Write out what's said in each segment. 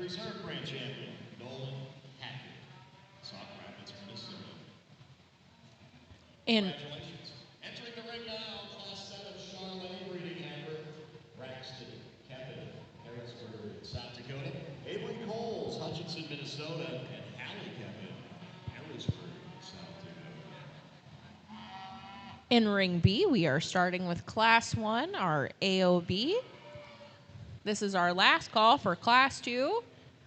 reserve grand champion, Hackett, Sauk Rapids, Minnesota. In Congratulations. Entering the ring now, class 7 Charolais breeding Heifer, Braxton, Kevin, Harrisburg, South Dakota, Avery Coles, Hutchinson, Minnesota, and Hallie Kevin, Harrisburg, South Dakota. In Ring B, we are starting with Class 1, our AOB. This is our last call for Class 2,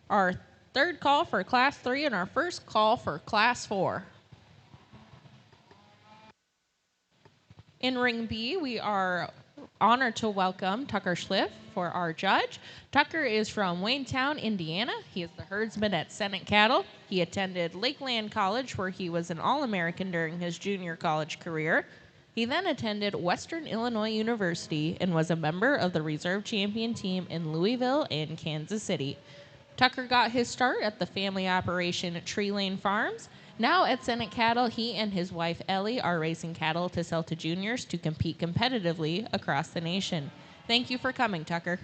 our third call for Class 3, and our first call for Class 4. In Ring B, we are honored to welcome Tucker Schliff for our judge. Tucker is from Waynetown, Indiana. He is the herdsman at Senate Cattle. He attended Lakeland College, where he was an All-American during his junior college career. He then attended Western Illinois University and was a member of the reserve champion team in Louisville and Kansas City. Tucker got his start at the family operation at Tree Lane Farms. Now at Senate Cattle, he and his wife Ellie are raising cattle to sell to juniors to compete competitively across the nation. Thank you for coming, Tucker.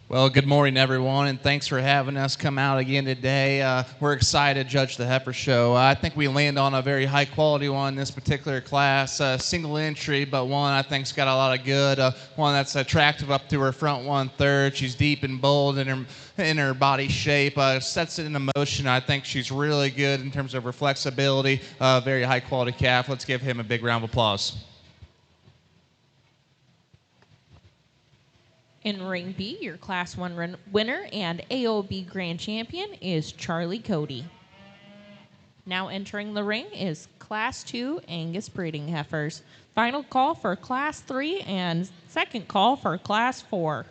Well, good morning, everyone, and thanks for having us come out again today. We're excited to judge the Heifer Show. I think we land on a very high-quality one in this particular class. Single entry, but one I think's got a lot of good. One that's attractive up to her front 1/3. She's deep and bold in her body shape. Sets it into motion. I think she's really good in terms of her flexibility. Very high-quality calf. Let's give him a big round of applause. In Ring B, your Class 1 winner and AOB Grand Champion is Charlie Cody. Now entering the ring is Class 2 Angus breeding heifers. Final call for Class 3 and second call for Class 4.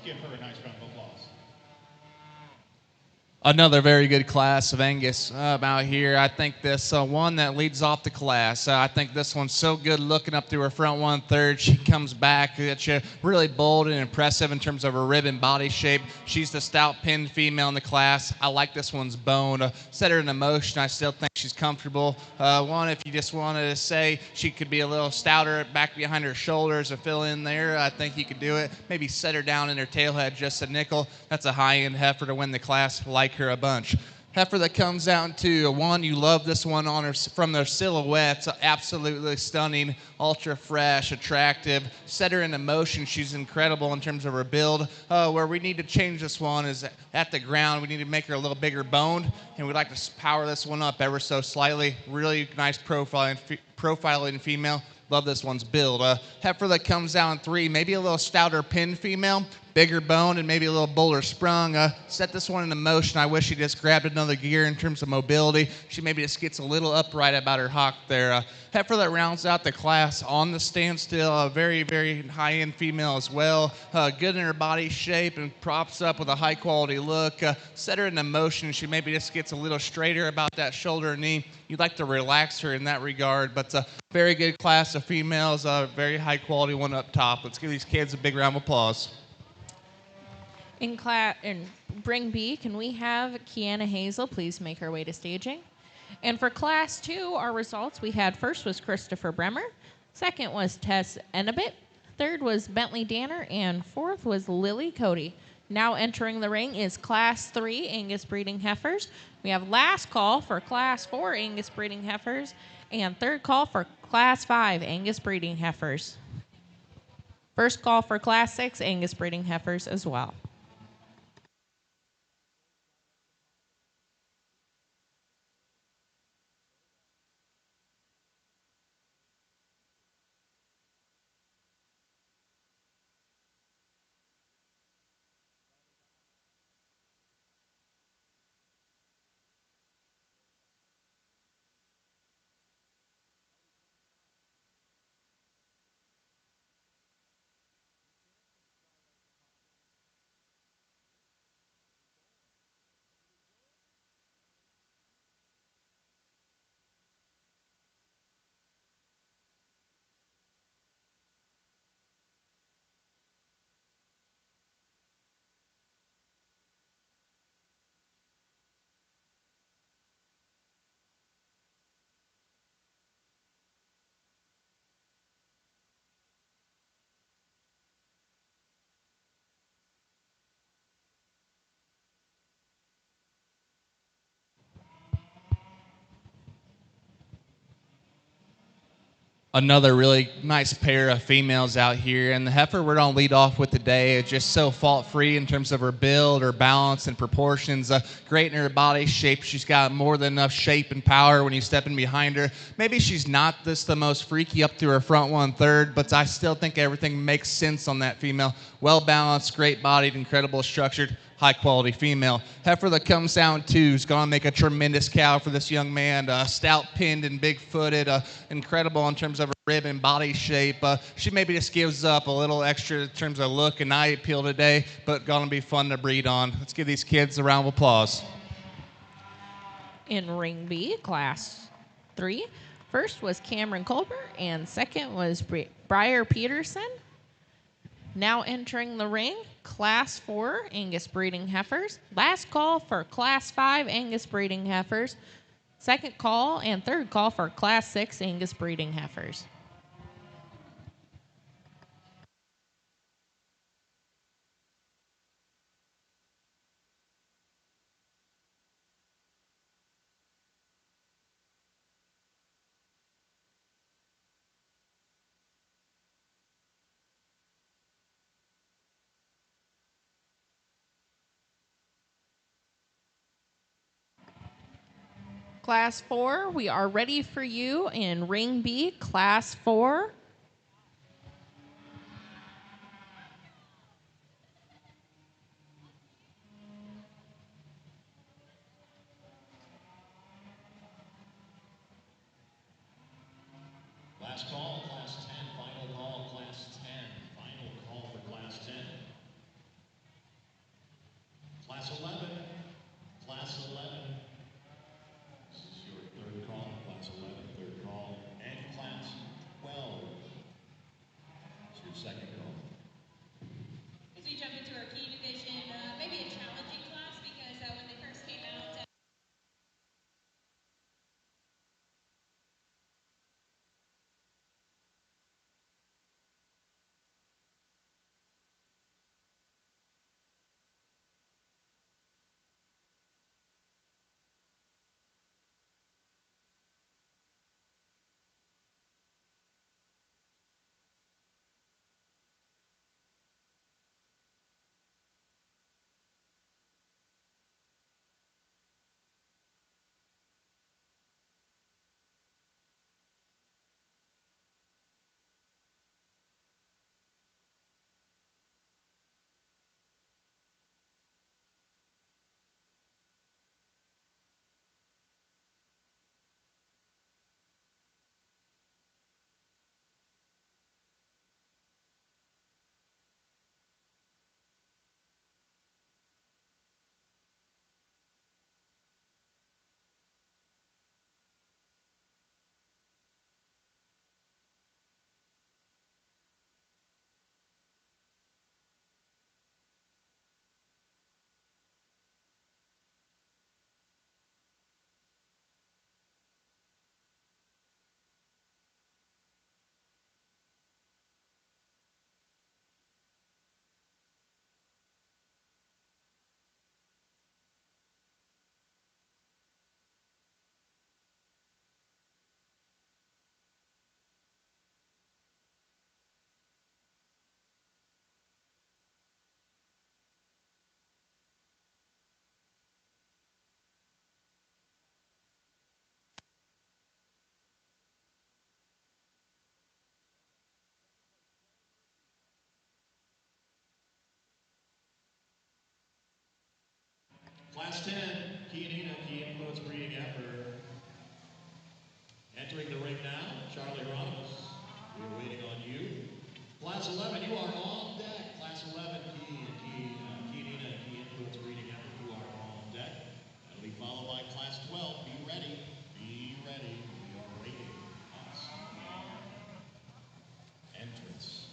give her a nice round of applause. Another very good class of Angus out here. I think this one that leads off the class. I think this one's so good looking up through her front 1/3. She comes back at you really bold and impressive in terms of her rib and body shape. She's the stout pinned female in the class. I like this one's bone. Set her in motion. I still think she's comfortable. One, if you just wanted to say she could be a little stouter back behind her shoulders and fill in there, I think you could do it. Maybe set her down in her tailhead just a nickel. That's a high-end heifer to win the class. Like her a bunch. Heifer that comes down to one, you love this one on her from their silhouettes, absolutely stunning, ultra fresh, attractive. Set her into motion. She's incredible in terms of her build. Where we need to change this one is at the ground. We need to make her a little bigger boned, and we'd like to power this one up ever so slightly. Really nice profiling female. Love this one's build. Heifer that comes down 3, maybe a little stouter pinned female, bigger bone, and maybe a little bolder sprung. Set this one into motion. I wish she just grabbed another gear in terms of mobility. She maybe just gets a little upright about her hock there. Heifer that rounds out the class on the standstill. A very, very high-end female as well. Good in her body shape and props up with a high-quality look. Set her into motion. She maybe just gets a little straighter about that shoulder and knee. You'd like to relax her in that regard, but very good class of females. Very high-quality one up top. Let's give these kids a big round of applause. In Bring B, can we have Kiana Hazel please make her way to staging? And for Class 2, our results, we had first was Christopher Bremer, second was Tess Enabit, third was Bentley Danner, and fourth was Lily Cody. Now entering the ring is Class 3 Angus breeding heifers. We have last call for Class 4 Angus breeding heifers and third call for Class 5 Angus breeding heifers. First call for Class 6 Angus breeding heifers as well. Another really nice pair of females out here, and the heifer we're going to lead off with today is just so fault-free in terms of her build, her balance, and proportions. Great in her body shape. She's got more than enough shape and power when you step in behind her. Maybe she's not the most freaky up through her front 1/3, but I still think everything makes sense on that female. Well-balanced, great-bodied, incredible structured, high-quality female. Heifer that comes down 2 is going to make a tremendous cow for this young man. Stout pinned and big-footed, incredible in terms of her rib and body shape. She maybe just gives up a little extra in terms of look and eye appeal today, but going to be fun to breed on. Let's give these kids a round of applause. In Ring B, Class 3, first was Cameron Colbert, and second was Briar Peterson. Now entering the ring, Class 4 Angus breeding heifers. Last call for Class 5 Angus breeding heifers. Second call and third call for Class 6 Angus breeding heifers. Class 4, we are ready for you in Ring B, Class 4. Last call, Class 10. Final call, Class 10. Final call for Class 10. second call. As we jump into our key division, maybe a challenging class because when they first came out, Class 10, Chi-influence breeding heifer. Entering the ring now, Charolais. We're waiting on you. Class 11, you are on deck. Class 11, Chi-influence breeding heifer, you are on deck. That'll be followed by Class 12. Be ready. Be ready. We are waiting. Entrance.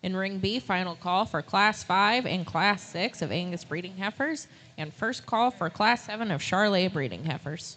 In Ring B, final call for Class 5 and Class 6 of Angus breeding heifers, and first call for Class 7 of Charolais breeding heifers.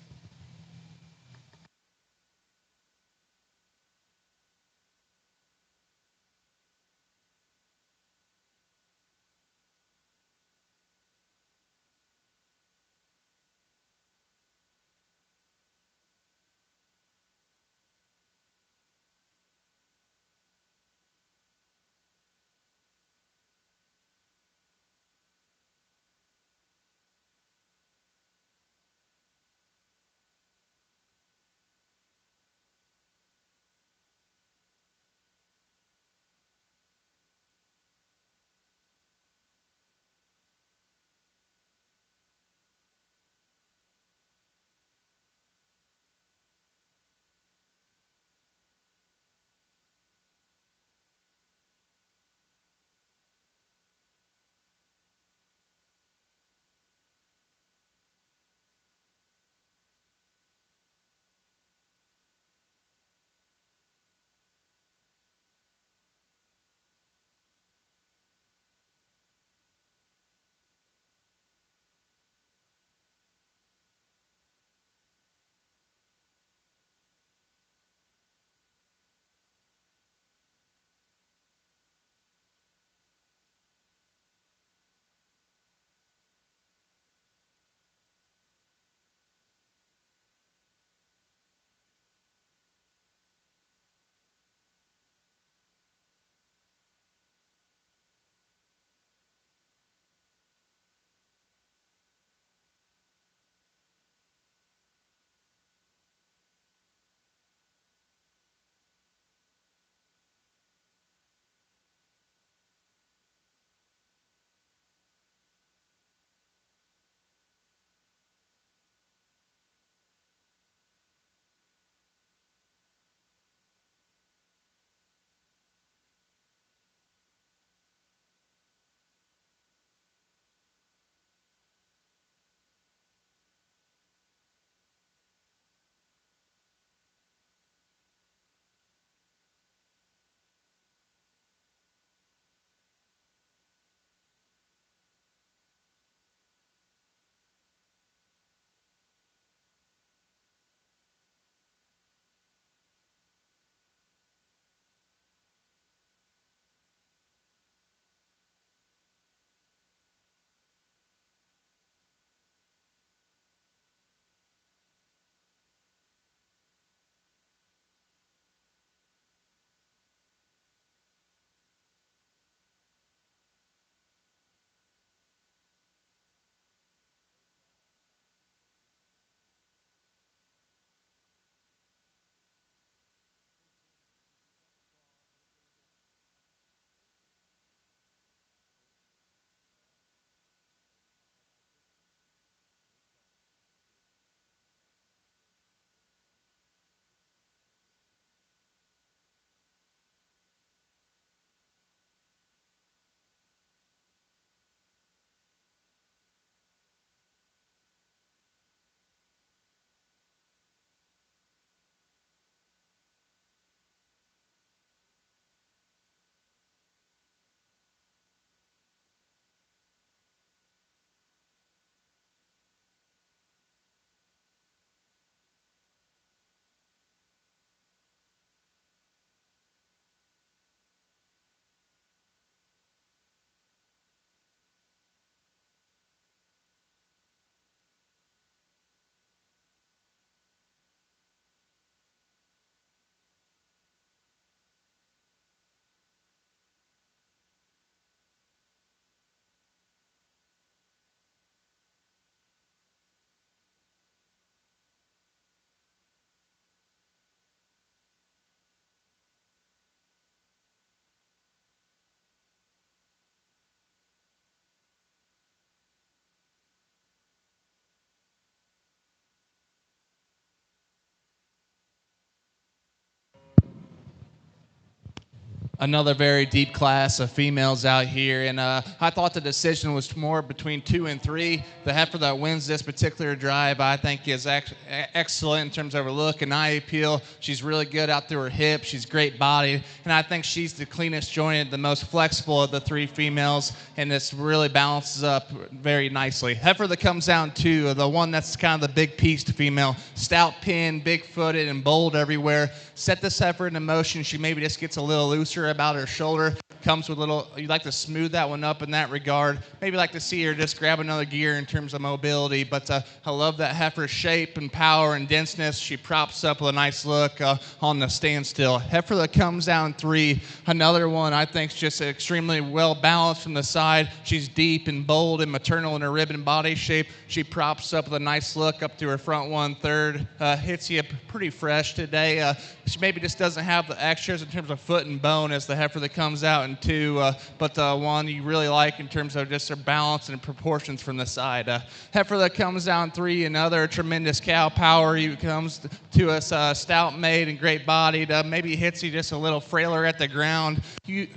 Another very deep class of females out here, and I thought the decision was more between 2 and 3. The heifer that wins this particular drive, I think, is excellent in terms of her look and eye appeal. She's really good out through her hips. She's great bodied, and I think she's the cleanest jointed, the most flexible of the 3 females, and this really balances up very nicely. Heifer that comes down 2, the one that's kind of the big pieced female, stout pin, big-footed, and bold everywhere. Set this heifer into motion. She maybe just gets a little looser about her shoulder, comes with a little, you'd like to smooth that one up in that regard. Maybe like to see her just grab another gear in terms of mobility, but I love that heifer's shape and power and denseness. She props up with a nice look on the standstill. Heifer that comes down 3, another one I think is just extremely well balanced from the side. She's deep and bold and maternal in her ribbon body shape. She props up with a nice look up to her front 1/3. Hits you pretty fresh today. She maybe just doesn't have the extras in terms of foot and bone as the heifer that comes out in 2, but one you really like in terms of just her balance and proportions from the side. Heifer that comes down 3, another tremendous cow power. He comes to us stout made and great bodied. Maybe hits you just a little frailer at the ground. You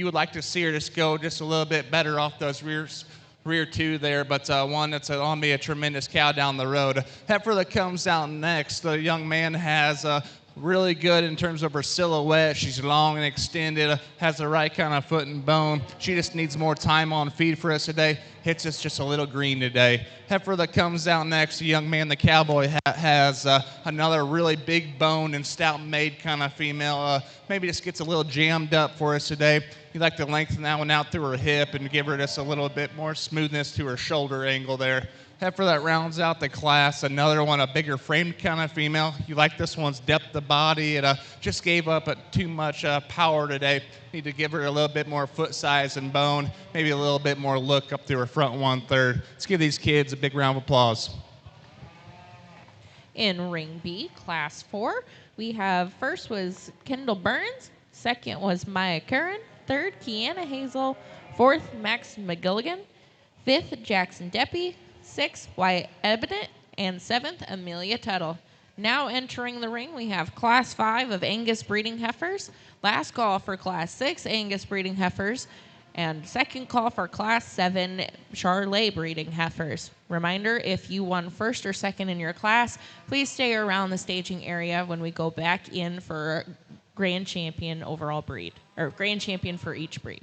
would like to see her just go just a little bit better off those rear 2 there, but one that's going to be a tremendous cow down the road. Heifer that comes out next, the young man has really good in terms of her silhouette. She's long and extended, has the right kind of foot and bone. She just needs more time on feed for us today. Hits us just a little green today. Heifer that comes out next, the young man, the cowboy, has another really big bone and stout made kind of female. Maybe just gets a little jammed up for us today. You'd like to lengthen that one out through her hip and give her just a little bit more smoothness to her shoulder angle there. Heifer that rounds out the class, another one, a bigger framed kind of female. You like this one's depth of body. It just gave up too much power today. Need to give her a little bit more foot size and bone, maybe a little bit more look up through her front 1/3. Let's give these kids a big round of applause. In Ring B, Class 4, we have first was Kendall Burns, second was Maya Curran, third Kiana Hazel, fourth Max McGilligan, fifth Jackson Deppie, sixth Wyatt Ebbett, and seventh Amelia Tuttle. Now entering the ring, we have Class 5 of Angus breeding heifers, last call for Class 6 Angus breeding heifers, and second call for Class 7 Charolais breeding heifers. Reminder, if you won first or second in your class, please stay around the staging area when we go back in for Grand Champion overall breed, or Grand Champion for each breed.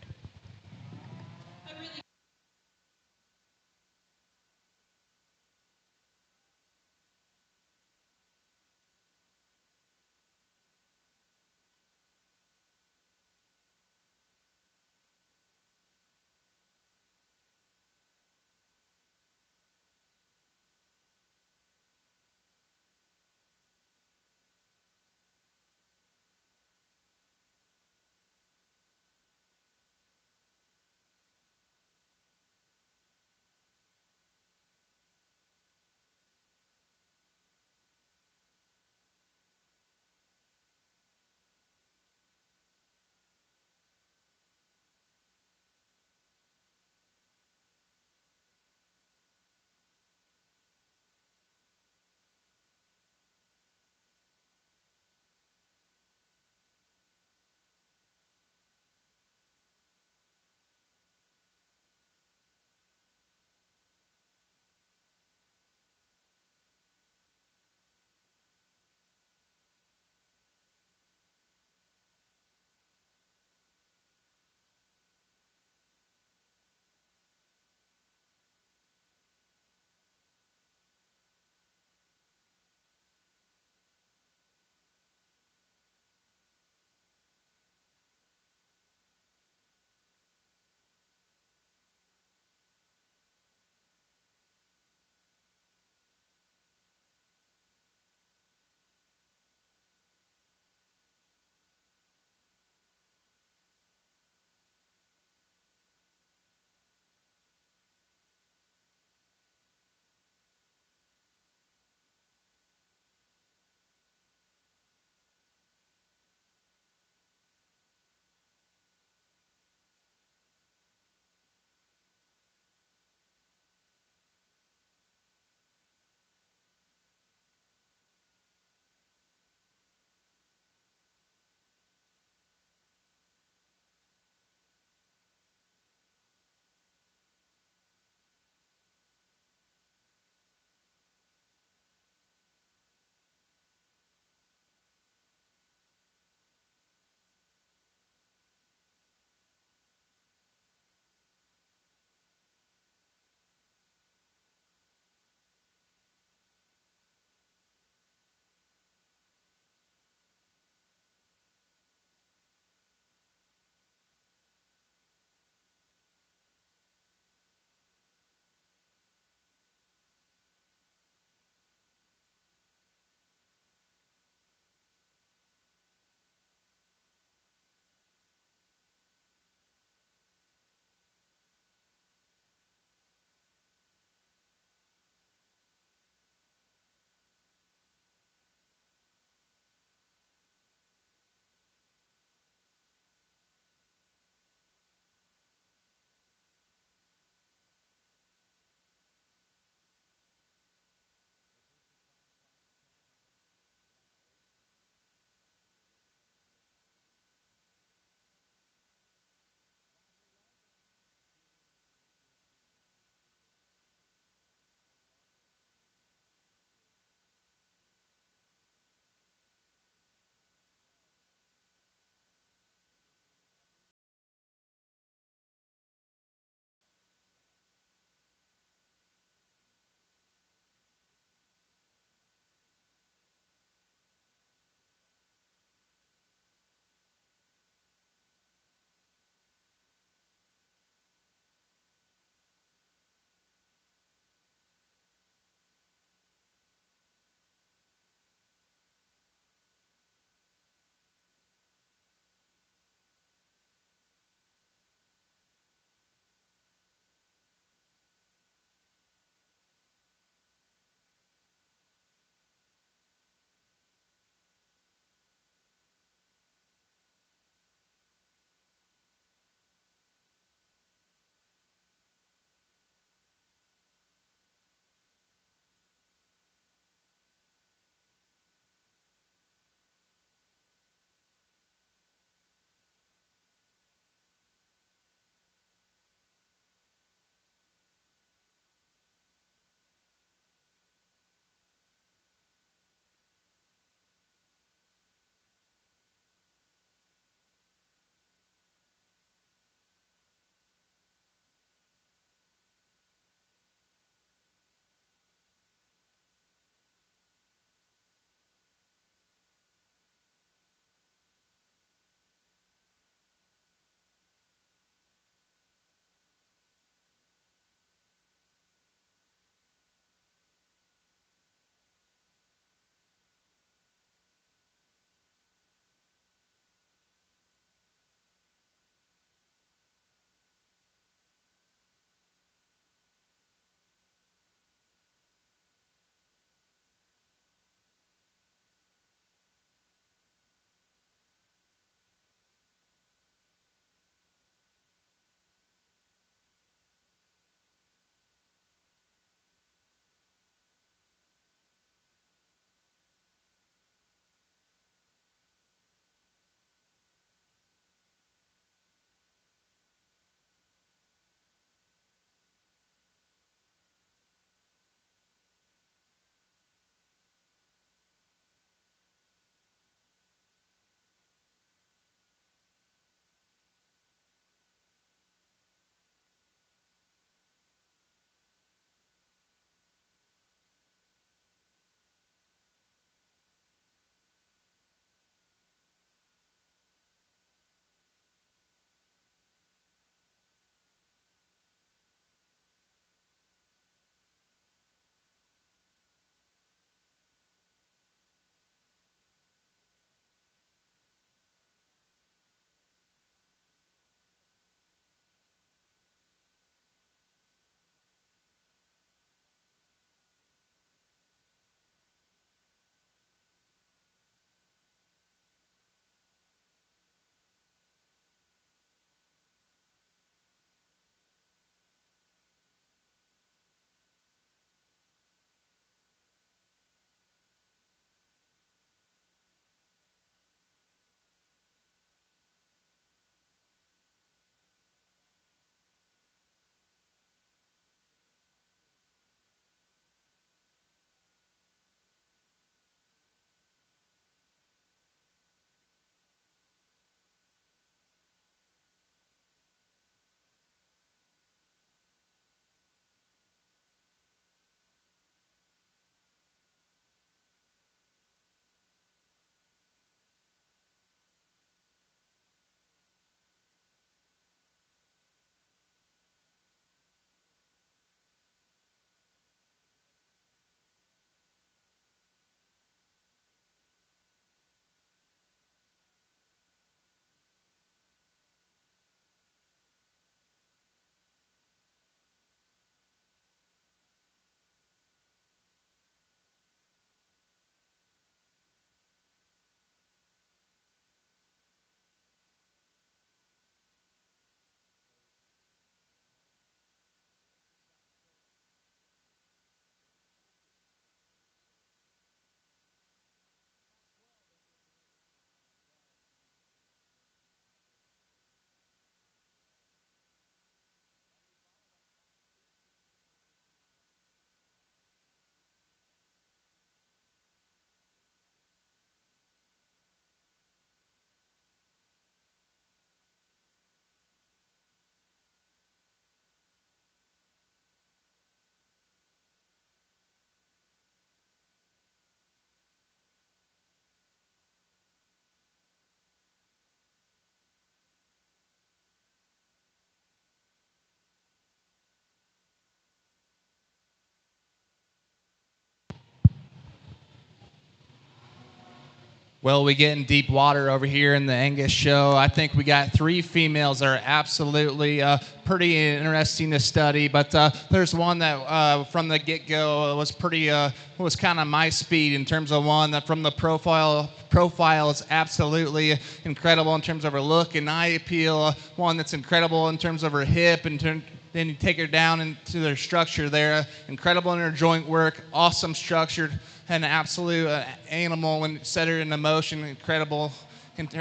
Well, we get in deep water over here in the Angus show. I think we got 3 females that are absolutely pretty interesting to study. But there's one that from the get-go was kind of my speed in terms of one that from the profile is absolutely incredible in terms of her look and eye appeal. One that's incredible in terms of her hip and then you take her down into their structure there. Incredible in her joint work, awesome structured, an absolute animal when set her into motion. Incredible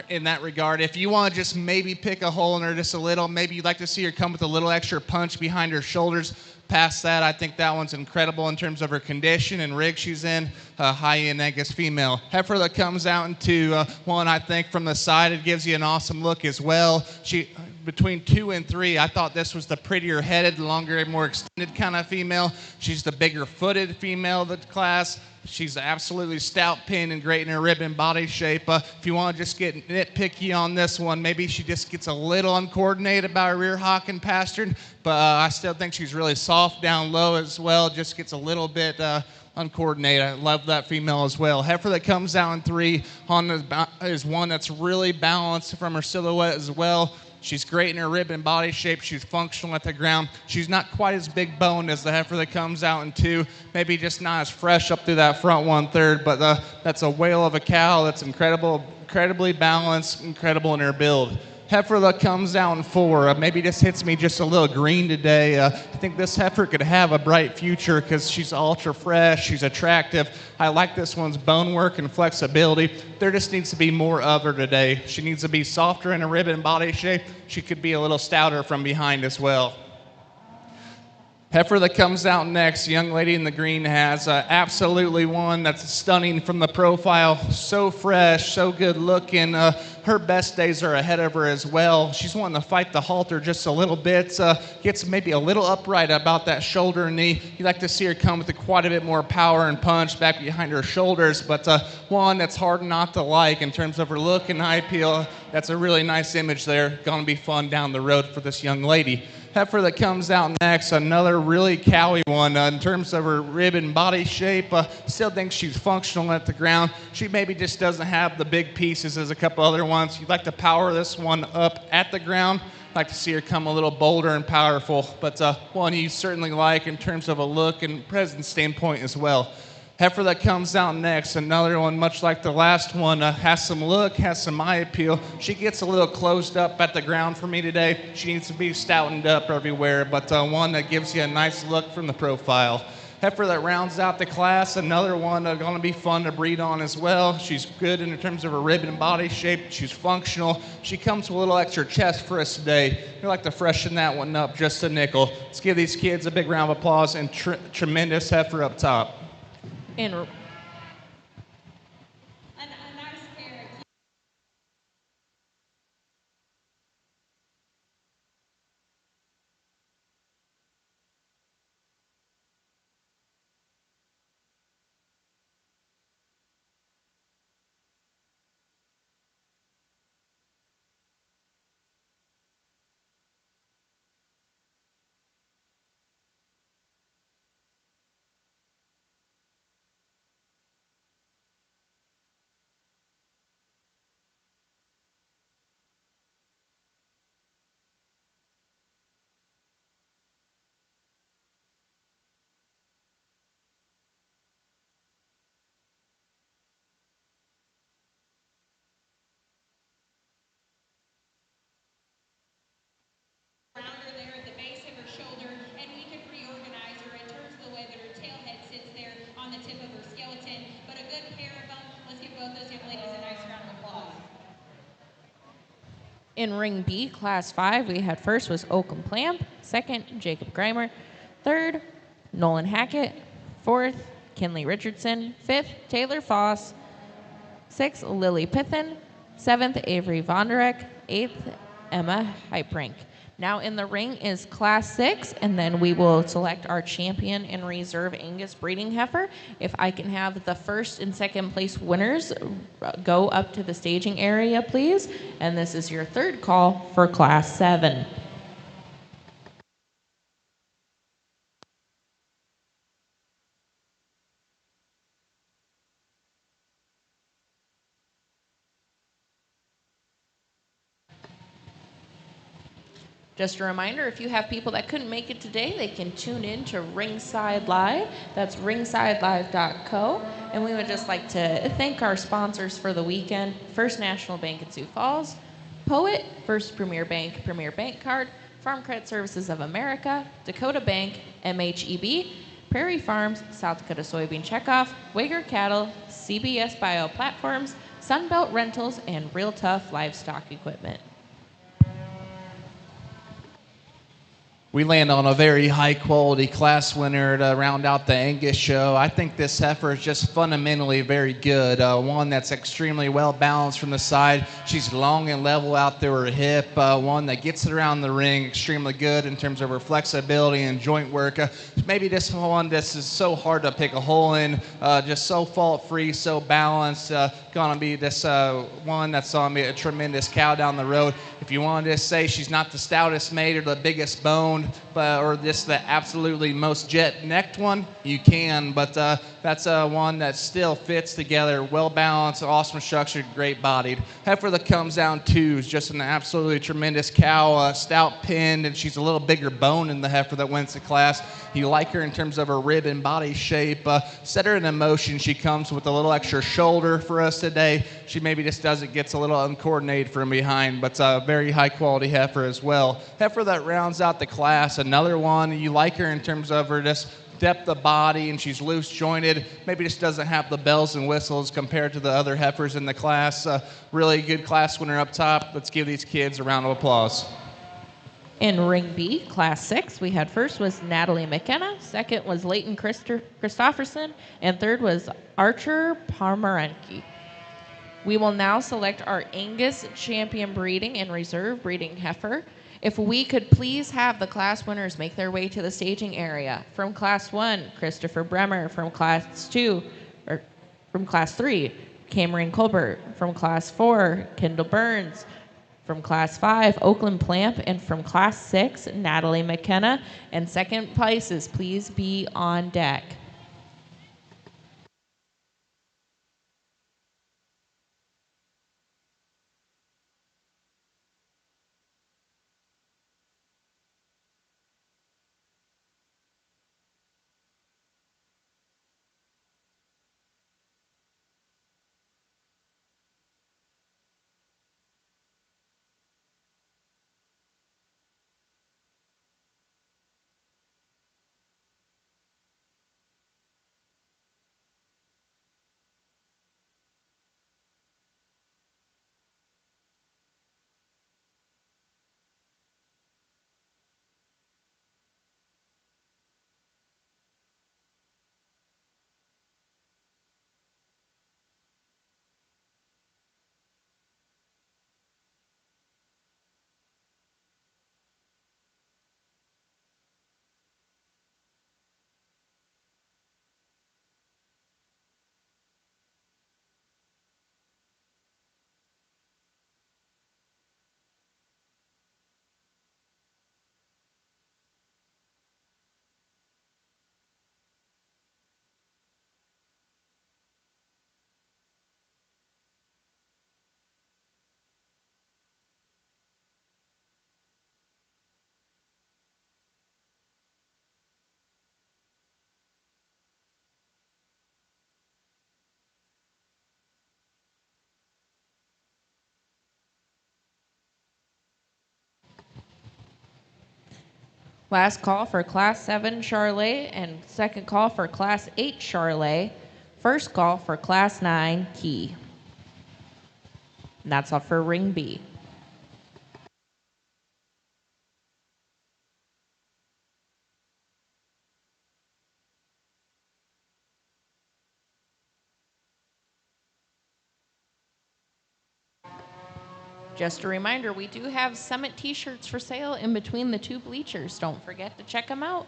in that regard. If you want to just maybe pick a hole in her just a little, maybe you'd like to see her come with a little extra punch behind her shoulders. Past that, I think that one's incredible in terms of her condition and rig she's in. High-end Angus female. Heifer that comes out into one, I think from the side, it gives you an awesome look as well. Between 2 and 3, I thought this was the prettier headed, longer, more extended kind of female. She's the bigger footed female of the class. She's absolutely stout pin and great in her rib and body shape. If you want to just get nitpicky on this one, maybe she just gets a little uncoordinated about her rear hock and pastern, but I still think she's really soft down low as well. Just gets a little bit uncoordinated. I love that female as well. Heifer that comes out in 3 is one that's really balanced from her silhouette as well. She's great in her rib and body shape. She's functional at the ground. She's not quite as big boned as the heifer that comes out in 2. Maybe just not as fresh up through that front 1/3, but that's a whale of a cow that's incredibly balanced, incredible in her build. Heifer that comes out in 4 maybe just hits me just a little green today. I think this heifer could have a bright future because she's ultra fresh, she's attractive. I like this one's bone work and flexibility. There just needs to be more of her today. She needs to be softer in her rib and body shape. She could be a little stouter from behind as well. Heifer that comes out next, the young lady in the green has absolutely one that's stunning from the profile. So fresh, so good looking. Her best days are ahead of her as well. She's wanting to fight the halter just a little bit. Gets maybe a little upright about that shoulder and knee. You'd like to see her come with quite a bit more power and punch back behind her shoulders, but one that's hard not to like in terms of her look and eye appeal. That's a really nice image there. Going to be fun down the road for this young lady. Heifer that comes out next, another really cowy one in terms of her rib and body shape. Still think she's functional at the ground. She maybe just doesn't have the big pieces as a couple other ones. You'd like to power this one up at the ground. Like to see her come a little bolder and powerful, but one you certainly like in terms of a look and presence standpoint as well. Heifer that comes out next, another one much like the last one, has some look, has some eye appeal. She gets a little closed up at the ground for me today. She needs to be stoutened up everywhere, but one that gives you a nice look from the profile. Heifer that rounds out the class, another one going to be fun to breed on as well. She's good in terms of her rib and body shape. She's functional. She comes with a little extra chest for us today. We like to freshen that one up just a nickel. Let's give these kids a big round of applause and tremendous heifer up top. And A nice pair. Rounder there at the base of her shoulder, and we could reorganize her in terms of the way that her tail head sits there on the tip of her skeleton. But a good pair of them. Let's give both those young ladies a nice round of applause. in Ring B, Class 5, we had first was Oakham Plamp, second, Jacob Greimer, third, Nolan Hackett, fourth, Kinley Richardson, fifth, Taylor Foss, sixth, Lily Pithen, seventh, Avery Vonderek, eighth, Emma Hyprink. Now in the ring is Class 6, and then we will select our champion and reserve Angus breeding heifer. If I can have the first and second place winners go up to the staging area, please. And this is your third call for Class 7. Just a reminder, if you have people that couldn't make it today, they can tune in to Ringside Live. That's ringsidelive.co. And we would just like to thank our sponsors for the weekend: First National Bank in Sioux Falls, Poet, First Premier Bank Card, Farm Credit Services of America, Dakota Bank, MHEB, Prairie Farms, South Dakota Soybean Checkoff, Wager Cattle, CBS Bio Platforms, Sunbelt Rentals, and Real Tough Livestock Equipment. We land on a very high-quality class winner to round out the Angus show. I think this heifer is just fundamentally very good. One that's extremely well-balanced from the side. She's long and level out through her hip. One that gets it around the ring extremely good in terms of her flexibility and joint work. Maybe this one this is so hard to pick a hole in. Just so fault-free, so balanced. Gonna be this one that's gonna be a tremendous cow down the road. If you wanted to say she's not the stoutest made or the biggest boned, or just the absolutely most jet-necked one, you can, but that's one that still fits together, well-balanced, awesome structured, great-bodied. Heifer that comes down two is just an absolutely tremendous cow, stout pinned, and she's a little bigger bone than the heifer that wins the class. You like her in terms of her rib and body shape. Set her in motion. She comes with a little extra shoulder for us today. She maybe just gets a little uncoordinated from behind, but a very high-quality heifer as well. Heifer that rounds out the class, another one. You like her in terms of her just depth of body, and she's loose jointed. Maybe just doesn't have the bells and whistles compared to the other heifers in the class. Really good class winner up top. Let's give these kids a round of applause. In Ring B, Class 6, we had first was Natalie McKenna, second was Leighton Christofferson, and third was Archer Pomeranke. We will now select our Angus champion breeding and reserve breeding heifer. If we could please have the class winners make their way to the staging area. From Class 1, Christopher Bremer. From Class 2, or from Class 3, Cameron Colbert. From Class 4, Kendall Burns. From Class 5, Oakland Plamp. And from Class 6, Natalie McKenna. And second places, please be on deck. Last call for Class 7 Charolais and second call for Class 8 Charolais. First call for Class 9 Key. And that's all for Ring B. Just a reminder, we do have Summit t-shirts for sale in between the two bleachers. Don't forget to check them out.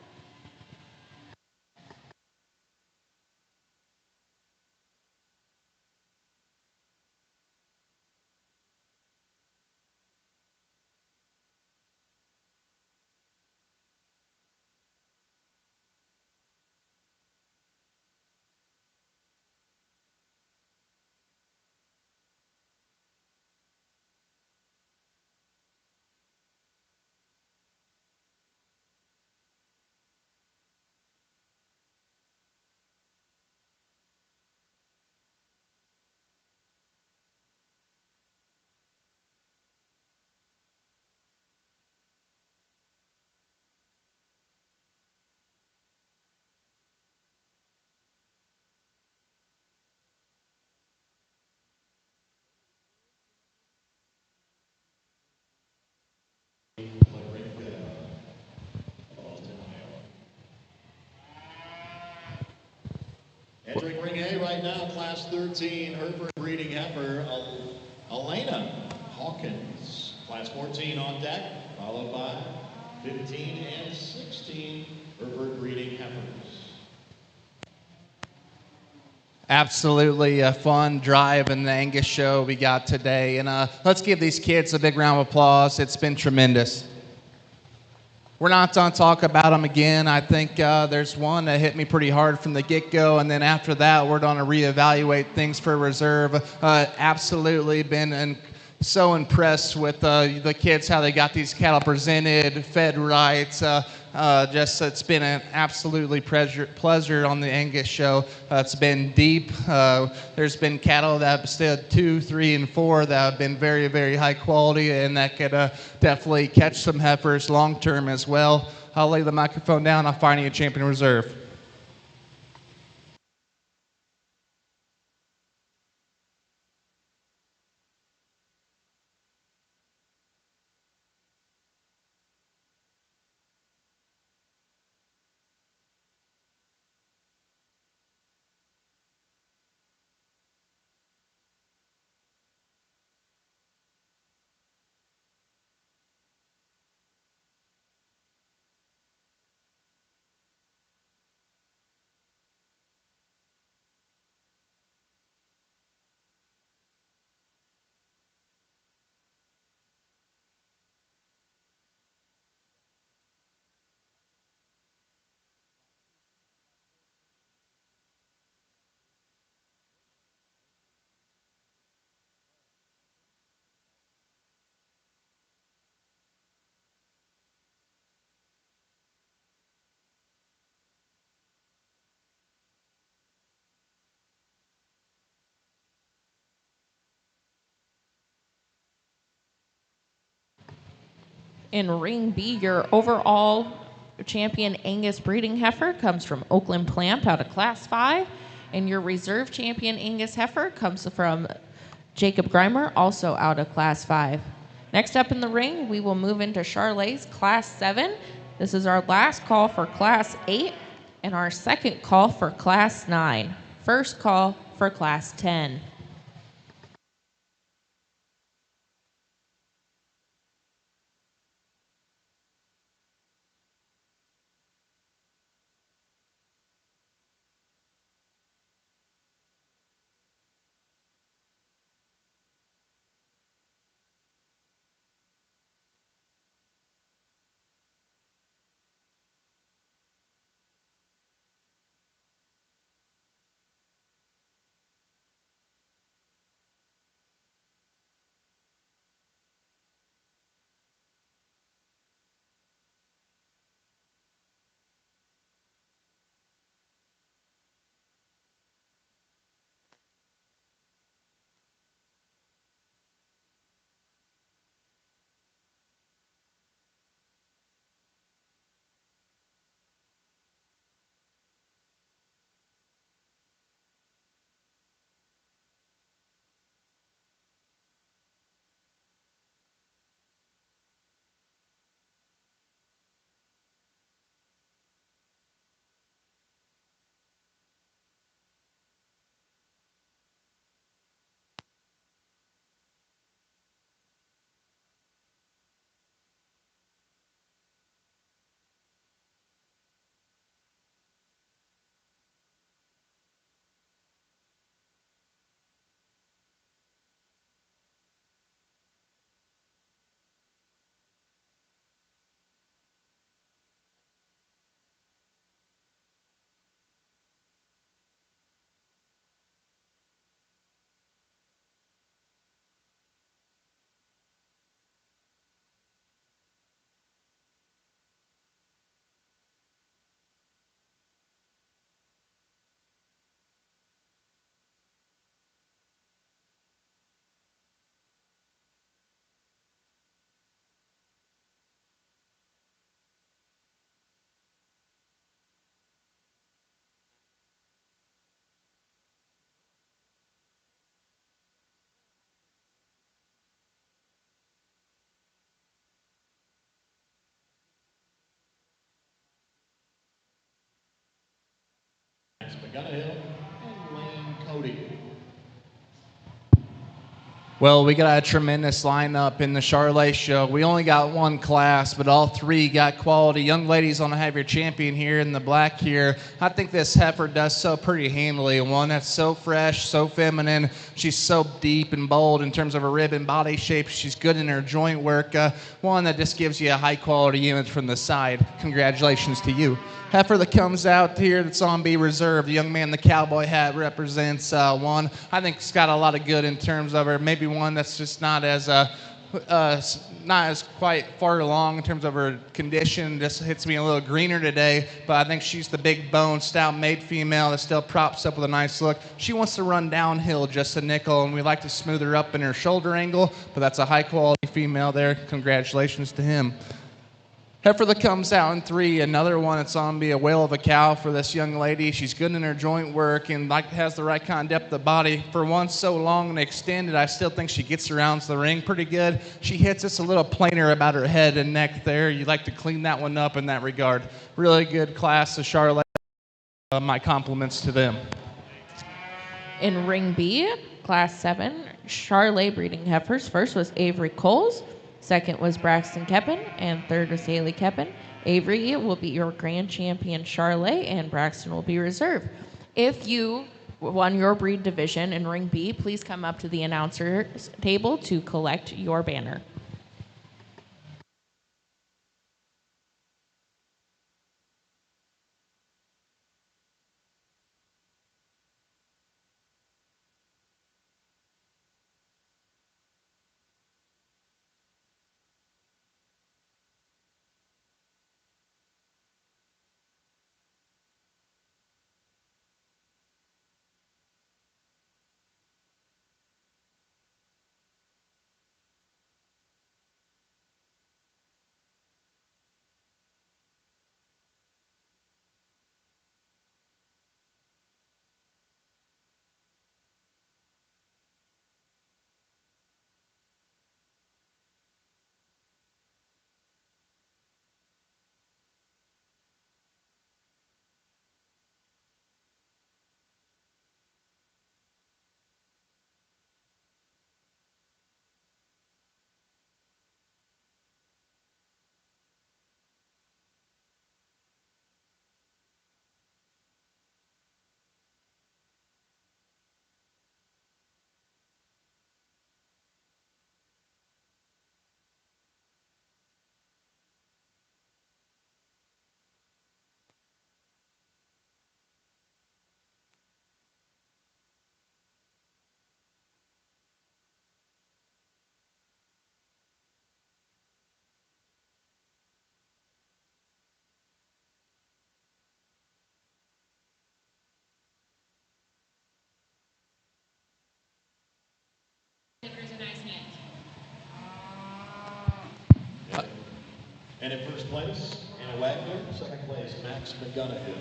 Entering ring A right now, class 13, Hereford breeding heifer, Elena Hawkins. Class 14 on deck, followed by 15 and 16 Hereford breeding heifers. Absolutely a fun drive in the Angus show we got today. And let's give these kids a big round of applause. It's been tremendous. We're not going to talk about them again. I think there's one that hit me pretty hard from the get-go, and then after that, we're going to reevaluate things for reserve. Absolutely been so impressed with the kids, how they got these cattle presented, fed right. Just it's been an absolutely pleasure on the Angus show. It's been deep. There's been cattle that have stood 2, 3, and 4 that have been very, very high quality, and that could definitely catch some heifers long term as well. I'll lay the microphone down. I'm finding a champion reserve. In ring B, your overall champion Angus breeding heifer comes from Oakland Plamp out of class 5. And your reserve champion Angus heifer comes from Jacob Grimer, also out of class 5. Next up in the ring, we will move into Charolais class 7. This is our last call for class 8 and our second call for class 9. First call for class 10. McGonigal Cody. Well, we got a tremendous lineup in the Charolais show. We only got one class, but all three got quality. Young ladies want to have your champion here in the black here. I think this heifer does so pretty handily. One that's so fresh, so feminine. She's so deep and bold in terms of her rib and body shape. She's good in her joint work. One that just gives you a high quality image from the side. Congratulations to you. Heifer that comes out here that's on B reserve. The young man in the cowboy hat represents one. I think it's got a lot of good in terms of her. Maybe one that's just not as quite far along in terms of her condition. Just hits me a little greener today, but I think she's the big bone, stout made female that still props up with a nice look. She wants to run downhill just a nickel, and we like to smooth her up in her shoulder angle, but that's a high quality female there. Congratulations to him. Heifer that comes out in 3, another one that's on be a whale of a cow for this young lady. She's good in her joint work and has the right kind of depth of body. For one so long and extended, I still think she gets around the ring pretty good. She hits us a little plainer about her head and neck there. You'd like to clean that one up in that regard. Really good class of Charolais. My compliments to them. In ring B, class 7, Charolais breeding heifers. First was Avery Coles. Second was Braxton Keppen, and third was Haley Keppen. Avery will be your grand champion Charolais, and Braxton will be reserve. If you won your breed division in ring B, please come up to the announcer's table to collect your banner. And in first place, Anna Wagner. Second place, Max McGonigal.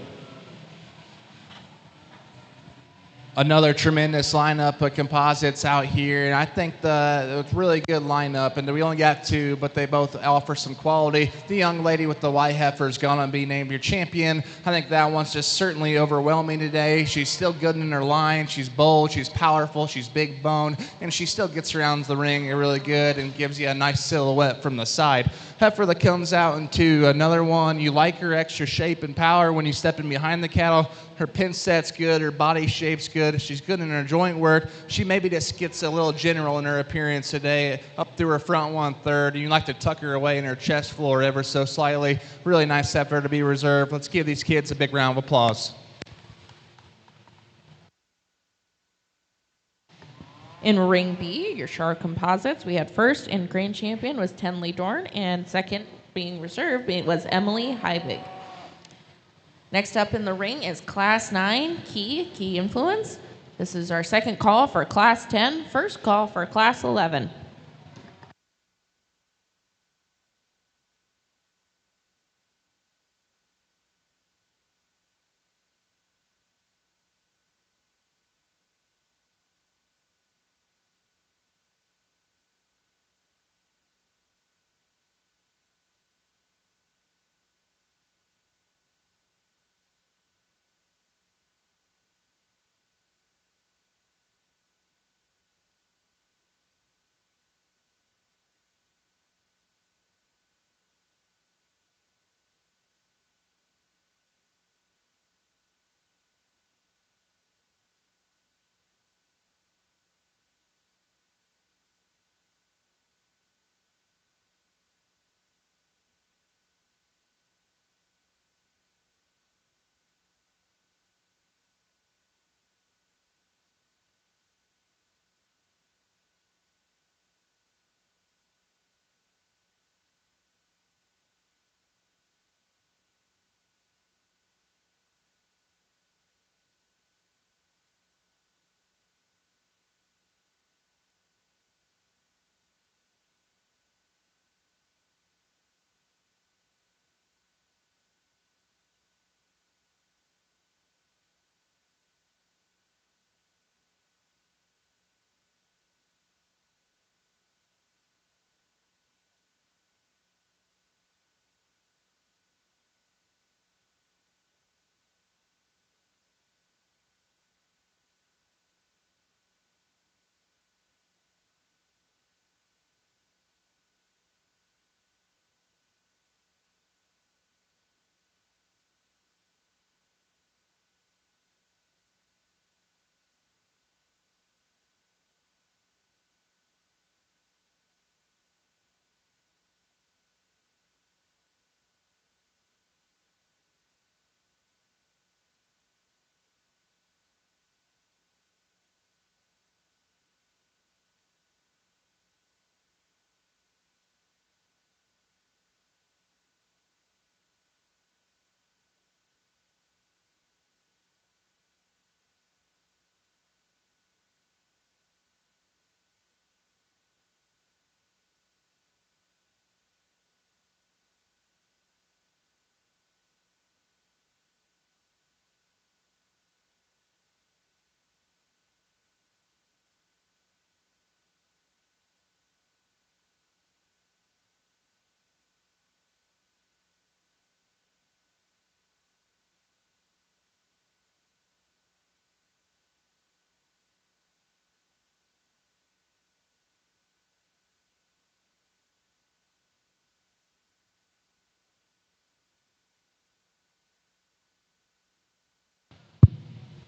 Another tremendous lineup of composites out here, and I think it's a really good lineup, and we only got 2, but they both offer some quality. The young lady with the white heifer is going to be named your champion. I think that one's just certainly overwhelming today. She's still good in her line. She's bold, she's powerful, she's big bone, and she still gets around the ring really good and gives you a nice silhouette from the side. Heifer that comes out in 2, another one. You like her extra shape and power when you step in behind the cattle. Her pin set's good, her body shape's good, she's good in her joint work. She maybe just gets a little general in her appearance today, up through her front 1/3. You like to tuck her away in her chest floor ever so slightly. Really nice heifer to be reserved. Let's give these kids a big round of applause. In ring B, your Char composites, we had first and grand champion was Tenley Dorn, and second being reserved was Emily Heibig. Next up in the ring is Class 9, Chi-influence. This is our second call for Class 10, first call for Class 11.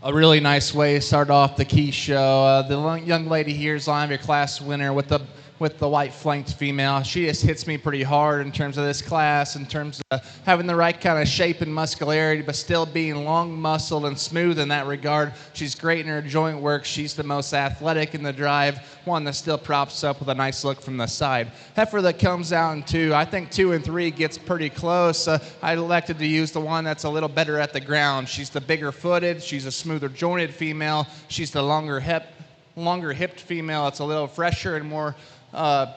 A really nice way to start off the key show. The young lady here is Lion of class winner with the white flanked female. She just hits me pretty hard in terms of this class, in terms of having the right kind of shape and muscularity, but still being long muscled and smooth in that regard. She's great in her joint work. She's the most athletic in the drive, one that still props up with a nice look from the side. Heifer that comes out in 2, I think 2 and 3 gets pretty close. I elected to use the one that's a little better at the ground. She's the bigger footed, she's a smoother jointed female, she's the longer hipped female. It's a little fresher and more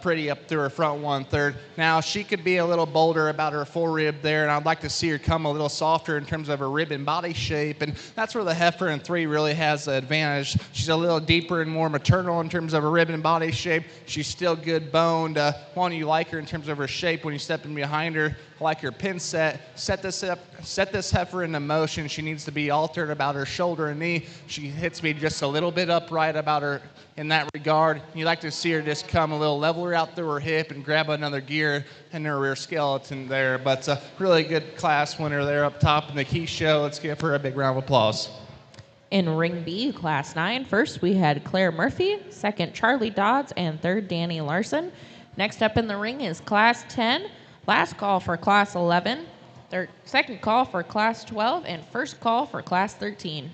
pretty up through her front 1/3. Now, she could be a little bolder about her forerib there, and I'd like to see her come a little softer in terms of her rib and body shape, and that's where the Heifer in 3 really has the advantage. She's a little deeper and more maternal in terms of her rib and body shape. She's still good boned. One, you like her in terms of her shape when you step in behind her. I like her pin set. Set this Heifer into motion. She needs to be altered about her shoulder and knee. She hits me just a little bit upright about her in that regard. You like to see her just come a little leveler out through her hip and grab another gear in her rear skeleton there. But a really good class winner there up top in the key show. Let's give her a big round of applause. In Ring B, Class 9, first we had Claire Murphy, second Charlie Dodds, and third Danny Larson. Next up in the ring is Class 10, last call for Class 11, second call for Class 12, and first call for Class 13.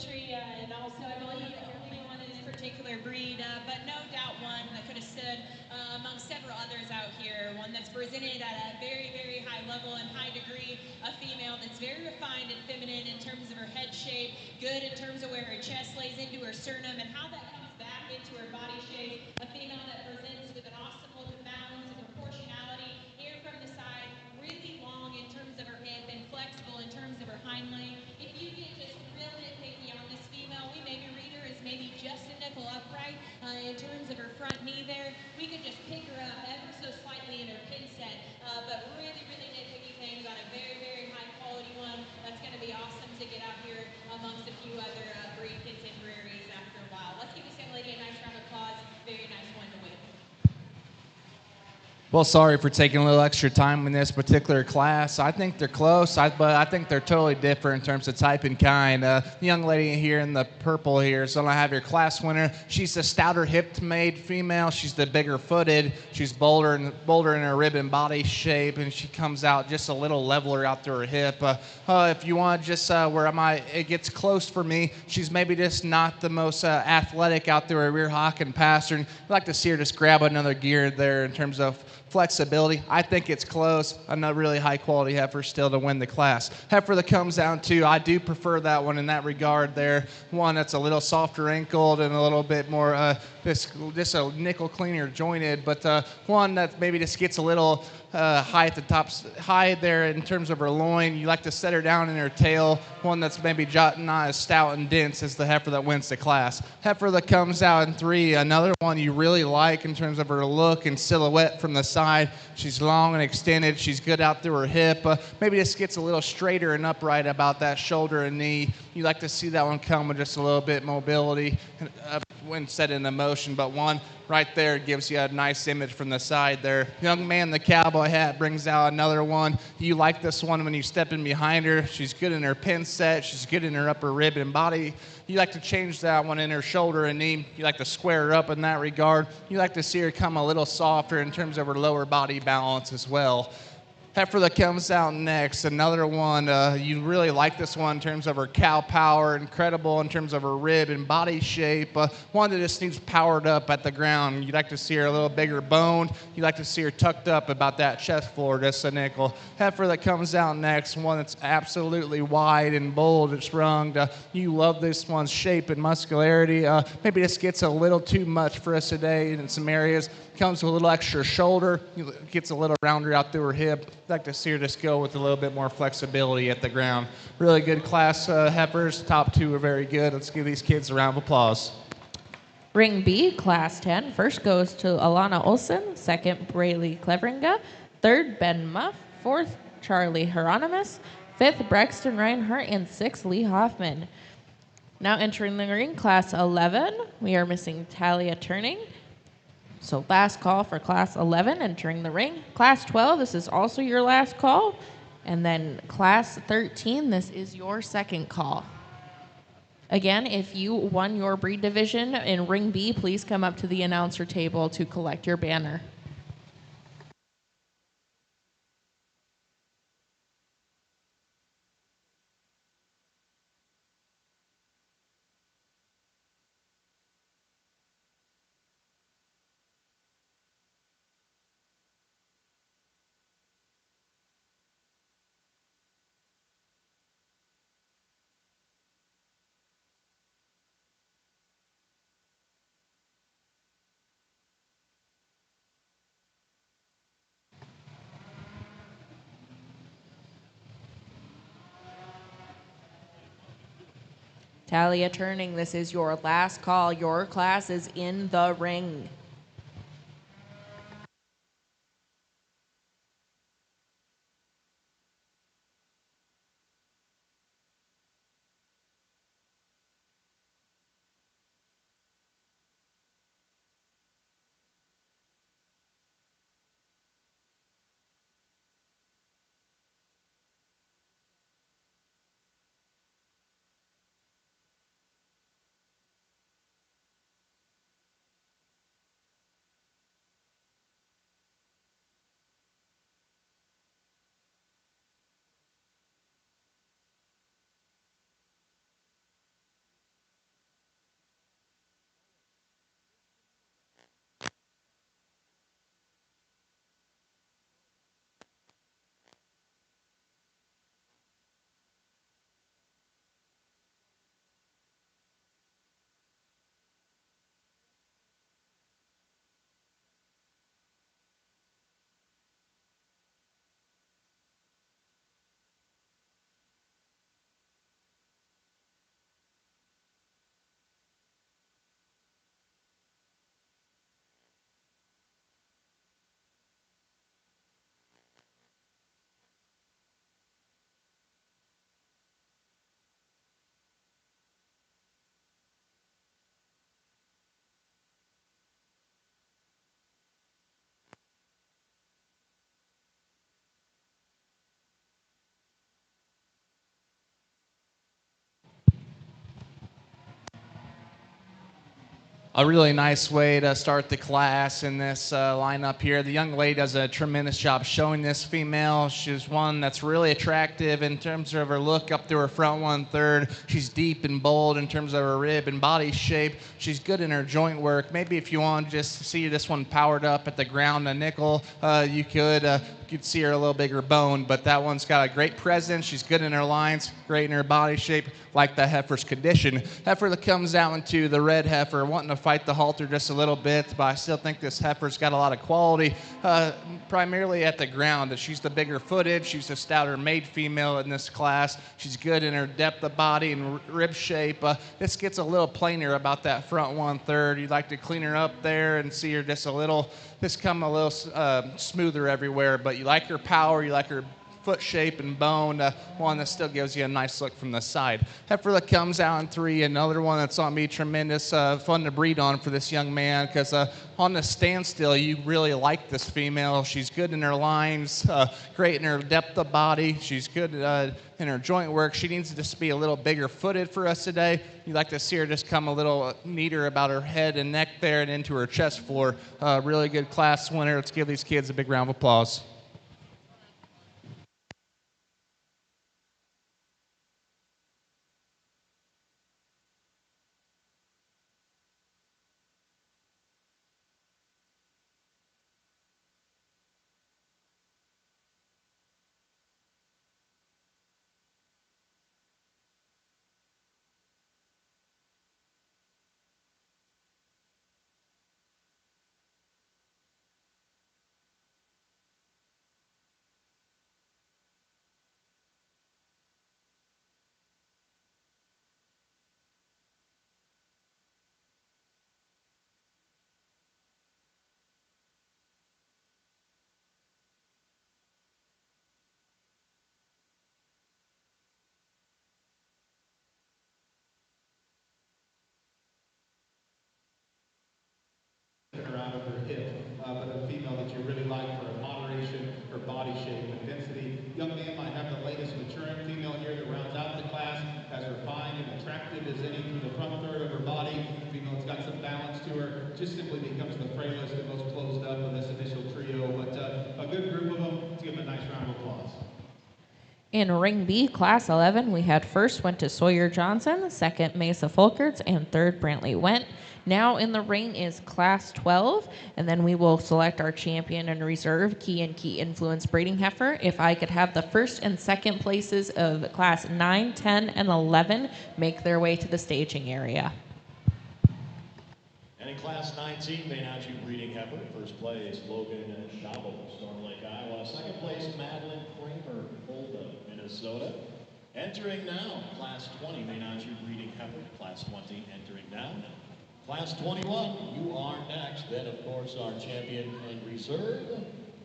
country, and also I believe the only one in this particular breed, but no doubt one that could have stood among several others out here. One that's presented at a very, very high level and high degree. A female that's very refined and feminine in terms of her head shape, good in terms of where her chest lays into her sternum and how that comes back into her body shape. A female that presents with an awesome look of balance and proportionality. Here from the side, really long in terms of her hip and flexible in terms of her hind leg. If you get just real nitpicky on this female, we maybe read her as maybe just a nickel upright in terms of her front knee there. We could just pick her up ever so slightly in her pin set, but really, really nitpicky things on a very, very high quality one. That's going to be awesome to get out here amongst a few other breed contemporaries after a while. Let's give this young lady a nice round of applause. Very nice one to win. Well, sorry for taking a little extra time in this particular class. I think they're close, but I think they're totally different in terms of type and kind. The young lady here in the purple here, so I have your class winner. She's the stouter hipped-made female. She's the bigger footed. She's bolder in her rib and body shape, and she comes out just a little leveler out through her hip. If you want just it gets close for me, she's maybe just not the most athletic out through her rear hock and passer. And I'd like to see her just grab another gear there in terms of flexibility. I think it's close. A really high quality heifer still to win the class. Heifer that comes down to, I do prefer that one in that regard there. One that's a little softer ankled and a little bit more just a nickel cleaner jointed, but one that maybe just gets a little high at the top, high there in terms of her loin. You like to set her down in her tail. One that's maybe not as stout and dense as the heifer that wins the class. Heifer that comes out in 3, another one you really like in terms of her look and silhouette from the side. She's long and extended. She's good out through her hip. Maybe just gets a little straighter and upright about that shoulder and knee. You like to see that one come with just a little bit mobility when set into motion, but one right there gives you a nice image from the side there. Young man in the cowboy hat brings out another one. You like this one when you step in behind her. She's good in her pin set. She's good in her upper rib and body. You like to change that one in her shoulder and knee. You like to square her up in that regard. You like to see her come a little softer in terms of her lower body balance as well. Heifer that comes out next, another one, you really like this one in terms of her cow power, incredible in terms of her rib and body shape, one that just needs powered up at the ground. You like to see her a little bigger boned. You like to see her tucked up about that chest floor, just a nickel. Heifer that comes out next, one that's absolutely wide and bold, it's runged. You love this one's shape and muscularity. Maybe this gets a little too much for us today in some areas. Comes with a little extra shoulder, gets a little rounder out through her hip. I'd like to see her just go with a little bit more flexibility at the ground. Really good class heifers. Top 2 are very good. Let's give these kids a round of applause. Ring B, Class 10. First goes to Alana Olson. Second, Braylee Cleveringa. Third, Ben Muff. Fourth, Charlie Hieronymus. Fifth, Braxton Reinhardt. And sixth, Lee Hoffman. Now entering the ring, Class 11. We are missing Talia Turning. So last call for Class 11 entering the ring. Class 12, this is also your last call. And then Class 13, this is your second call. Again, if you won your breed division in Ring B, please come up to the announcer table to collect your banner. Talia Turning, this is your last call. Your class is in the ring. a really nice way to start the class in this lineup here. The young lady does a tremendous job showing this female. She's one that's really attractive in terms of her look up through her front 1/3. She's deep and bold in terms of her rib and body shape. She's good in her joint work. Maybe if you want to just see this one powered up at the ground, a nickel, you could see her a little bigger bone, but that one's got a great presence. She's good in her lines, great in her body shape, like the heifer's condition. Heifer that comes out into the red heifer, wanting to fight the halter just a little bit, but I still think this heifer's got a lot of quality, primarily at the ground. She's the bigger footed, she's the stouter made female in this class. She's good in her depth of body and rib shape. This gets a little plainer about that front 1/3. You'd like to clean her up there and see her just come a little smoother everywhere, but you like her power, you like her foot shape and bone, one that still gives you a nice look from the side. Heifer that comes out in 3, another one that's on me tremendous, fun to breed on for this young man, because on the standstill, you really like this female. She's good in her lines, great in her depth of body. She's good in her joint work. She needs to just be a little bigger footed for us today. You'd like to see her just come a little neater about her head and neck there and into her chest floor. Really good class winner. Let's give these kids a big round of applause. Her out of her hip, but a female that you really like for her moderation, her body shape and density. Young man might have the latest maturing female here that rounds out the class, as refined and attractive as any through the front 1/3 of her body. Female that's got some balance to her, just simply becomes the frailest and most closed up of this initial trio, but a good group of them. Let's give them a nice round of applause. In Ring B, Class 11, we had first went to Sawyer Johnson, second Mesa Folkerts, and third Brantley Went. Now in the ring is Class 12, and then we will select our champion and reserve Chi and Chi-influence breeding heifer. If I could have the first and second places of Class 9, 10, and 11 make their way to the staging area. And in Class 19, Maine-Anjou breeding heifer. First place, Logan Schabo, Storm Lake, Iowa. Second place, Madeline Kramer, Fulda, Minnesota. Entering now, Class 20, Maine-Anjou breeding heifer. Class 20 entering now. Class 21, you are next. Then, of course, our champion and reserve,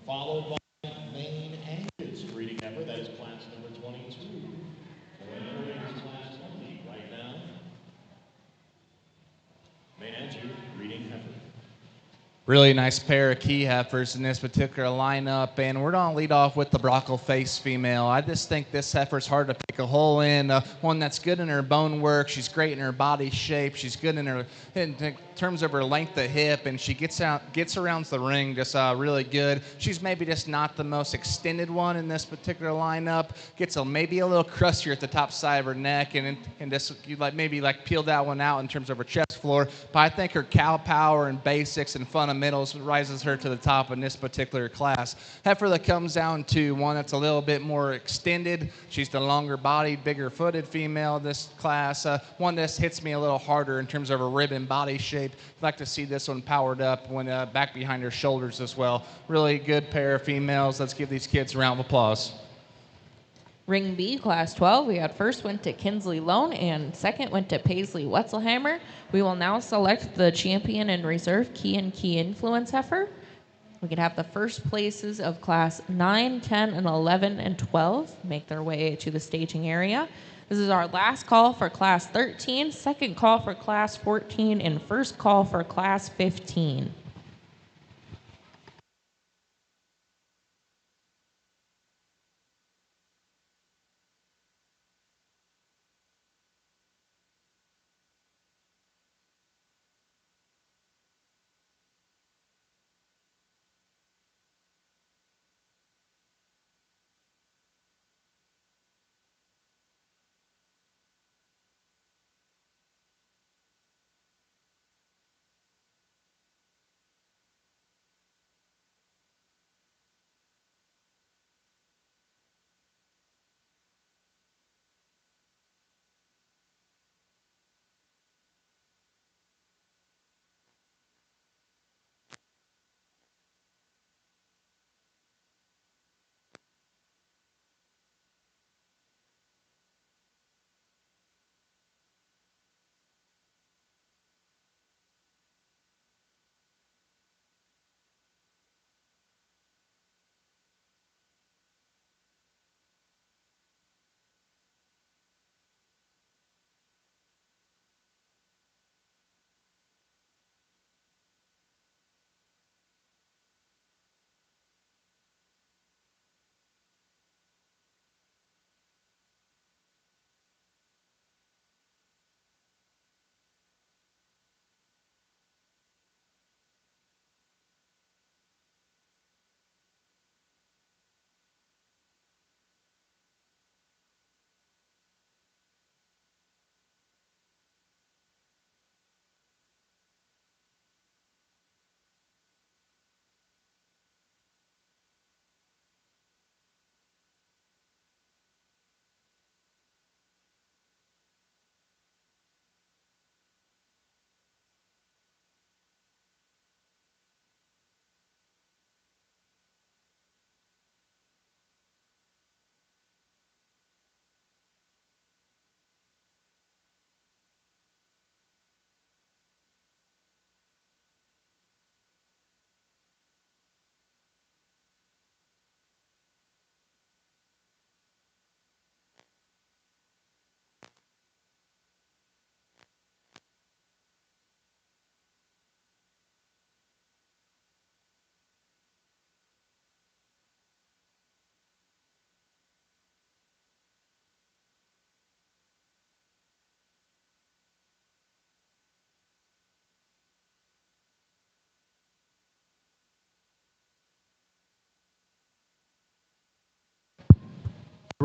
followed by Maine-Anjou breeding heifer. That is class number 22. So entering is class 20 right now. Maine-Anjou breeding heifer. Really nice pair of key heifers in this particular lineup, and we're going to lead off with the Brockle face female. I just think this heifer's hard to pick a hole in. One that's good in her bone work. She's great in her body shape. She's good in terms of her length of hip, and she gets around the ring just really good. She's maybe just not the most extended one in this particular lineup. Gets maybe a little crustier at the top side of her neck, and just you maybe peel that one out in terms of her chest floor. But I think her cow power and basics and fundamentals rises her to the top in this particular class. Heifer that comes down to one that's a little bit more extended. She's the longer bodied, bigger footed female in this class. One that hits me a little harder in terms of her rib and body shape. I'd like to see this one powered up when back behind her shoulders as well. Really good pair of females. Let's give these kids a round of applause. Ring B, Class 12, we had first went to Kinsley Lone and second went to Paisley Wetzelheimer. We will now select the champion and reserve Chi and Chi-influence heifer. We can have the first places of Class 9, 10, and 11, and 12 make their way to the staging area. This is our last call for Class 13, second call for Class 14, and first call for Class 15.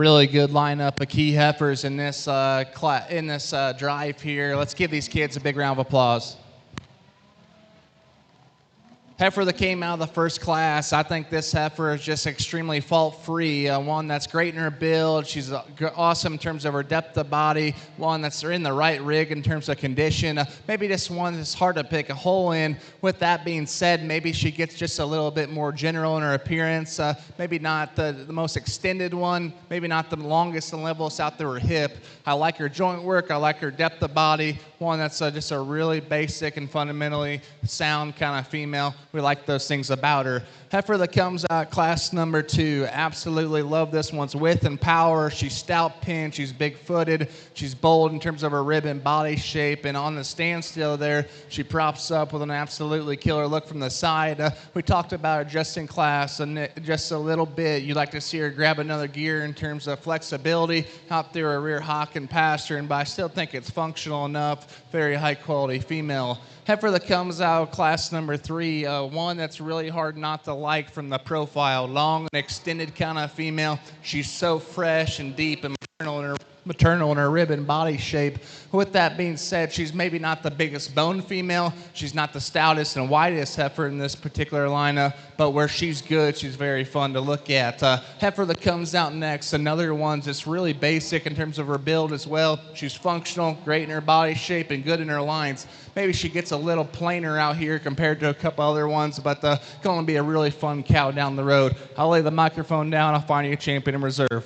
really good lineup of key heifers in this drive here. Let's give these kids a big round of applause. Heifer that came out of the first class, I think this heifer is just extremely fault-free, one that's great in her build. She's awesome in terms of her depth of body, one that's in the right rig in terms of condition. Maybe just one that's hard to pick a hole in. With that being said, maybe she gets just a little bit more general in her appearance. Maybe not the most extended one, maybe not the longest and levelest out through her hip. I like her joint work. I like her depth of body, one that's just a really basic and fundamentally sound kind of female. We like those things about her. Heifer that comes out class number 2. Absolutely love this one's width and power. She's stout pinned. She's big-footed. She's bold in terms of her rib and body shape. And on the standstill there, she props up with an absolutely killer look from the side. We talked about her just in class and just a little bit. You'd like to see her grab another gear in terms of flexibility out through her rear hock and pastern, but I still think it's functional enough. Very high-quality female. Heifer that comes out class number 3, one that's really hard not to like from the profile. Long and extended kind of female. She's so fresh and deep and maternal in her rib and body shape. With that being said, she's maybe not the biggest bone female. She's not the stoutest and widest heifer in this particular lineup, but where she's good, she's very fun to look at. Heifer that comes out next, another one that's really basic in terms of her build as well. She's functional, great in her body shape, and good in her lines. Maybe she gets a little plainer out here compared to a couple other ones, but going to be a really fun cow down the road. I'll lay the microphone down. I'll find you a champion in reserve.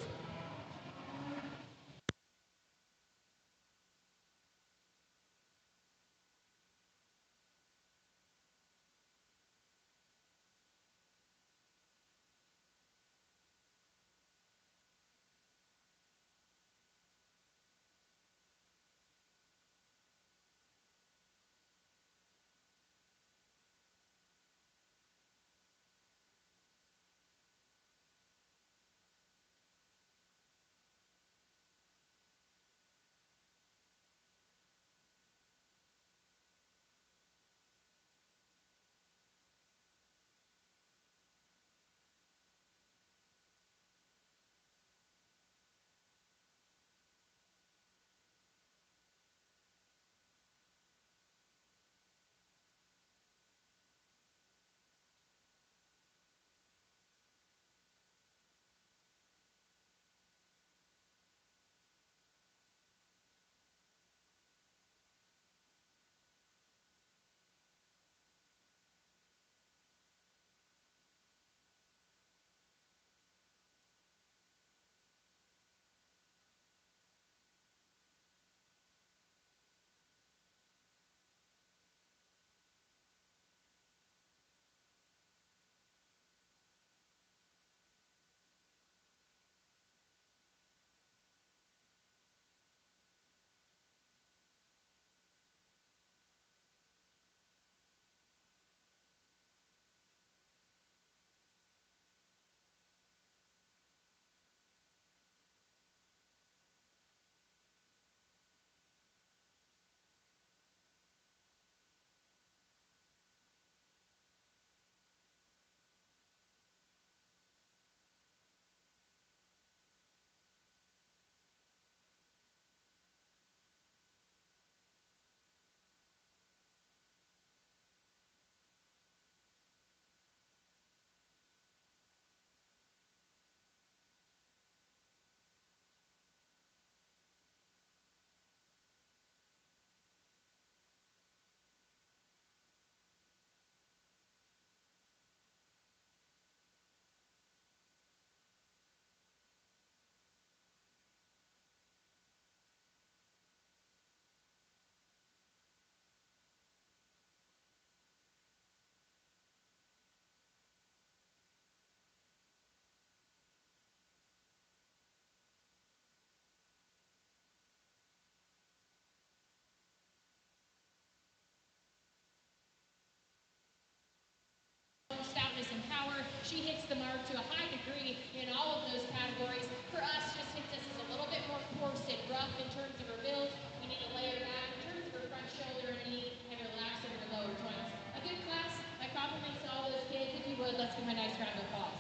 Stoutness and power. She hits the mark to a high degree in all of those categories. For us, just hits us as a little bit more coarse and rough in terms of her build. We need to lay her back in terms of her front shoulder and knee and relax in her lower joints. A good class. My compliments to all those kids. If you would, let's give them a nice round of applause.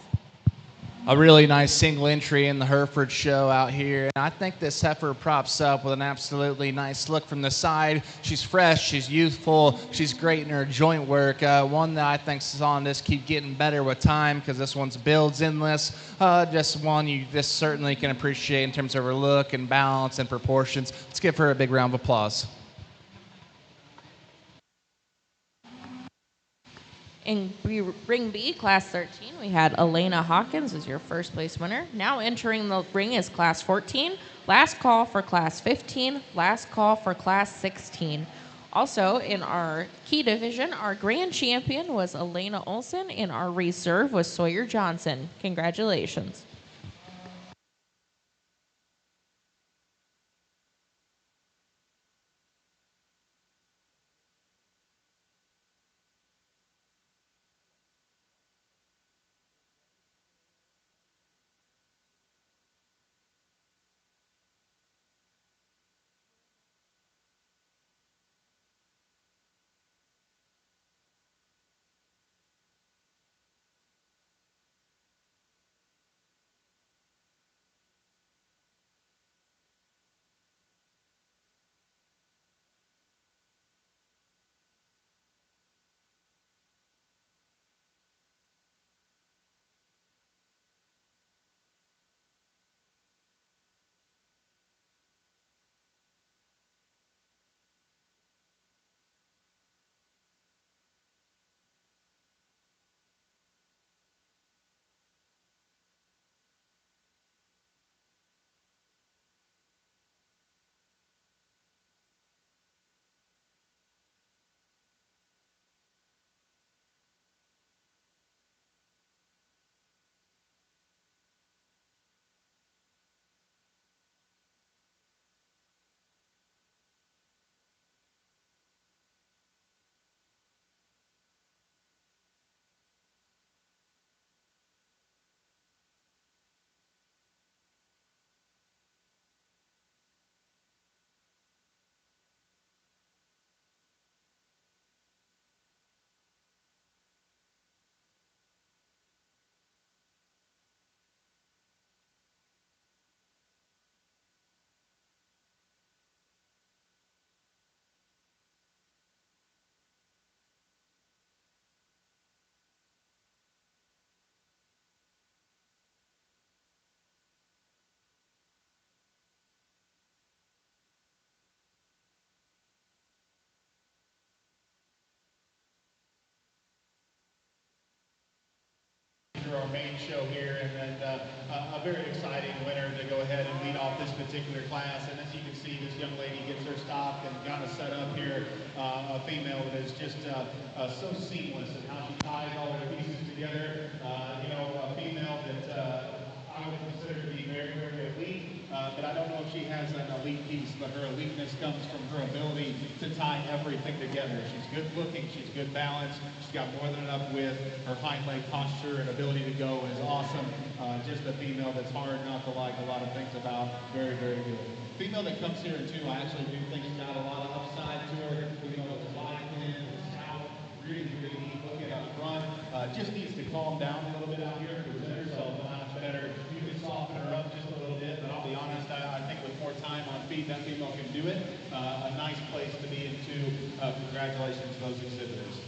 A really nice single entry in the Hereford show out here. And I think this heifer props up with an absolutely nice look from the side. She's fresh, she's youthful, she's great in her joint work. One that I think is on this keep getting better with time because this one's builds endless. Just one you just certainly can appreciate in terms of her look and balance and proportions. Let's give her a big round of applause. In Ring B, Class 13, we had Elena Hawkins as your first place winner. Now entering the ring is Class 14. Last call for Class 15. Last call for Class 16. Also, in our key division, our grand champion was Elena Olson, and our reserve was Sawyer Johnson. Congratulations. Our main show here, and then a very exciting winner to go ahead and lead off this particular class. And as you can see, this young lady gets her stock and got us set up here. A female that is just so seamless in how she ties all her pieces together. A female that I would consider to be very, very elite, but I don't know if she has an elite piece, but her eliteness comes from her ability to tie everything together. She's good looking, she's good balanced, she's got more than enough width, her hind leg posture and ability to go is awesome. Just a female that's hard not to like a lot of things about. Very, very good. Female that comes here in 2, I actually do think she's got a lot of upside to her. The fly pin, the scout, really, really neat looking up front. Just needs to calm down a little bit out here, present herself a lot better. You can soften her up just a little bit, but I'll be honest, I think with more time on feet, that female can do it. A nice place to be in 2. Congratulations to those exhibitors.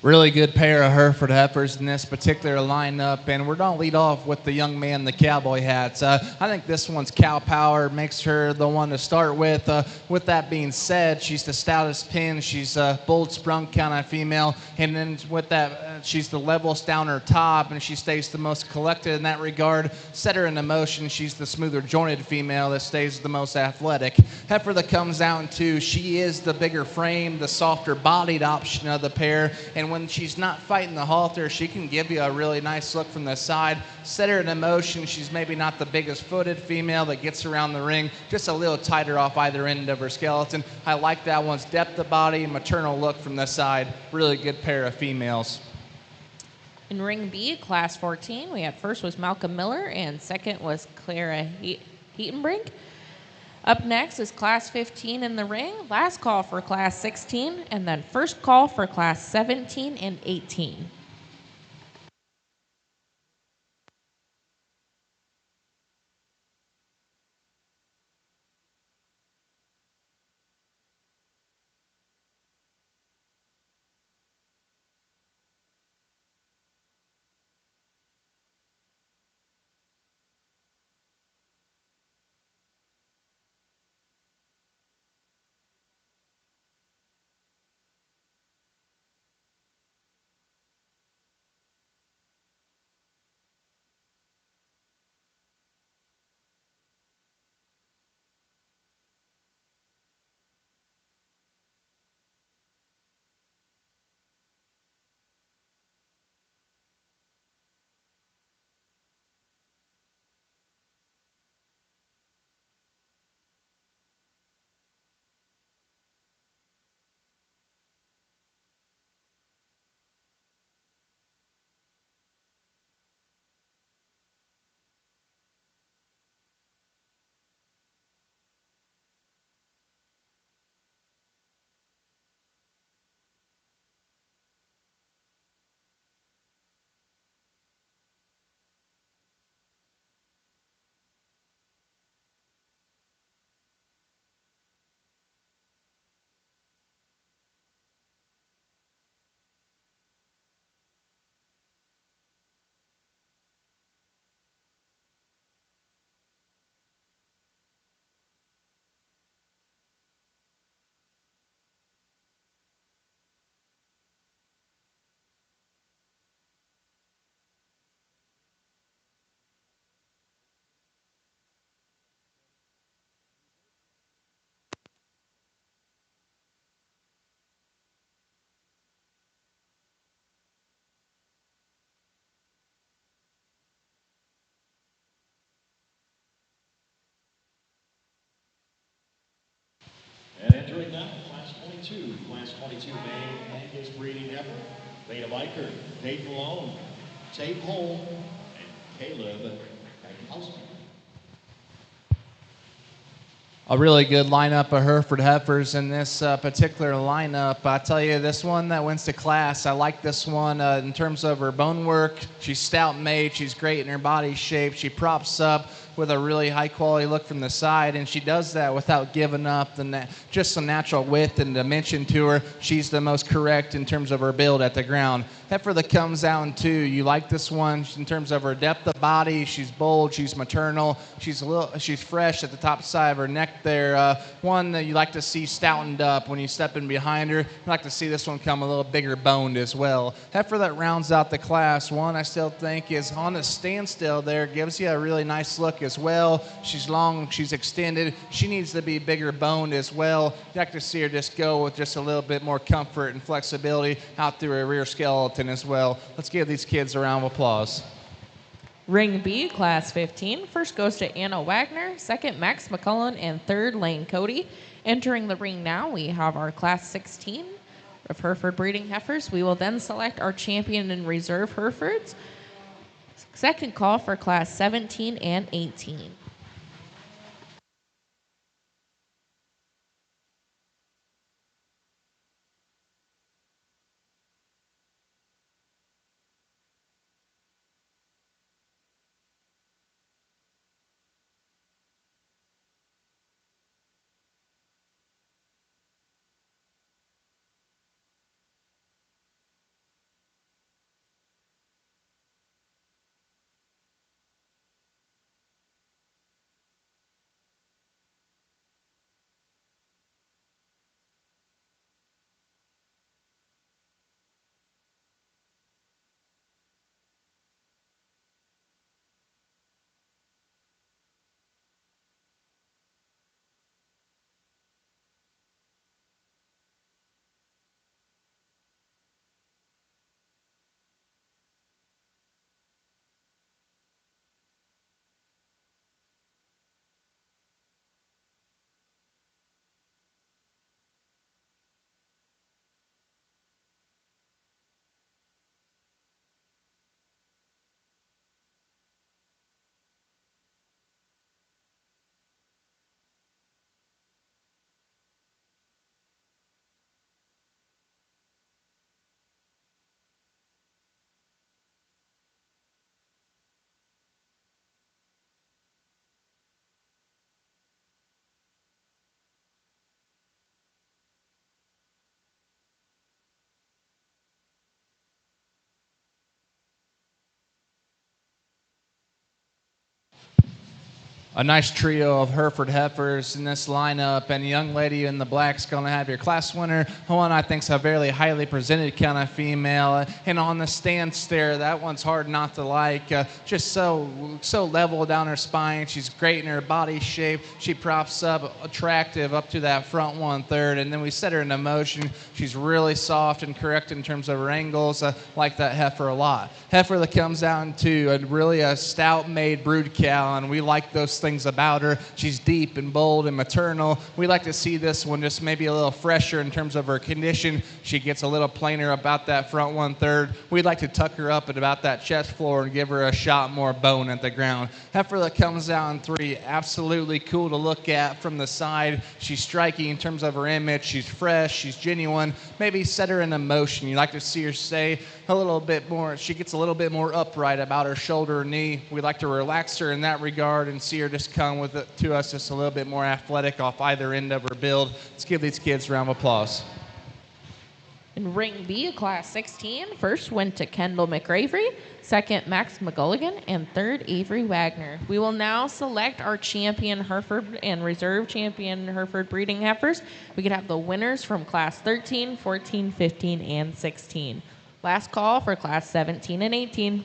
Really good pair of Hereford heifers in this particular lineup, and we're going to lead off with the young man in the cowboy hats. I think this one's cow power, makes her the one to start with. With that being said, she's the stoutest pin. She's a bold sprung kind of female, and then with that, she's the levelest down her top, and she stays the most collected in that regard. Set her into motion, she's the smoother jointed female that stays the most athletic. Heifer that comes out in 2, she is the bigger frame, the softer bodied option of the pair, and when she's not fighting the halter, she can give you a really nice look from the side. Set her in motion. She's maybe not the biggest footed female that gets around the ring, just a little tighter off either end of her skeleton. I like that one's depth of body, maternal look from the side. Really good pair of females. In Ring B, Class 14, we had first was Malcolm Miller and second was Clara Heatenbrink. Up next is Class 15 in the ring, last call for Class 16, and then first call for Class 17 and 18. 2, Class 22 Maine Angus breeding heifer, made of Eicher, Dave Malone, Tate Holm, and Caleb Kankowski. A really good lineup of Hereford heifers in this particular lineup. I tell you, this one that wins to class, I like this one in terms of her bone work. She's stout made. She's great in her body shape. She props up with a really high quality look from the side, and she does that without giving up just some natural width and dimension to her. She's the most correct in terms of her build at the ground. Heifer that comes out in 2, you like this one in terms of her depth of body. She's bold, she's maternal, she's fresh at the top side of her neck there. One that you like to see stoutened up when you step in behind her. You like to see this one come a little bigger boned as well. Heifer that rounds out the class, one I still think is on a standstill there, gives you a really nice look as well. She's long, she's extended. She needs to be bigger boned as well. You like to see her just go with just a little bit more comfort and flexibility out through her rear skeleton as well. Let's give these kids a round of applause. Ring B, Class 15. First goes to Anna Wagner, second Max McCullen, and third Lane Cody. Entering the ring now, we have our Class 16 of Hereford breeding heifers. We will then select our champion and reserve Herefords. Second call for Class 17 and 18. A nice trio of Hereford heifers in this lineup, and the young lady in the black's going to have your class winner. One I think's a very highly presented kind of female, and on the stance there, that one's hard not to like. Just so level down her spine. She's great in her body shape. She props up attractive up to that front 1/3, and then we set her into motion. She's really soft and correct in terms of her angles. Like that heifer a lot. Heifer that comes down to a stout-made brood cow, and we like those things about her. She's deep and bold and maternal. We like to see this one just maybe a little fresher in terms of her condition. She gets a little plainer about that front 1/3. We'd like to tuck her up at about that chest floor and give her a shot more bone at the ground. Heifer that comes out in 3, absolutely cool to look at from the side. She's striking in terms of her image. She's fresh. She's genuine. Maybe set her into motion. You like to see her stay a little bit more. She gets a little bit more upright about her shoulder and knee. We like to relax her in that regard and see her just come with it to us just a little bit more athletic off either end of her build. Let's give these kids a round of applause. In Ring B, Class 16, first went to Kendall McRavery, second Max McGulligan, and third Avery Wagner. We will now select our champion Hereford and reserve champion Hereford breeding heifers. We could have the winners from Class 13, 14, 15, and 16. Last call for Class 17 and 18.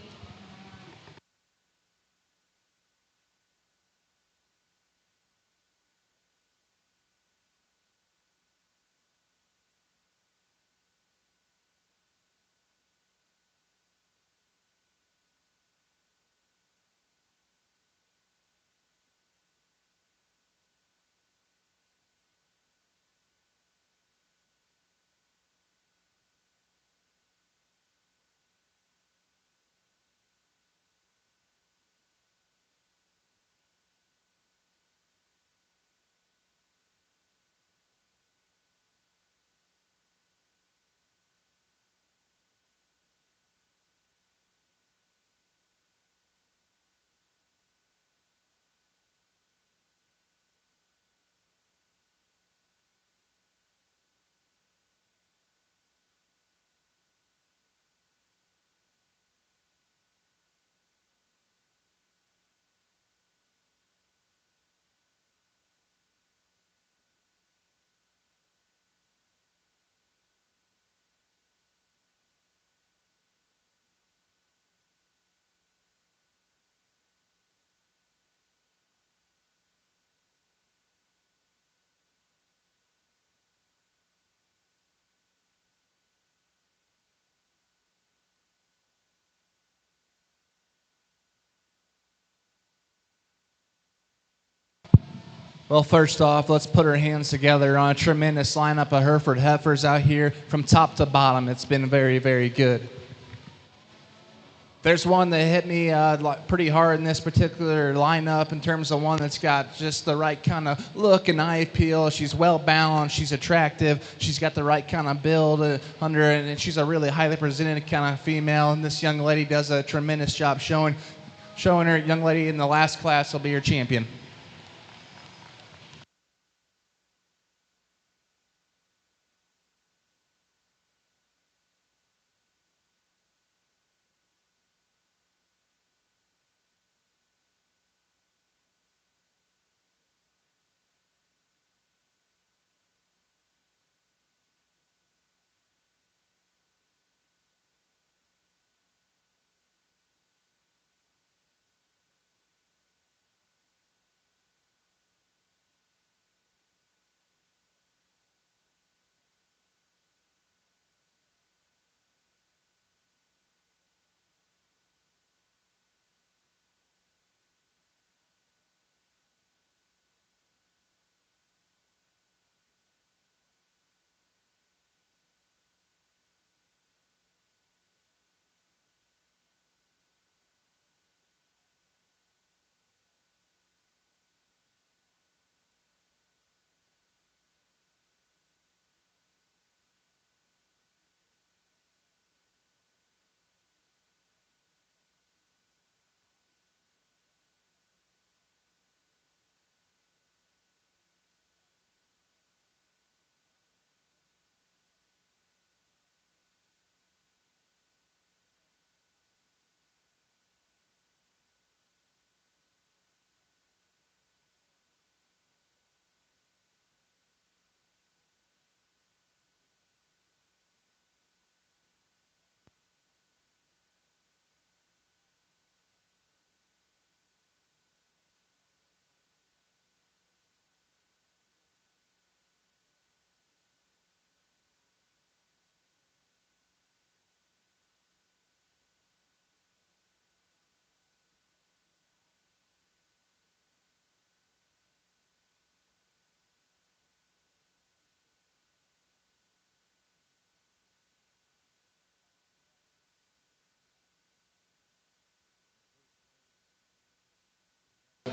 Well, first off, let's put our hands together on a tremendous lineup of Hereford heifers out here from top to bottom. It's been very, very good. There's one that hit me pretty hard in this particular lineup in terms of one that's got just the right kind of look and eye appeal. She's well balanced. She's attractive. She's got the right kind of build under it, and she's a really highly presented kind of female. And this young lady does a tremendous job showing her. Young lady in the last class will be your champion.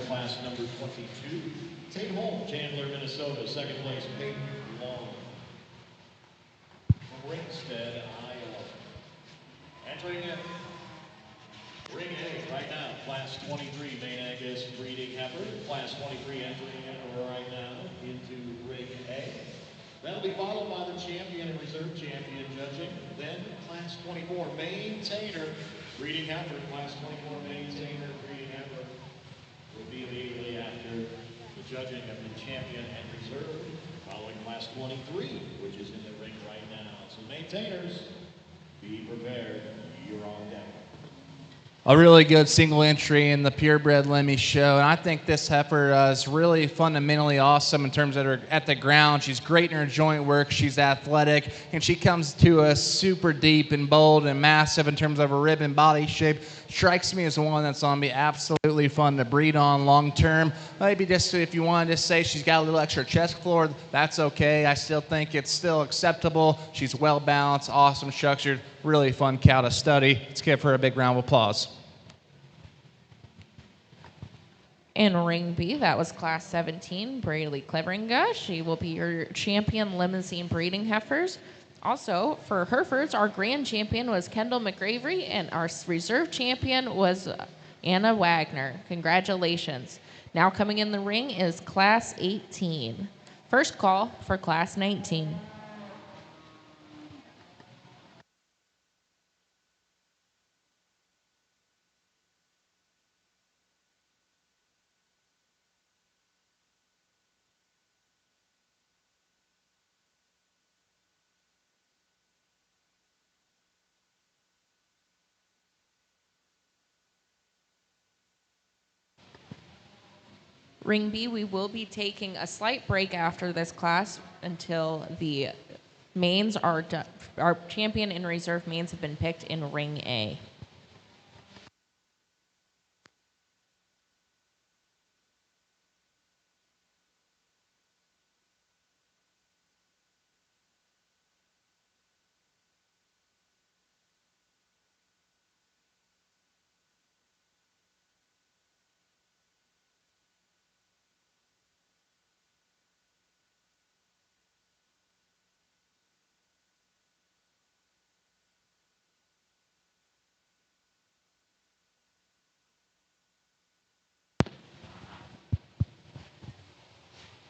Class number 22, take home, Chandler, Minnesota. Second place, Peyton Long. From Ringstead, Iowa. Entering in ring A right now, class 23, Maine-Anjou breeding heifer. Class 23 entering in right now into ring A. That'll be followed by the champion and reserve champion judging. Then class 24, Mainetainer breeding heifer. Class 24, Mainetainer breeding heifer will be immediately after the judging of the champion and reserve, following class 23, which is in the ring right now. So maintainers, be prepared. You're on deck. A really good single entry in the purebred Lemmy show, and I think this heifer is really fundamentally awesome in terms of her at the ground. She's great in her joint work. She's athletic, and she comes to us super deep and bold and massive in terms of her rib and body shape. Strikes me as one that's going to be absolutely fun to breed on long term. Maybe just if you wanted to say she's got a little extra chest floor, that's okay. I still think it's still acceptable. She's well balanced, awesome structured, really fun cow to study. Let's give her a big round of applause. In ring B, that was class 17, Braylee Cleveringa. She will be your champion limousine breeding heifers. Also, for Herefords, our grand champion was Kendall McGravery, and our reserve champion was Anna Wagner. Congratulations. Now coming in the ring is class 18. First call for class 19. Ring B, we will be taking a slight break after this class until the mains are done. Our champion and reserve mains have been picked in ring A.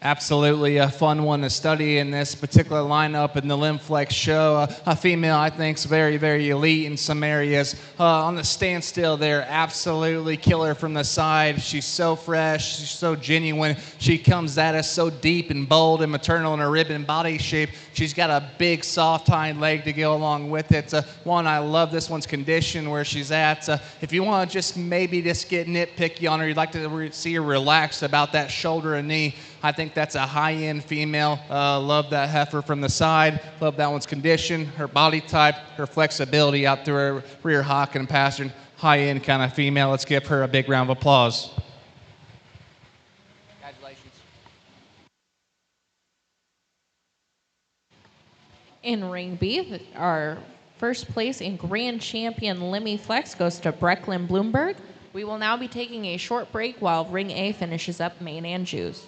Absolutely a fun one to study in this particular lineup in the Limb Flex show. A female I think is very, very elite in some areas. On the standstill there, absolutely killer from the side. She's so fresh, she's so genuine. She comes at us so deep and bold and maternal in her rib and body shape. She's got a big soft hind leg to go along with it. One, I love this one's condition where she's at. If you want to just get nitpicky on her, you'd like to see her relaxed about that shoulder and knee, I think that's a high-end female. Love that heifer from the side. Love that one's condition, her body type, her flexibility out through her rear hock and pastern. High-end kind of female. Let's give her a big round of applause. Congratulations. In Ring B, our first place in Grand Champion Limmy Flex goes to Brecklin Bloomberg. We will now be taking a short break while Ring A finishes up Maine-Anjou's.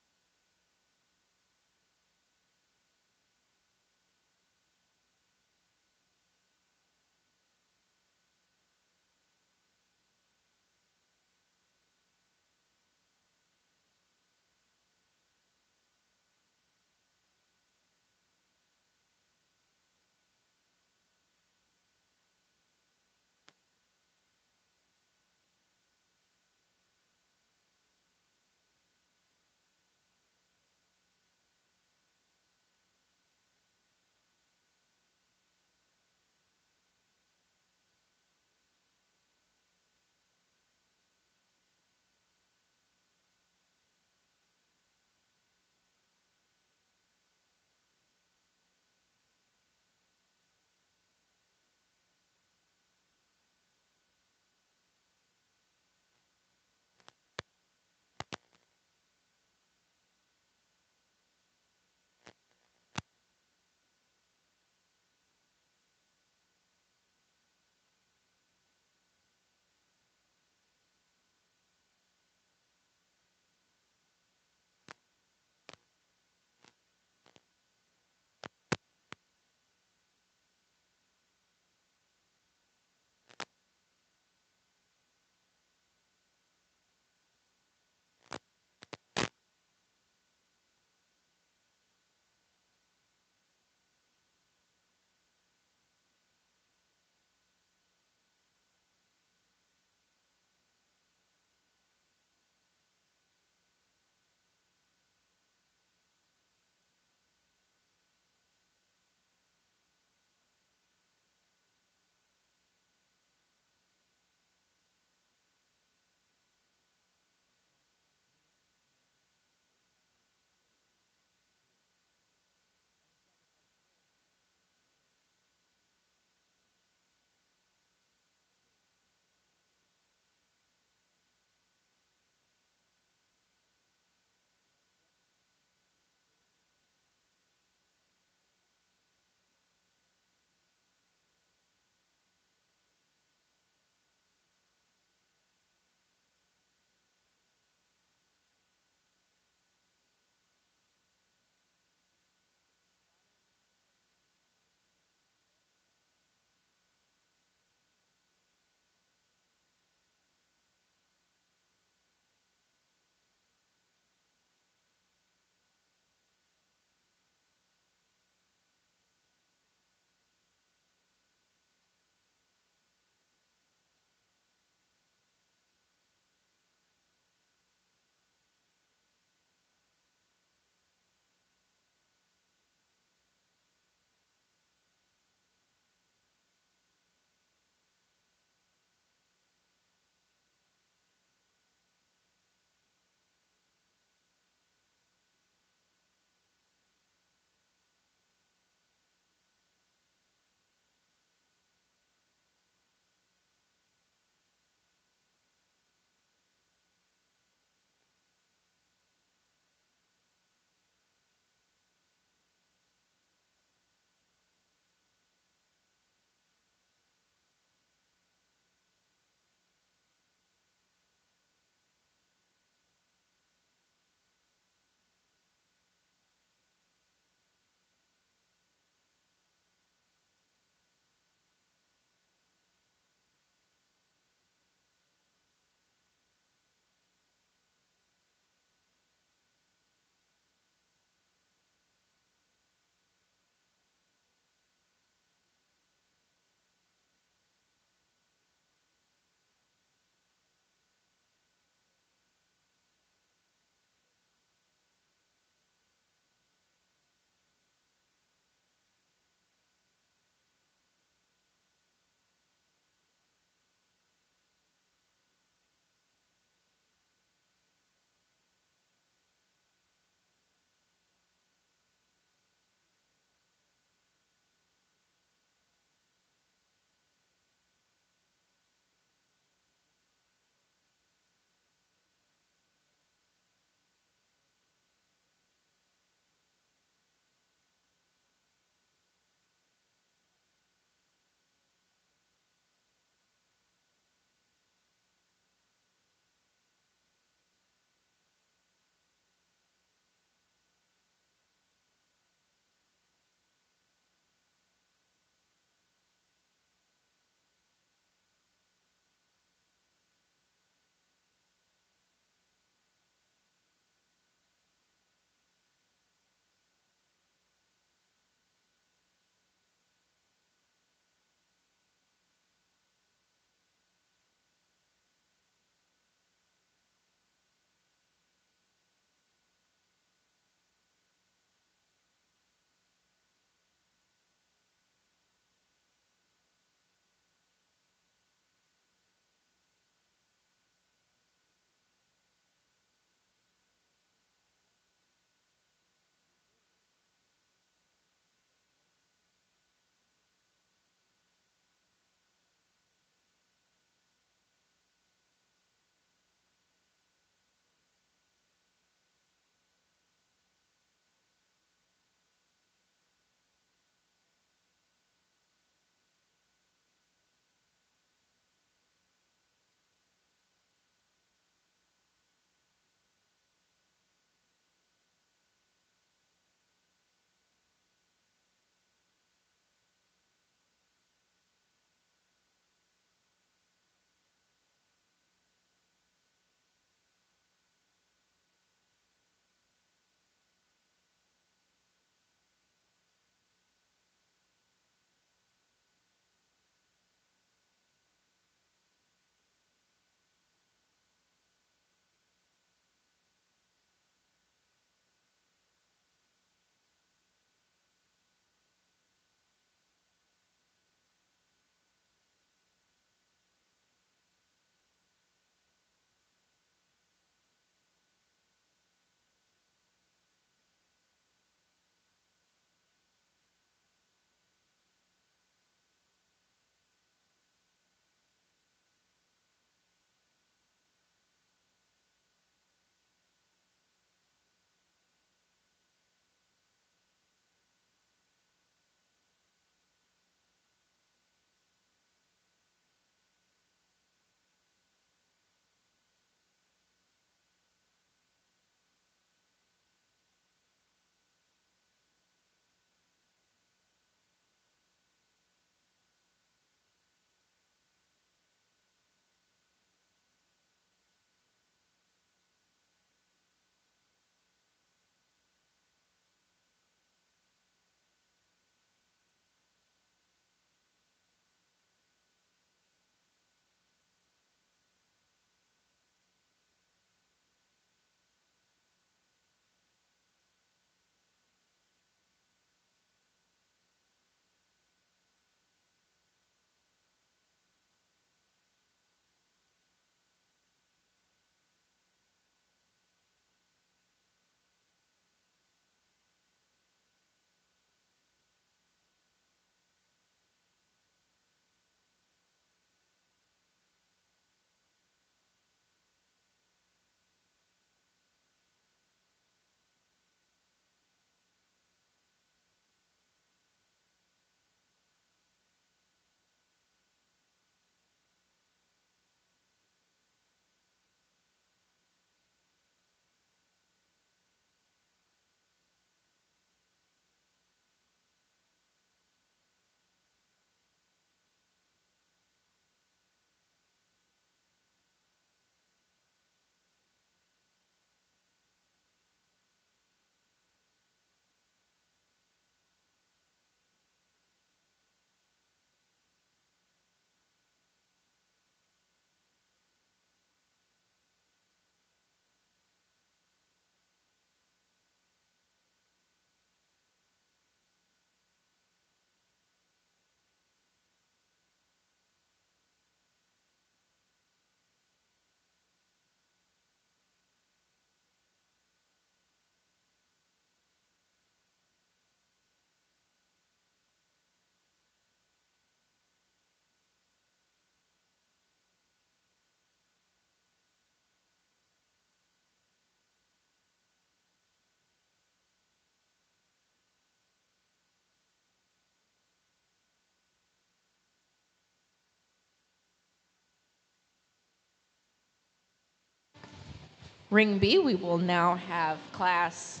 Ring B, we will now have Class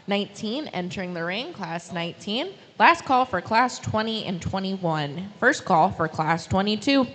19 entering the ring. Class 19. Last call for Class 20 and 21. First call for Class 22.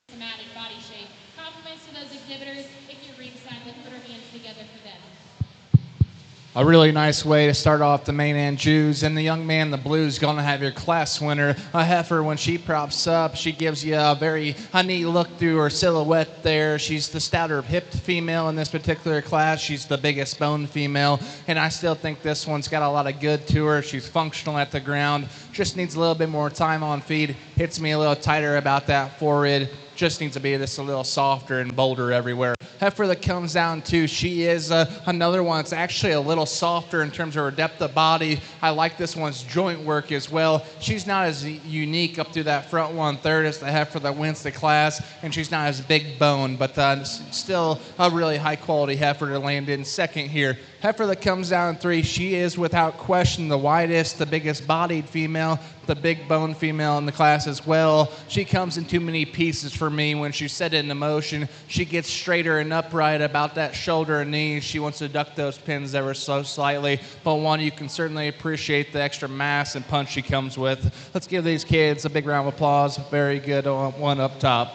Dramatic body shape. Compliments to those exhibitors. If you're ringside, let's put our hands together for them. A really nice way to start off the Maine-Anjous. And the young man in the blue is going to have your class winner. A Heifer, when she props up, she gives you a very neat look through her silhouette there. She's the stouter hipped female in this particular class. She's the biggest bone female. And I still think this one's got a lot of good to her. She's functional at the ground. Just needs a little bit more time on feed. Hits me a little tighter about that forehead. Just needs to be just a little softer and bolder everywhere. Heifer that comes down to, she is another one that's actually a little softer in terms of her depth of body. I like this one's joint work as well. She's not as unique up through that front 1/3 as the Heifer that wins the class, and she's not as big bone, but still a really high quality Heifer to land in second here. Heifer that comes down 3, she is without question the widest, the biggest bodied female, the big bone female in the class as well. She comes in too many pieces for me. When she's set into motion, she gets straighter and upright about that shoulder and knees. She wants to duck those pins ever so slightly, but one, you can certainly appreciate the extra mass and punch she comes with. Let's give these kids a big round of applause. Very good one up top.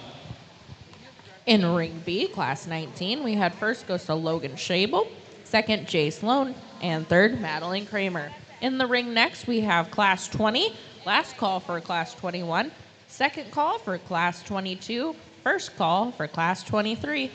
In Ring B, Class 19, we had first goes to Logan Shable. second, Jay Sloan, and third, Madeline Kramer. In the ring next, we have Class 20, last call for Class 21, second call for Class 22, first call for Class 23.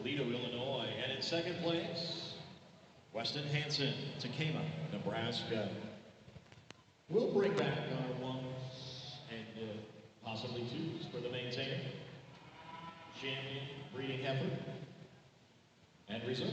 Aledo, Illinois, and in second place, Weston Hanson, Takema, Nebraska. We'll bring back our ones and possibly twos for the Mainetainer, champion, breeding heifer, and reserve.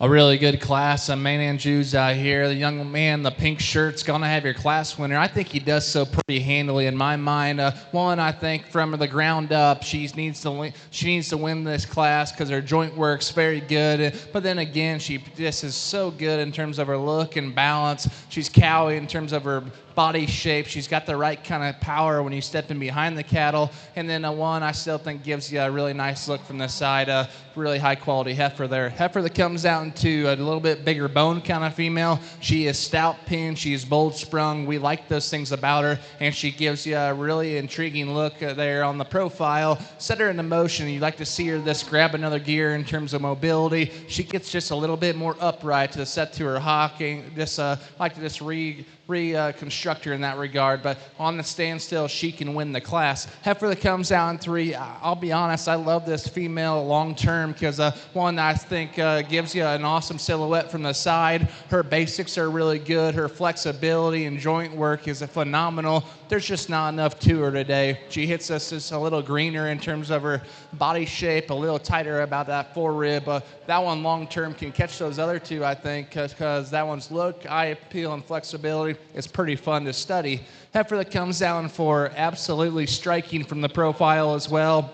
A really good class of Maine-Anjous out here. The young man, the pink shirt's going to have your class winner. I think he does so pretty handily in my mind. One, I think from the ground up, she needs to win this class because her joint work's very good. But then again, she just is so good in terms of her look and balance. She's cowy in terms of her body shape. She's got the right kind of power when you step in behind the cattle. And then one I still think gives you a really nice look from the side. Really high quality heifer there. Heifer that comes out into a little bit bigger bone kind of female. She is stout pinned. She is bold sprung. We like those things about her. And she gives you a really intriguing look there on the profile. Set her into motion. You'd like to see her just grab another gear in terms of mobility. She gets just a little bit more upright to set to her hocking. Just like to just reconstruct her in that regard, but on the standstill, she can win the class. Heifer that comes out in 3, I'll be honest, I love this female long term because one I think gives you an awesome silhouette from the side. Her basics are really good. Her flexibility and joint work is phenomenal. There's just not enough to her today. She hits us just a little greener in terms of her body shape, a little tighter about that forerib. That one long term can catch those other two, I think, because that one's look, eye appeal, and flexibility is pretty fun to study. Heifer that comes down for absolutely striking from the profile as well.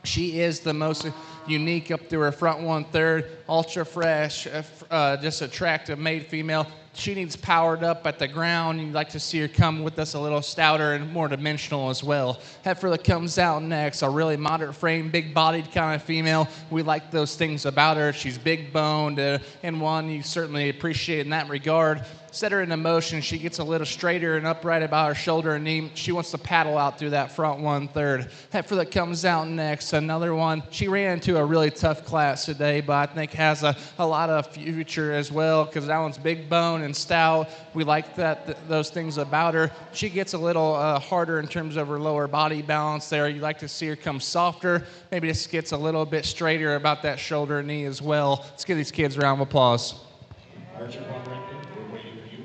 She is the most unique up through her front 1/3, ultra fresh, just attractive made female. She needs powered up at the ground. You'd like to see her come with us a little stouter and more dimensional as well. Heifer that comes out next, a really moderate frame, big bodied kind of female. We like those things about her. She's big boned and one you certainly appreciate in that regard. Set her into motion. She gets a little straighter and upright about her shoulder and knee. She wants to paddle out through that front 1/3. Heifer that comes out next, another one. She ran into a really tough class today, but I think has a lot of future as well because that one's big bone and stout. We like those things about her. She gets a little harder in terms of her lower body balance there. You like to see her come softer. Maybe just gets a little bit straighter about that shoulder and knee as well. Let's give these kids a round of applause. Archer Von Renton, we're waiting for you.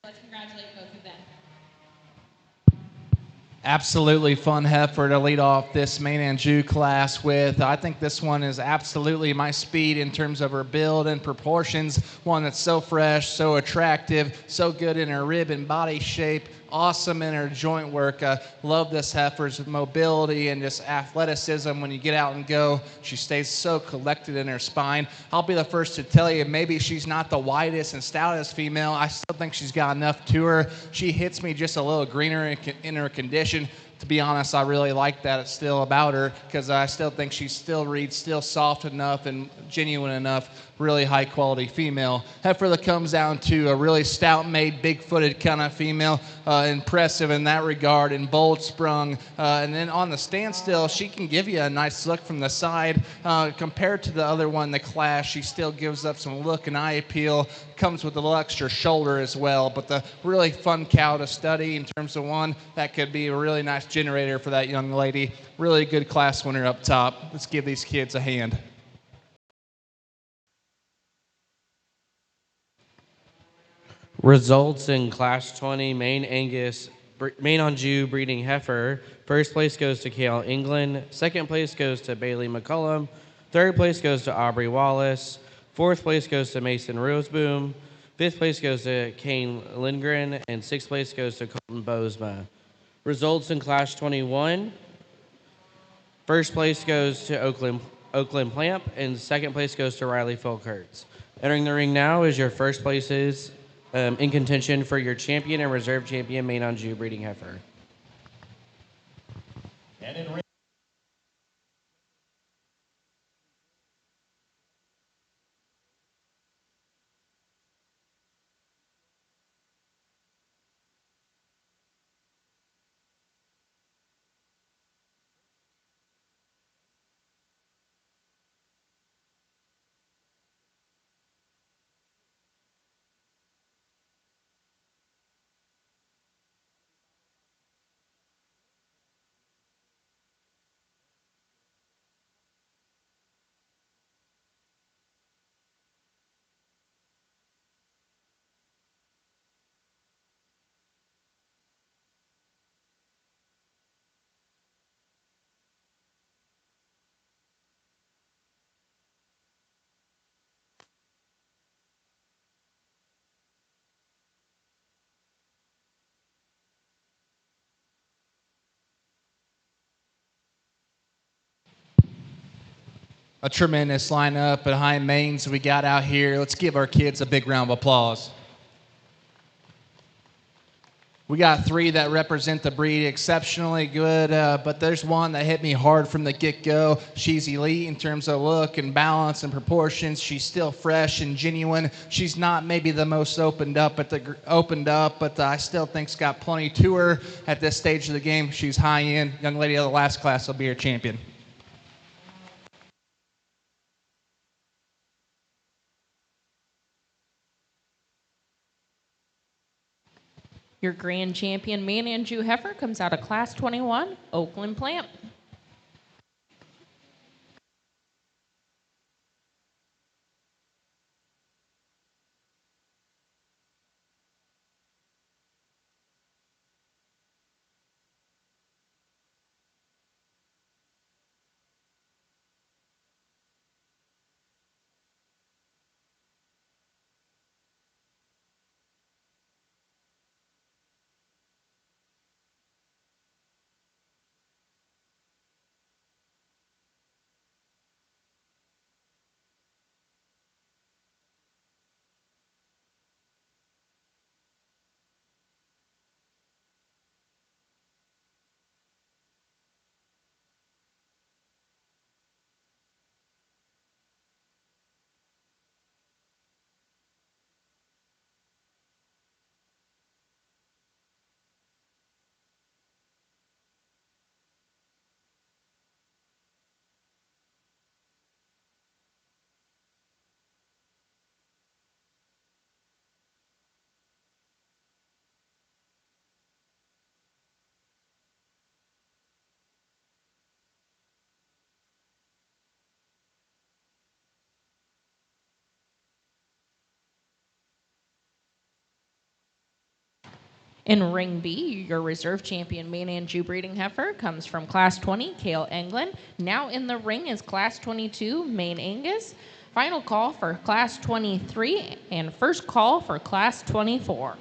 Let's congratulate both of them. Absolutely fun heifer to lead off this Maine-Anjou class with. I think this one is absolutely my speed in terms of her build and proportions. One that's so fresh, so attractive, so good in her rib and body shape, awesome in her joint work. Love this heifer's mobility and just athleticism when you get out and go. She stays so collected in her spine. I'll be the first to tell you, maybe she's not the widest and stoutest female. I still think she's got enough to her. She hits me just a little greener in her condition. To be honest, I really like that it's still about her because I still think she still reads still soft enough and genuine enough, really high quality female. Heifer that comes down to a really stout made, big footed kind of female, impressive in that regard and bold sprung. And then on the standstill, she can give you a nice look from the side. Compared to the other one in the class, she still gives up some look and eye appeal. Comes with a little extra shoulder as well, but the really fun cow to study in terms of one that could be a really nice generator for that young lady. Really good class winner up top. Let's give these kids a hand. Results in Class 20 Maine-Anjou breeding heifer. First place goes to Kale England. Second place goes to Bailey McCullum. Third place goes to Aubrey Wallace. Fourth place goes to Mason Roseboom. Fifth place goes to Kane Lindgren. And sixth place goes to Colton Bosma. Results in Class 21. First place goes to Oakland Plamp. And second place goes to Riley Folkerts. Entering the ring now is your first places in contention for your champion and reserve champion Maine-Anjou breeding heifer. And in ring. A tremendous lineup behind Maine's we got out here. Let's give our kids a big round of applause. We got three that represent the breed exceptionally good, but there's one that hit me hard from the get-go. She's elite in terms of look and balance and proportions. She's still fresh and genuine. She's not maybe the most opened up, but I still think's got plenty to her at this stage of the game. She's high-end. Young lady of the last class will be your champion. Your grand champion Maine-Anjou heifer comes out of Class 21, Oakland Plamp. In Ring B, your reserve champion Maine-Anjou breeding heifer comes from Class 20, Kale England. Now in the ring is Class 22, Maine Angus. Final call for Class 23 and first call for Class 24.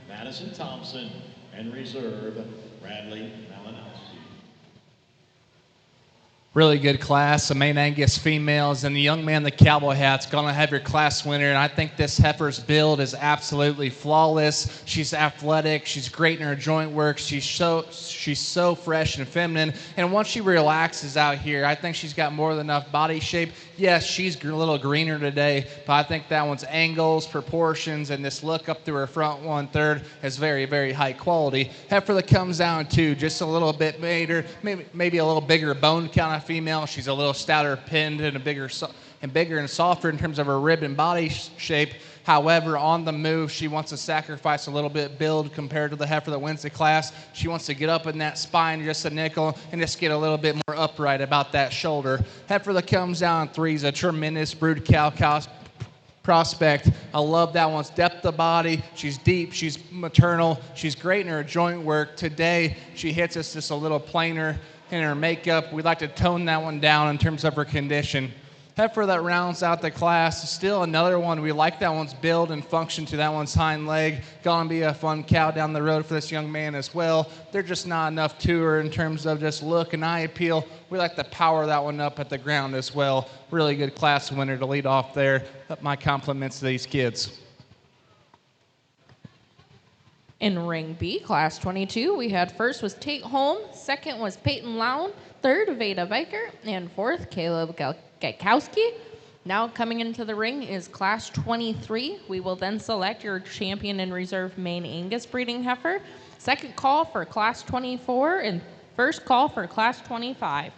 Madison Thompson, and reserve Bradley Malinowski. Really good class, the Maine Angus females, and the young man, the cowboy hat's gonna have your class winner. And I think this heifer's build is absolutely flawless. She's athletic, she's great in her joint work, she's so fresh and feminine. And once she relaxes out here, I think she's got more than enough body shape. Yes, she's a little greener today, but I think that one's angles, proportions, and this look up through her front 1/3 is very, very high quality. Heifer that comes down to just a little bit later, maybe a little bigger bone count of female. She's a little stouter pinned and bigger and softer in terms of her rib and body shape. However, on the move, she wants to sacrifice a little bit build compared to the heifer that wins the class. She wants to get up in that spine just a nickel and just get a little bit more upright about that shoulder. Heifer that comes down 3 is a tremendous brood cow prospect. I love that one's depth of body. She's deep, she's maternal, she's great in her joint work. Today, she hits us just a little plainer in her makeup. We'd like to tone that one down in terms of her condition. Heifer that rounds out the class, still another one. We like that one's build and function to that one's hind leg. Gonna be a fun cow down the road for this young man as well. They're just not enough to her in terms of just look and eye appeal. We like to power that one up at the ground as well. Really good class winner to lead off there. My compliments to these kids. In Ring B, Class 22, we had first was Tate Holm, second was Peyton Lown, third Veda Viker, and fourth Caleb Gajkowski. Now coming into the ring is Class 23. We will then select your champion and reserve Maine Angus breeding heifer. Second call for Class 24 and first call for Class 25.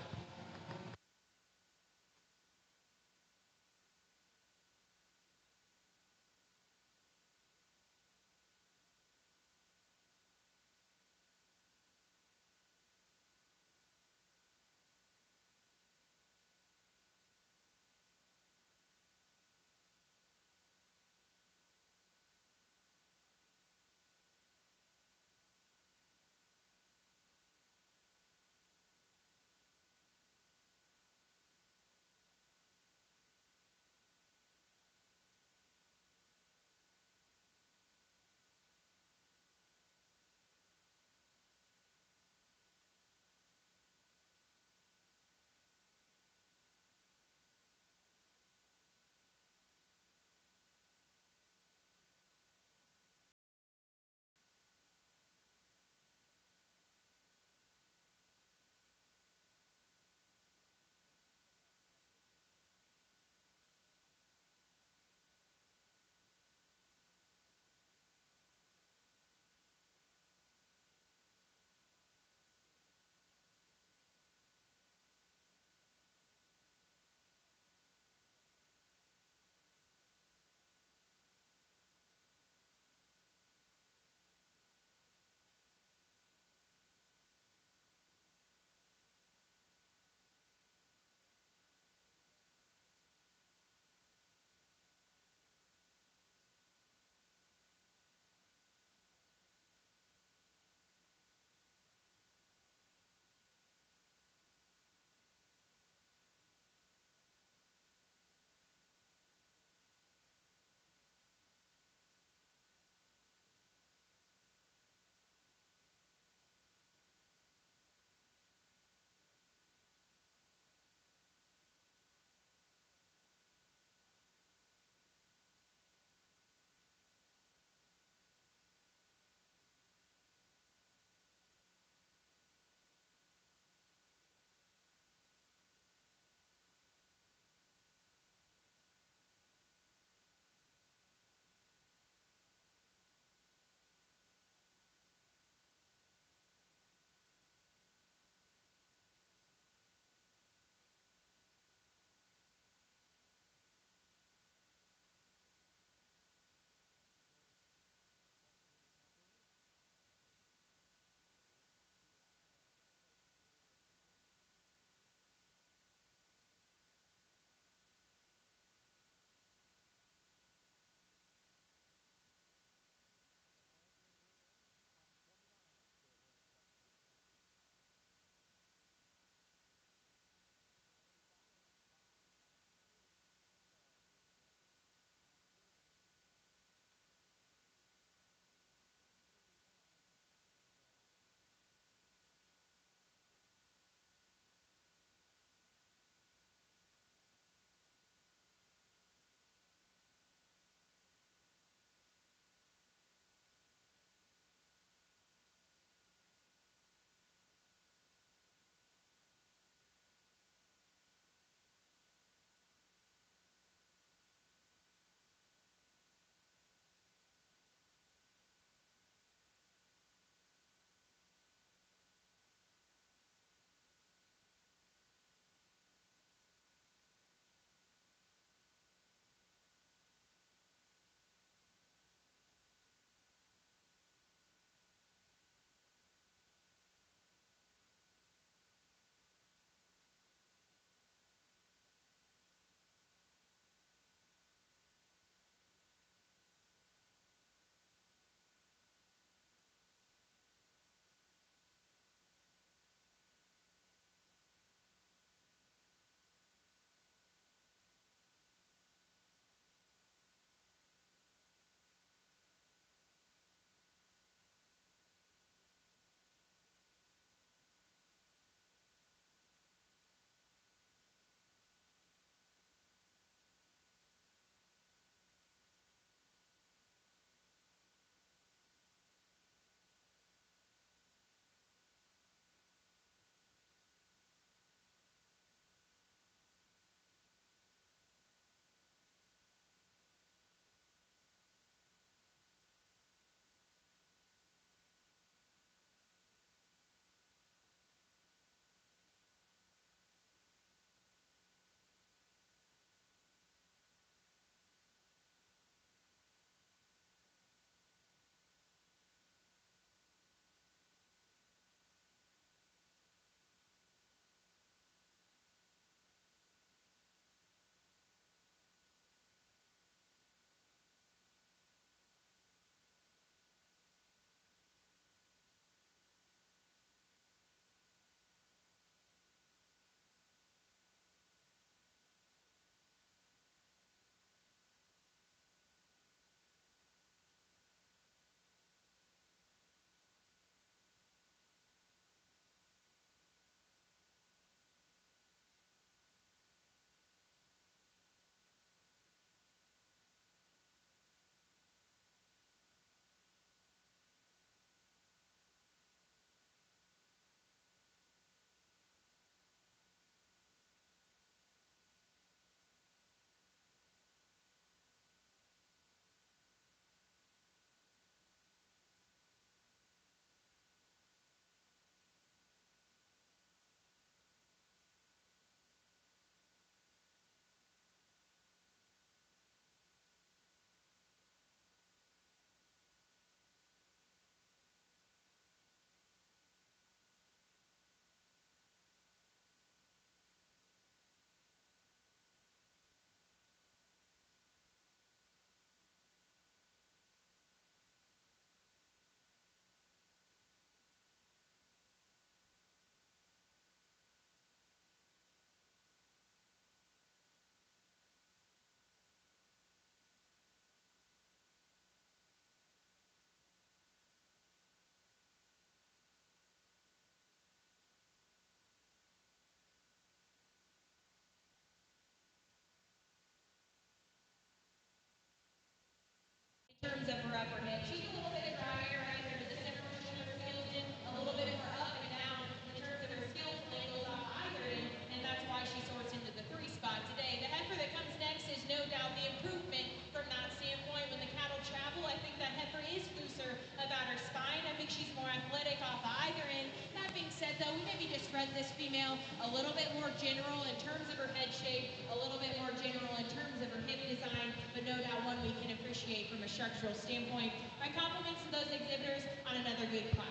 terms of her upper hip. She's a little bit drier right here to the center portion of her skeleton, a little bit more up and down in terms of her skeletal angles off either end, and that's why she sorts into the 3 spot today. The heifer that comes next is no doubt the improvement from that standpoint. When the cattle travel, I think that heifer is looser about her spine. I think she's more athletic off either end. That being said, though, we maybe just read this female a little bit more general in terms of her head shape, a little bit more general in terms of her hip design, but no doubt one we can appreciate from a structural standpoint. My compliments to those exhibitors on another good class.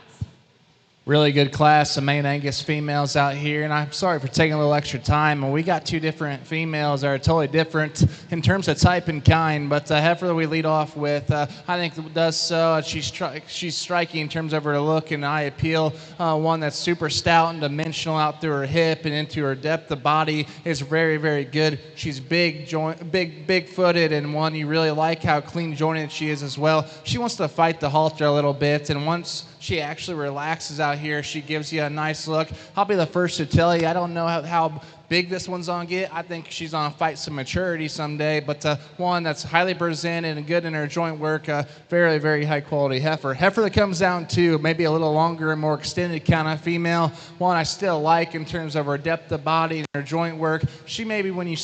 Really good class of Maine Angus females out here, and I'm sorry for taking a little extra time. And we got 2 different females that are totally different in terms of type and kind. But the heifer that we lead off with, I think does so. She's striking in terms of her look and eye appeal. One that's super stout and dimensional out through her hip and into her depth. The body is very, very good. She's big footed, and one you really like how clean jointed she is as well. She wants to fight the halter a little bit, and once she actually relaxes out here, she gives you a nice look. I'll be the first to tell you, I don't know how big this one's on get. I think she's on fight some maturity someday, but one that's highly presented and good in her joint work, very, very high quality heifer. Heifer that comes down to maybe a little longer and more extended kind of female. One I still like in terms of her depth of body and her joint work. She maybe when you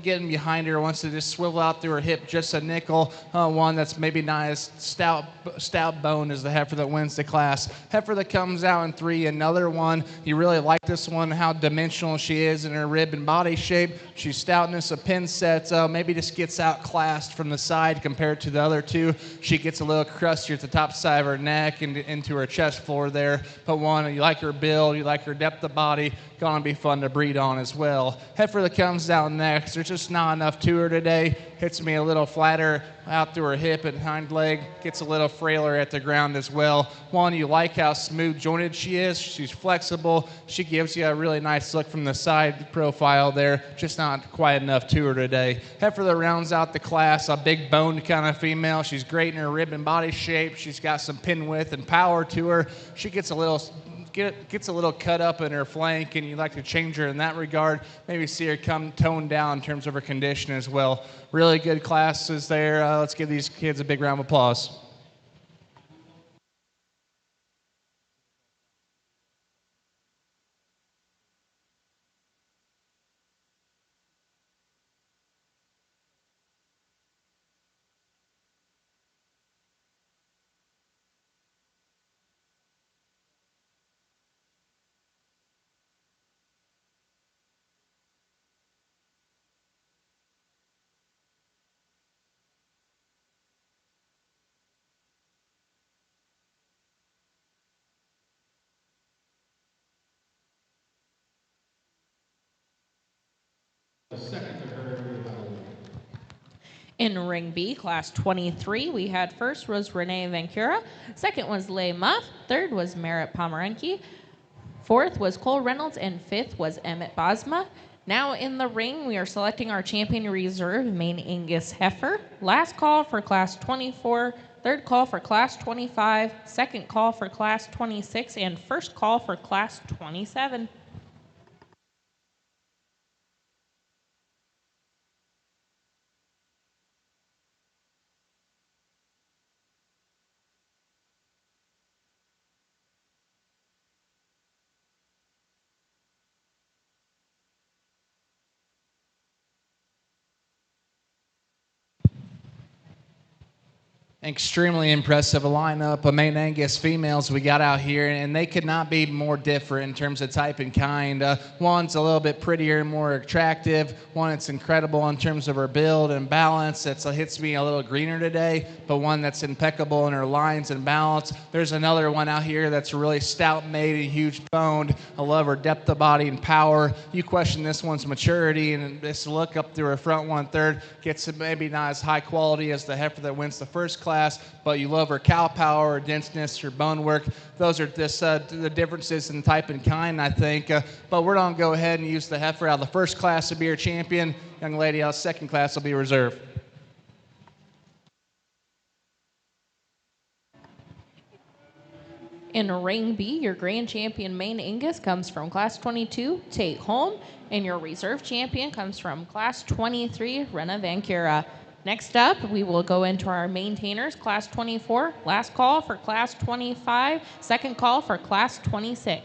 getting behind her wants to just swivel out through her hip just a nickel. One that's maybe not as stout boned as the heifer that wins the class. Heifer that comes out in 3, another one. You really like this one, how dimensional she is in her rib and body shape. She's stoutness of pin sets. Maybe just gets outclassed from the side compared to the other 2. She gets a little crustier at the top side of her neck and into her chest floor there. But one, you like her build, you like her depth of body, gonna be fun to breed on as well. Heifer that comes down next, there's just not enough to her today. Hits me a little flatter out through her hip and hind leg, gets a little frailer at the ground as well. One, you like how smooth jointed she is. She's flexible. She gives you a really nice look from the side profile there, just not quite enough to her today. Heifer that rounds out the class, a big boned kind of female. She's great in her rib and body shape. She's got some pin width and power to her. She gets a little cut up in her flank, and you like to change her in that regard. Maybe see her come toned down in terms of her condition as well. Really good classes there. Let's give these kids a big round of applause. In Ring B, Class 23, we had first was Renee Vancura, second was Leigh Muff, third was Merritt Pomeranke, fourth was Cole Reynolds, and fifth was Emmett Bosma. Now in the ring, we are selecting our champion reserve, Maine Angus Heifer. Last call for Class 24, third call for Class 25, second call for Class 26, and first call for Class 27. Extremely impressive lineup of Maine Angus females we got out here, and they could not be more different in terms of type and kind. One's a little bit prettier and more attractive. One that's incredible in terms of her build and balance. That hits me a little greener today, but one that's impeccable in her lines and balance. There's another one out here that's really stout made and huge boned. I love her depth of body and power. You question this one's maturity, and this look up through her front 1/3 gets maybe not as high quality as the heifer that wins the first class, but you love her cow power, her denseness, her bone work. Those are just the differences in type and kind, I think. But we're going to go ahead and use the heifer out of the first class to be your champion. Young lady out of second class will be reserved. In Ring B, your grand champion Maine Angus comes from Class 22, Tate Holm, and your reserve champion comes from Class 23, Rena Vancura. Next up, we will go into our maintainers, Class 24. Last call for Class 25. Second call for Class 26.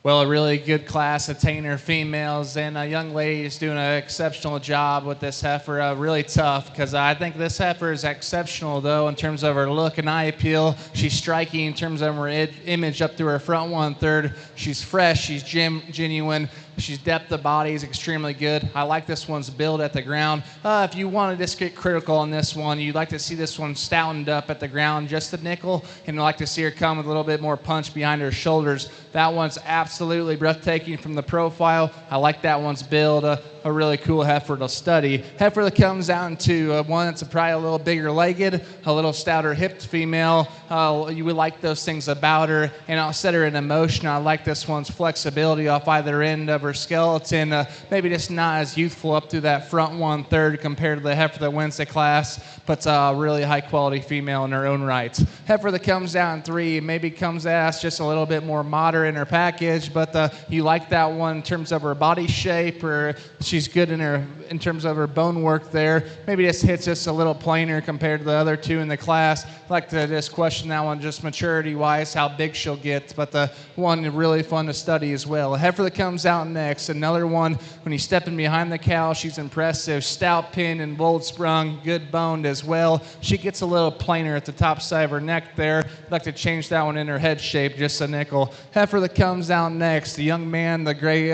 Well, a really good class of tainer females, and a young lady is doing an exceptional job with this heifer. Really tough, because I think this heifer is exceptional, though, in terms of her look and eye appeal. She's striking in terms of her image up through her front 1/3. She's fresh, she's genuine. She's depth of body is extremely good. I like this one's build at the ground. If you want to just get critical on this one, you'd like to see this one stoutened up at the ground just a nickel, and you'd like to see her come with a little bit more punch behind her shoulders. That one's absolutely breathtaking from the profile. I like that one's build. A really cool heifer to study. Heifer that comes down to one that's probably a little bigger legged, a little stouter hipped female. You would like those things about her, and I'll set her in motion. I like this one's flexibility off either end of her skeleton. Maybe just not as youthful up through that front 1/3 compared to the heifer that wins the class, but a really high quality female in her own right. Heifer that comes down 3 maybe comes as just a little bit more moderate in her package, but you like that one in terms of her body shape, or she's good in terms of her bone work there. Maybe just hits us a little plainer compared to the other 2 in the class. I'd like to just question that one just maturity-wise, how big she'll get, but the one really fun to study as well. A heifer that comes out next, another one, when you step in behind the cow, she's impressive. Stout pin and bold sprung, good boned as well. She gets a little plainer at the top side of her neck there. I'd like to change that one in her head shape, just a nickel. Heifer that comes out next, the young man, the gray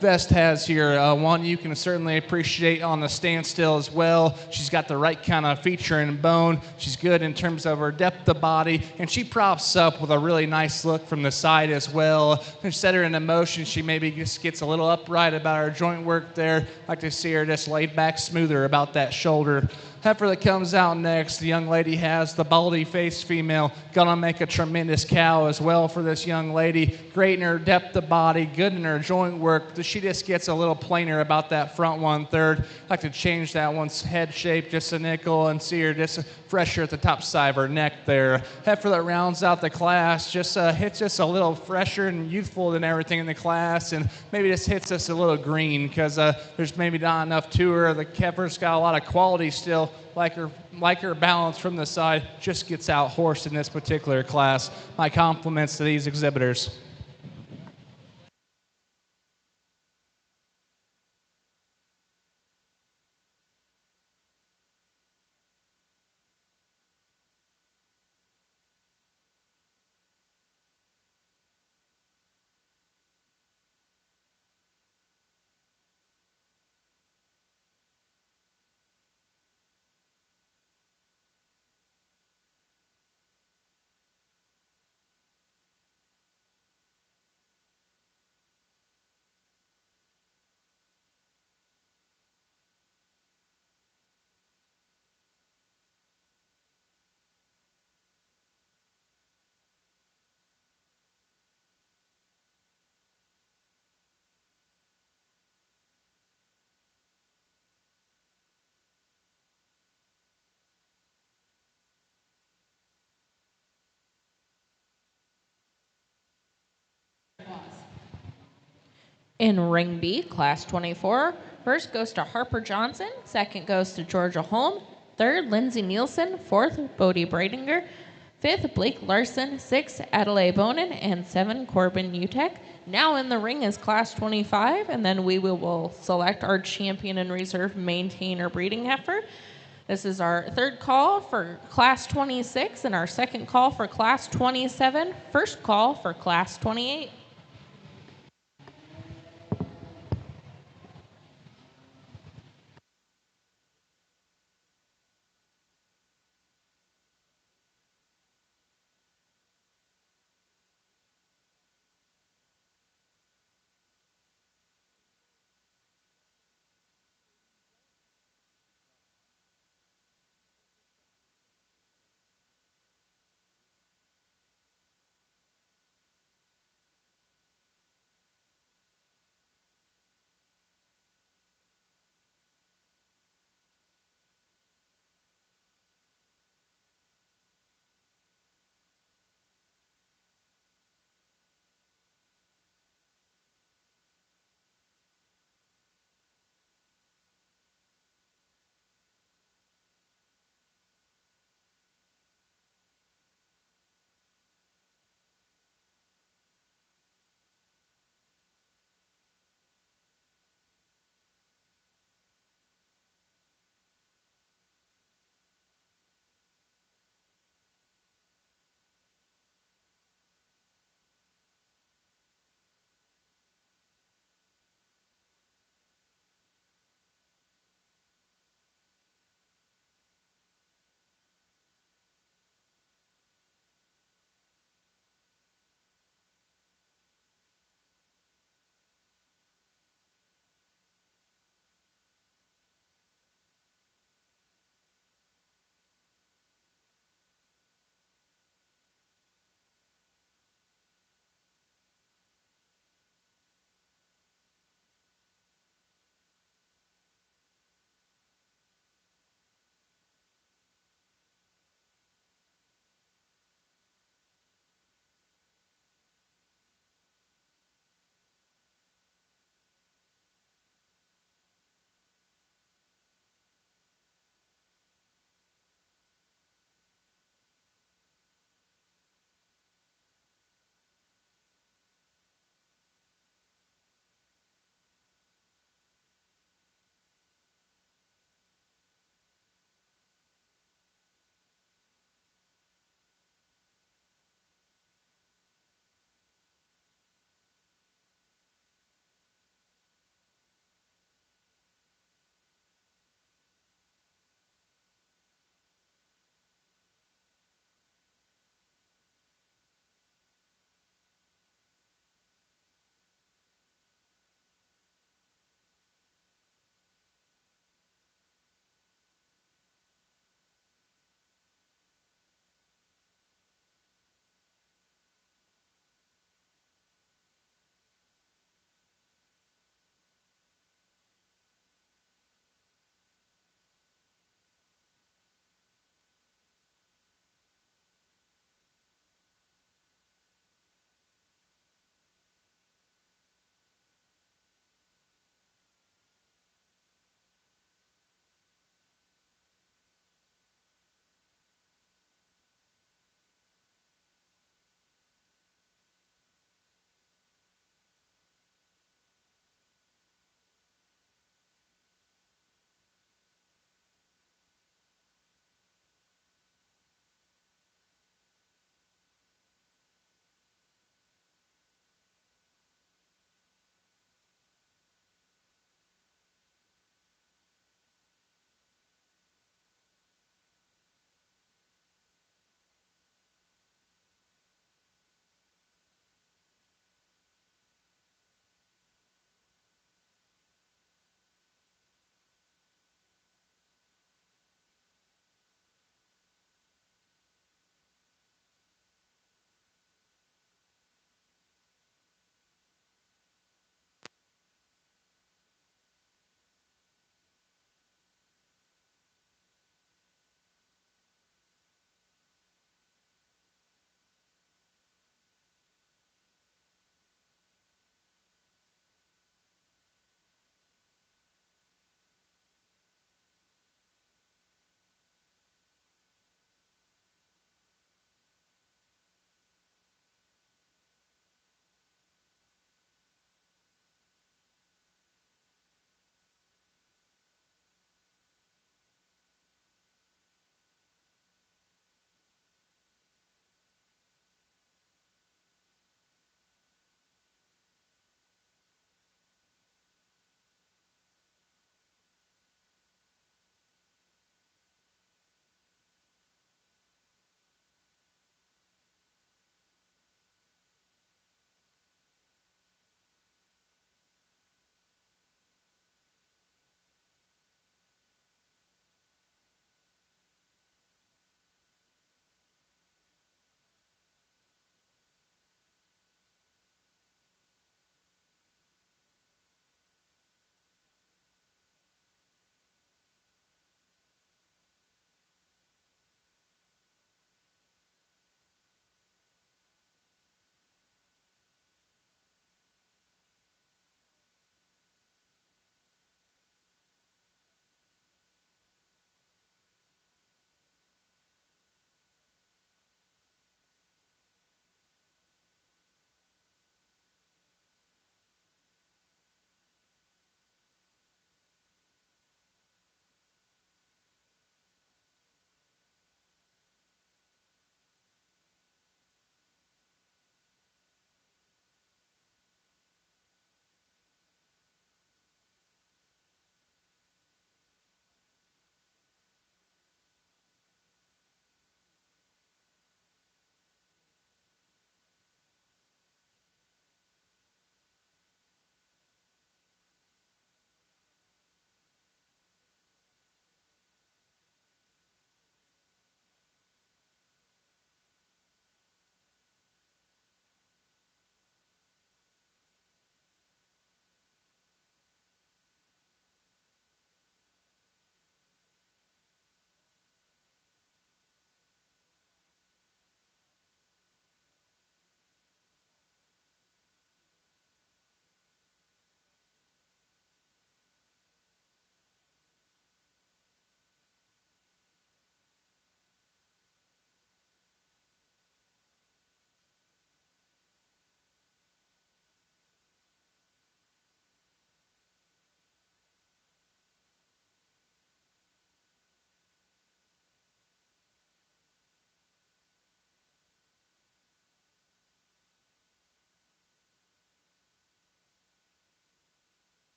vest has here, one you can certainly appreciate on the standstill as well. She's got the right kind of feature and bone. She's good in terms of her depth of body, and she props up with a really nice look from the side as well. And set her in motion, she maybe just gets a little upright about her joint work there. I like to see her just laid back smoother about that shoulder. Heifer that comes out next, the young lady has the baldy-faced female. Gonna make a tremendous cow as well for this young lady. Great in her depth of body, good in her joint work. She just gets a little plainer about that front 1/3. I like to change that one's head shape just a nickel and see her just fresher at the top side of her neck there. Heifer that rounds out the class just hits us a little fresher and youthful than everything in the class, and maybe just hits us a little green because there's maybe not enough to her. The heifer's got a lot of quality still. Like her balance from the side, just gets out horsed in this particular class. My compliments to these exhibitors. In Ring B, Class 24, first goes to Harper Johnson, second goes to Georgia Holm, third, Lindsay Nielsen, fourth, Bodie Bradinger, fifth, Blake Larson, sixth, Adelaide Bonin, and seven, Corbin Utek. Now in the ring is Class 25, and then we will select our champion and reserve Mainetainer breeding heifer. This is our third call for Class 26 and our second call for Class 27, first call for Class 28.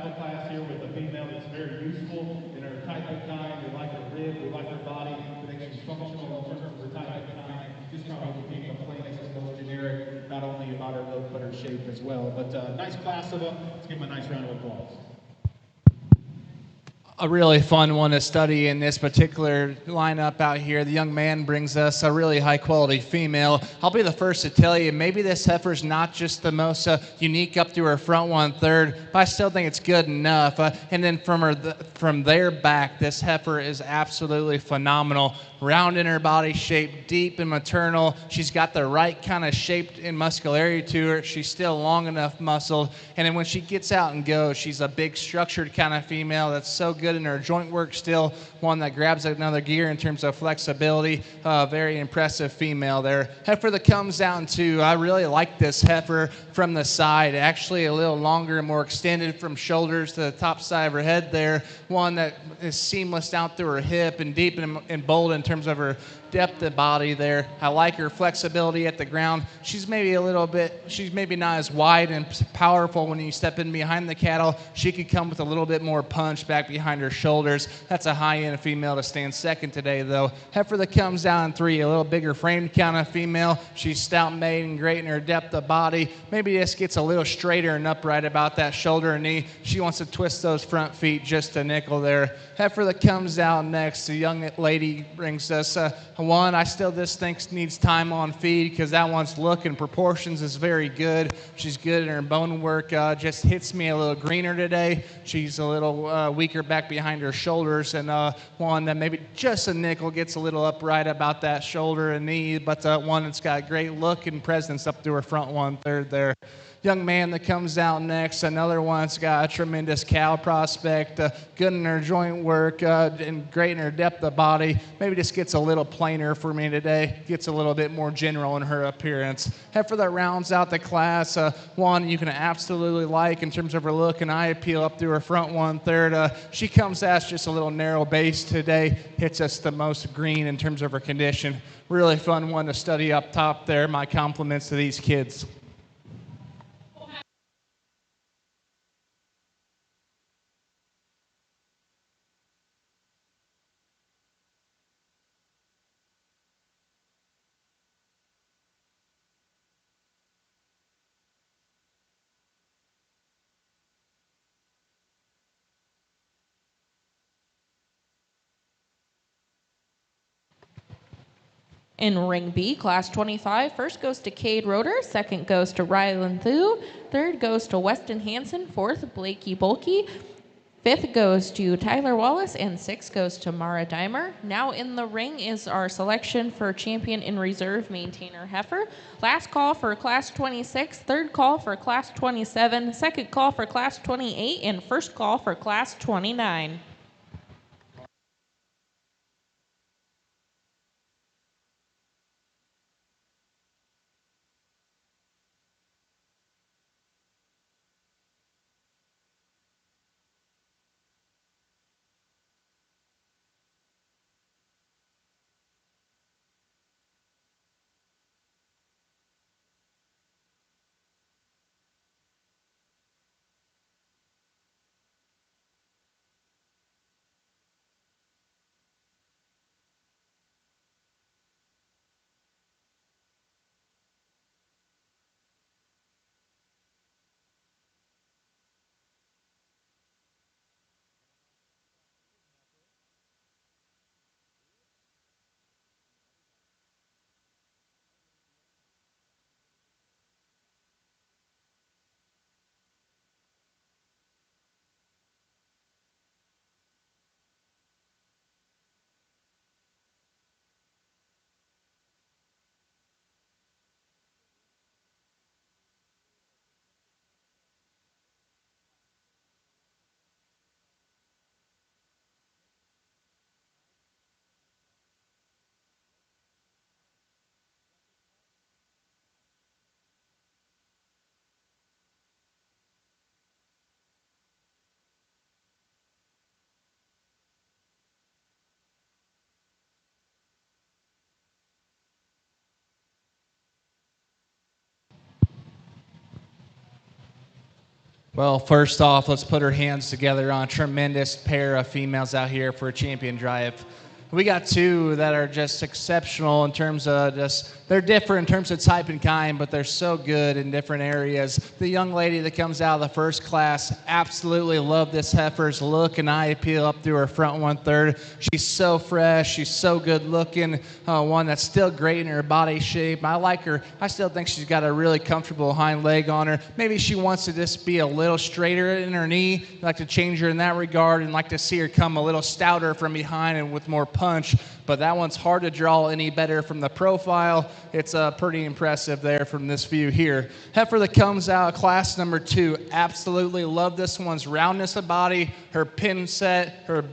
the class here with a female that's very useful in her type of kind. We like her rib, we like her body, we think she's functional in terms of her type of kind. Just probably being the plainest and most generic, not only about her look, but her shape as well. But nice class of them. Let's give them a nice round of applause. A really fun one to study in this particular lineup out here. The young man brings us a really high quality female. I'll be the first to tell you, maybe this heifer's not just the most unique up through her front 1/3, but I still think it's good enough. And then from their back, this heifer is absolutely phenomenal. Round in her body shape, deep and maternal. She's got the right kind of shape and muscularity to her. She's still long enough muscled. And then when she gets out and goes, she's a big structured kind of female that's so good in her joint work still. One that grabs another gear in terms of flexibility. Very impressive female there. Heifer that comes down to, I really like this heifer from the side. Actually a little longer and more extended from shoulders to the top side of her head there. One that is seamless down through her hip and deep and bold in terms of her depth of body there. I like her flexibility at the ground. She's maybe not as wide and powerful when you step in behind the cattle. She could come with a little bit more punch back behind her shoulders. That's a high-end female to stand second today, though. Heifer that comes down in 3, a little bigger frame kind of female. She's stout made and great in her depth of body. Maybe just gets a little straighter and upright about that shoulder and knee. She wants to twist those front feet just a nickel there. Heifer that comes out next, the young lady brings us one I still just think needs time on feed because that one's look and proportions is very good. She's good in her bone work. Just hits me a little greener today. She's a little weaker back behind her shoulders, and one that maybe just a nickel gets a little upright about that shoulder and knee, but one that's got a great look and presence up through her front 1/3 there. Young man that comes out next, another one that's got a tremendous cow prospect, good in her joint work, and great in her depth of body. Maybe just gets a little plainer for me today, gets a little bit more general in her appearance. Heifer that rounds out the class, one you can absolutely like in terms of her look and eye appeal up through her front 1/3. She comes at us just a little narrow base today, hits us the most green in terms of her condition. Really fun one to study up top there. My compliments to these kids. In Ring B, Class 25, first goes to Cade Roeder, second goes to Rylan Thu, third goes to Weston Hansen, fourth Blakey Bulkey, fifth goes to Tyler Wallace, and sixth goes to Mara Dimer. Now in the ring is our selection for champion in reserve, Mainetainer Heifer. Last call for Class 26, third call for Class 27, second call for Class 28, and first call for Class 29. Well, first off, let's put our hands together on a tremendous pair of females out here for a champion drive. We got two that are just exceptional in terms of they're different in terms of type and kind, but they're so good in different areas. The young lady that comes out of the first class, absolutely love this heifer's look and eye appeal up through her front 1/3. She's so fresh, she's so good looking, one that's still great in her body shape. I like her. I still think she's got a really comfortable hind leg on her. Maybe she wants to just be a little straighter in her knee. I'd like to change her in that regard and like to see her come a little stouter from behind and with more punch, but that one's hard to draw any better from the profile. It's pretty impressive there from this view here. Heifer that comes out of class number 2, absolutely love this one's roundness of body, her pin set, her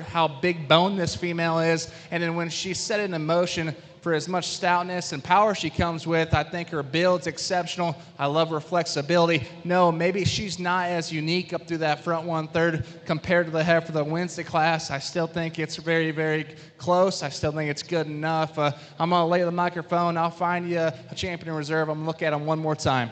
how big bone this female is, and then when she's set into motion, for as much stoutness and power she comes with, I think her build's exceptional. I love her flexibility. No, maybe she's not as unique up through that front 1/3 compared to the heifer that wins the class. I still think it's very, very close. I still think it's good enough. I'm going to lay the microphone. I'll find you a champion in reserve. I'm going to look at him one more time.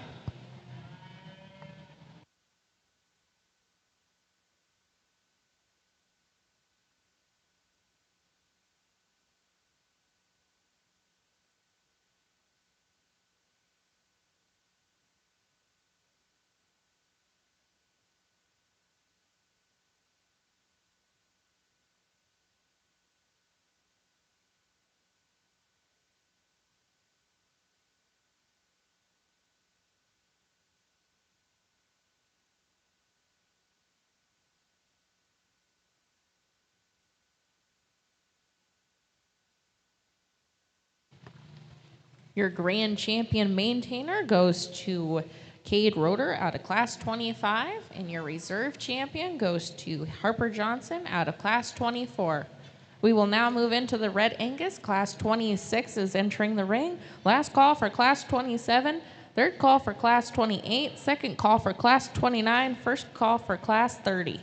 Your grand champion maintainer goes to Cade Roeder out of class 25, and your reserve champion goes to Harper Johnson out of class 24. We will now move into the red Angus. Class 26 is entering the ring. Last call for class 27, third call for class 28, second call for class 29, first call for class 30.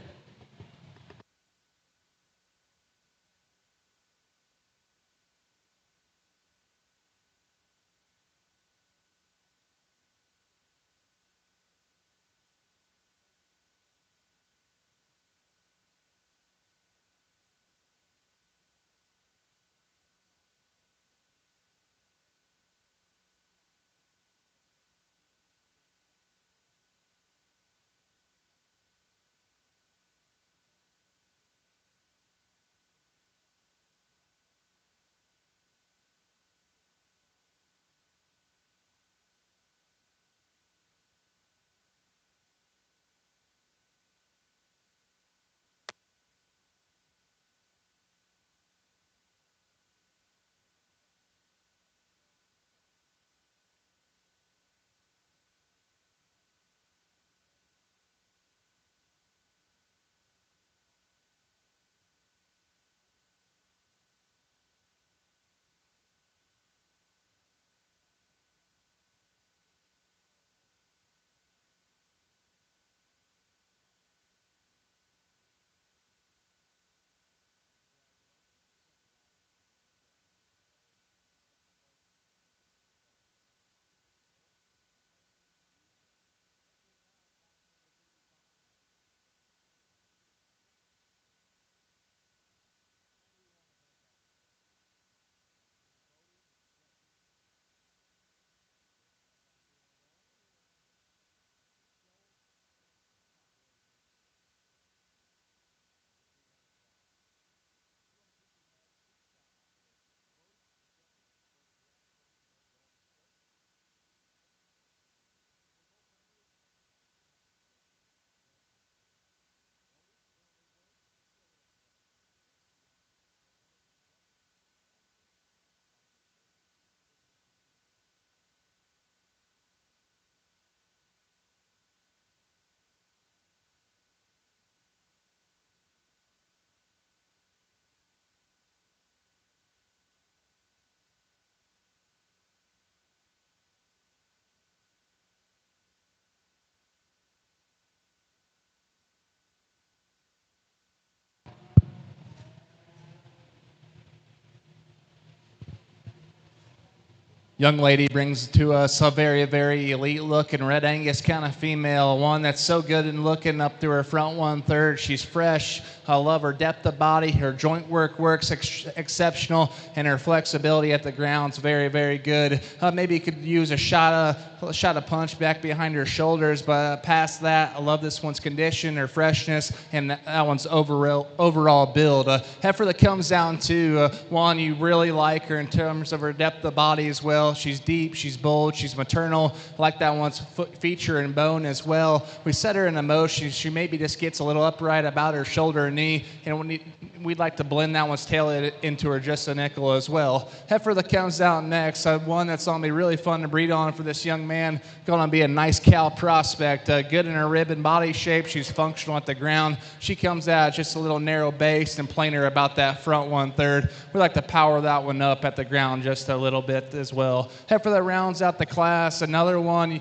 Young lady brings to us a very, very elite looking red Angus kind of female, one that's so good in looking up through her front 1/3. She's fresh. I love her depth of body. Her joint work works exceptional, and her flexibility at the ground's very, very good. Maybe you could use a shot of punch back behind her shoulders, but past that, I love this one's condition, her freshness, and that one's overall build. Heifer that comes down to one, you really like her in terms of her depth of body as well. She's deep, she's bold, she's maternal. I like that one's feature and bone as well. We set her in a motion. She maybe just gets a little upright about her shoulder and knee, and we'd like to blend that one's tail into her just a nickel as well. Heifer that comes out next, one that's going to be really fun to breed on for this young man. Going to be a nice cow prospect, good in her rib and body shape. She's functional at the ground. She comes out just a little narrow based and plainer about that front 1/3. We like to power that one up at the ground just a little bit as well. Heifer that rounds out the class, another one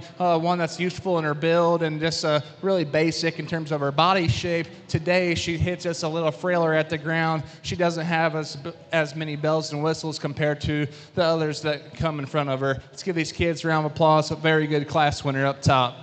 that's useful in her build and just really basic in terms of her body shape. Today she hits us a little frailer at the ground. She doesn't have as many bells and whistles compared to the others that come in front of her. Let's give these kids a round of applause. A very good class winner up top.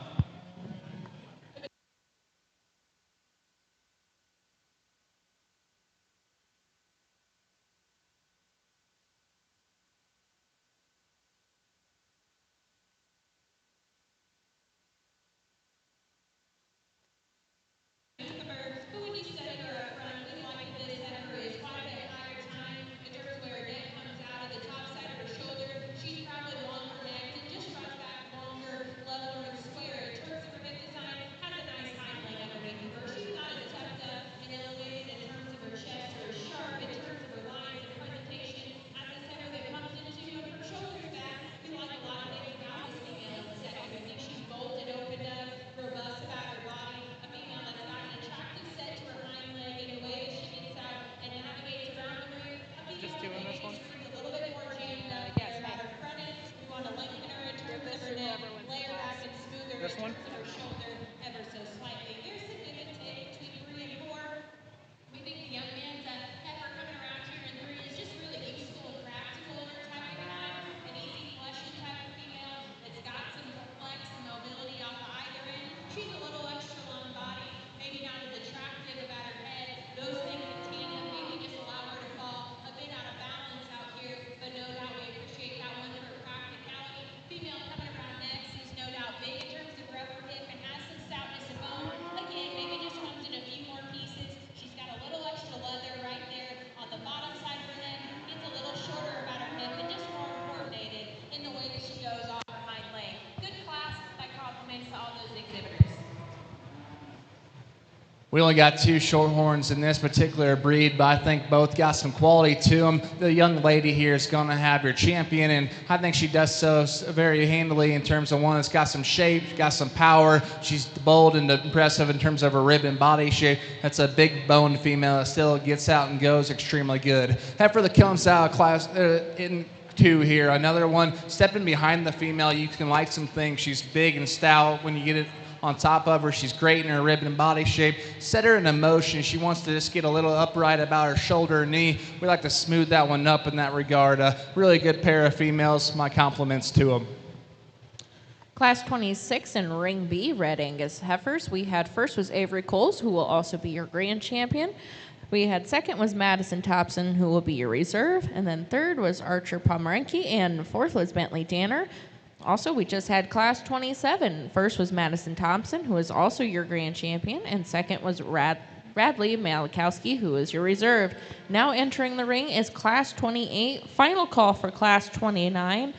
But when you set her up front, we like this heifer is quite a bit higher time in terms of where her neck comes out of the top side of her shoulder. She's probably longer necked and just runs back longer, leveler, and square. In terms of her hip design, has a nice hind leg underneath of her. She's not as tucked up and elevated in terms of her chest or as sharp in terms of her lines and presentation as this heifer that comes into her shoulders back. We like a lot of things about this female in the second. We think she's bolted, opened up, robust about her body. A female that's got an attractive set to her hind leg in the way that she gets out and navigates around the ring. A female that maybe just screams a little bit more jammed up there about her front end. We want to lengthen her in terms of her neck, layer back and smoother in terms of her shoulder ever so slightly. There's some give and take between 3 and 4. We think the young man's heifer coming around here in 3 is just really useful and practical in her type of time. An easy fleshing type of female that's got some flex and mobility off of either end. She's a little extra long body, maybe not as attractive about her head. Those things in tandem maybe just allow her to fall a bit out of balance out here, but no doubt we appreciate that one for her practicality. Female coming around next is no doubt big in terms of her upper hip and has some stoutness of bone. Again, maybe just comes in a few more pieces. She's got a little extra leather right there on the bottom side of her neck. Gets a little shorter about her hip and just more coordinated in the way that she goes off her hind leg. Good class. My compliments to all those exhibitors. We only got 2 Shorthorns in this particular breed, but I think both got some quality to them. The young lady here is going to have your champion, and I think she does so very handily in terms of one that's got some shape, got some power. She's bold and impressive in terms of her rib and body shape. That's a big boned female that still gets out and goes extremely good. Heifer that comes out of class in 2 here, another one stepping behind the female. You can like some things. She's big and stout when you get it on top of her. She's great in her rib and body shape. Set her in a motion. She wants to just get a little upright about her shoulder and knee. We like to smooth that one up in that regard. A really good pair of females. My compliments to them. Class 26 in Ring B, Red Angus heifers. We had first was Avery Coles, who will also be your grand champion. We had second was Madison Thompson, who will be your reserve. And then third was Archer Pomeranke, and fourth was Bentley Danner. Also, we just had class 27. First was Madison Thompson, who is also your grand champion, and second was Radley Malakowski, who is your reserve. Now entering the ring is class 28. Final call for class 29.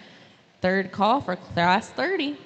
Third call for class 30.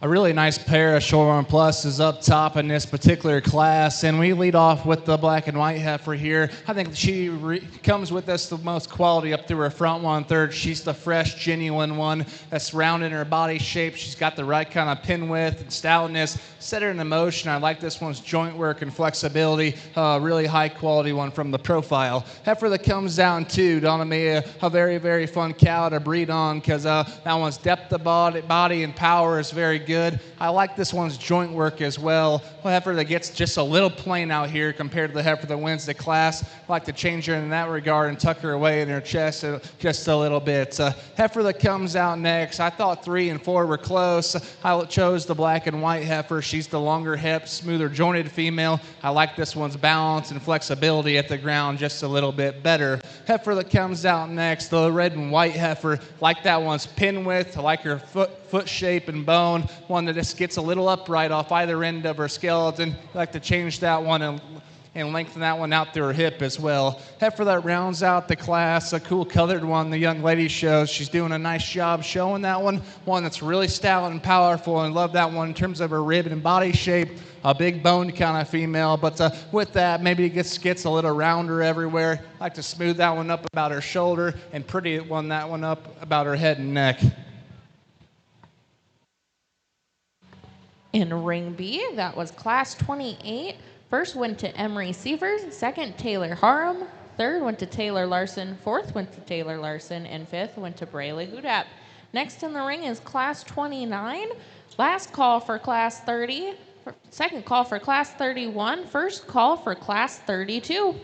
A really nice pair of Shorthorn Pluses up top in this particular class, and we lead off with the black and white heifer here. I think she comes with us the most quality up through her front 1/3. She's the fresh, genuine one that's round in her body shape. She's got the right kind of pin width and stoutness. Set her into motion. I like this one's joint work and flexibility. Really high quality one from the profile. Heifer that comes down too, Donna Mia, a very, very fun cow to breed on because that one's depth of body and power is very good. I like this one's joint work as well. A heifer that gets just a little plain out here compared to the heifer that wins the class. I like to change her in that regard and tuck her away in her chest just a little bit. Heifer that comes out next, I thought 3 and 4 were close. I chose the black and white heifer. She's the longer hip, smoother jointed female. I like this one's balance and flexibility at the ground just a little bit better. Heifer that comes out next, the red and white heifer. Like that one's pin width. I like her foot shape and bone. One that just gets a little upright off either end of her skeleton. I like to change that one and lengthen that one out through her hip as well. Heifer that rounds out the class, a cool colored one the young lady shows. She's doing a nice job showing that one. One that's really stout and powerful, and love that one in terms of her rib and body shape. A big boned kind of female, but with that, maybe it gets a little rounder everywhere. I like to smooth that one up about her shoulder and pretty that one up about her head and neck. In Ring B, that was Class 28. First went to Emery Sievers, second Taylor Harum, third went to Taylor Larson, fourth went to Taylor Larson, and fifth went to Brayley Gudap. Next in the ring is Class 29. Last call for Class 30, second call for Class 31, first call for Class 32.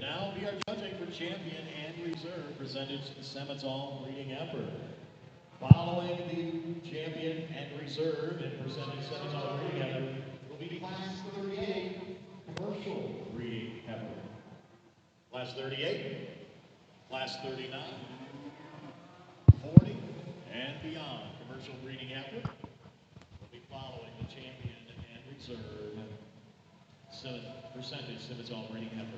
Now we are judging for champion and reserve percentage Semitol breeding effort. Following the champion and reserve and percentage Semitol breeding effort will be Class 38 commercial breeding effort. Class 38, Class 39, 40, and beyond commercial breeding effort will be following the champion and These are percentage Civital breeding heifers.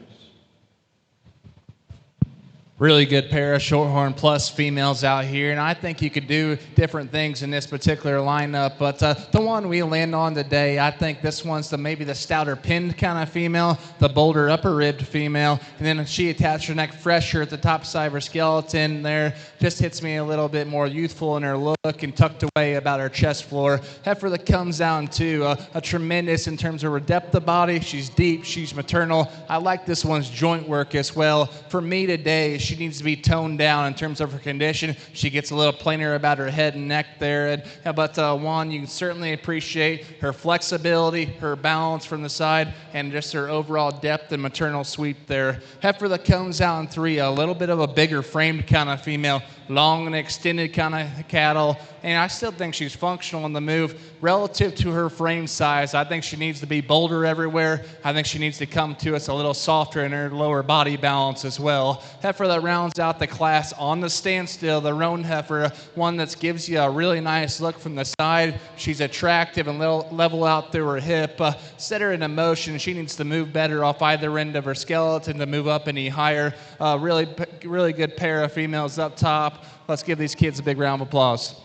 Really good pair of Shorthorn Plus females out here, and I think you could do different things in this particular lineup, but the one we land on today, I think this one's maybe the stouter pinned kind of female, the bolder upper ribbed female, and then she attached her neck fresher at the top side of her skeleton there. Just hits me a little bit more youthful in her look and tucked away about her chest floor. Heifer that comes down to a tremendous in terms of her depth of body. She's deep, she's maternal. I like this one's joint work as well. For me today, she needs to be toned down in terms of her condition. She gets a little plainer about her head and neck there. But Juan, you can certainly appreciate her flexibility, her balance from the side, and just her overall depth and maternal sweep there. Heifer that comes out in 3, a little bit of a bigger framed kind of female, long and extended kind of cattle, and I still think she's functional in the move. Relative to her frame size, I think she needs to be bolder everywhere. I think she needs to come to us a little softer in her lower body balance as well. Heifer that rounds out the class on the standstill, the roan heifer, one that gives you a really nice look from the side. She's attractive and level out through her hip. Set her into motion. She needs to move better off either end of her skeleton to move up any higher. Really good pair of females up top. Let's give these kids a big round of applause.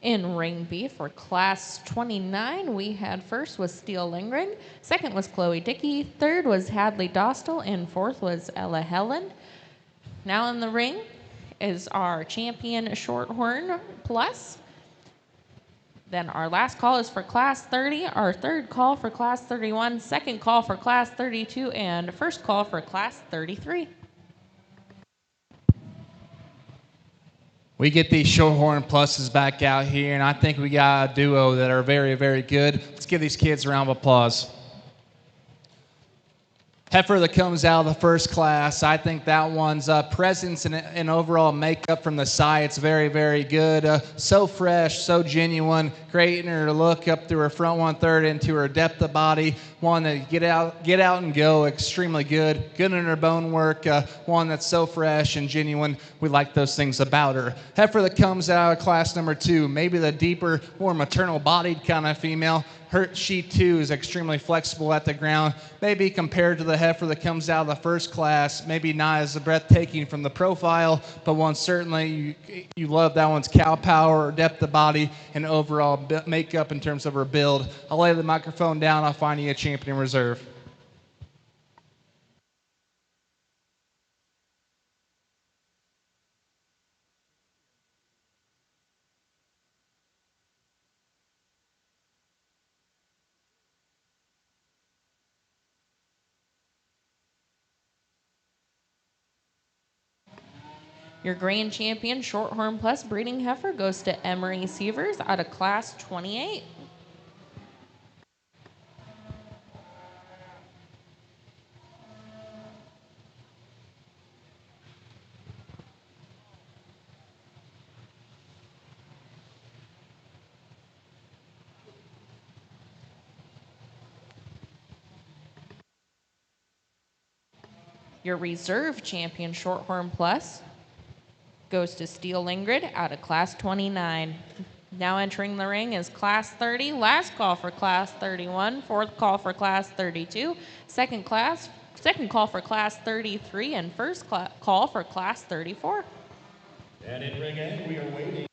In ring B for class 29, we had first was Steele Lindgren, second was Chloe Dickey, third was Hadley Dostal, and fourth was Ella Helen. Now in the ring is our champion Shorthorn Plus. Then our last call is for class 30, our third call for class 31, second call for class 32, and first call for class 33. We get these Shorthorn Pluses back out here, and I think we got a duo that are very, very good. Let's give these kids a round of applause. Heifer that comes out of the first class, I think that one's presence and overall makeup from the side, it's very, very good. So fresh, so genuine, great in her look up through her front 1/3 into her depth of body. One that get out and go, extremely good. Good in her bone work, one that's so fresh and genuine. We like those things about her. Heifer that comes out of class number 2, maybe the deeper, more maternal-bodied kind of female. She too is extremely flexible at the ground. Maybe compared to the heifer that comes out of the first class, maybe not as breathtaking from the profile, but one certainly you love that one's cow power, depth of body, and overall makeup in terms of her build. I'll lay the microphone down. I'll find you a champion reserve. Your grand champion Shorthorn Plus breeding heifer goes to Emery Sievers out of class 28. Your reserve champion Shorthorn Plus goes to Steele Lindgren out of class 29. Now entering the ring is class 30, last call for class 31, fourth call for class 32, second second call for class 33, and first call for class 34. And in ring A, we are waiting.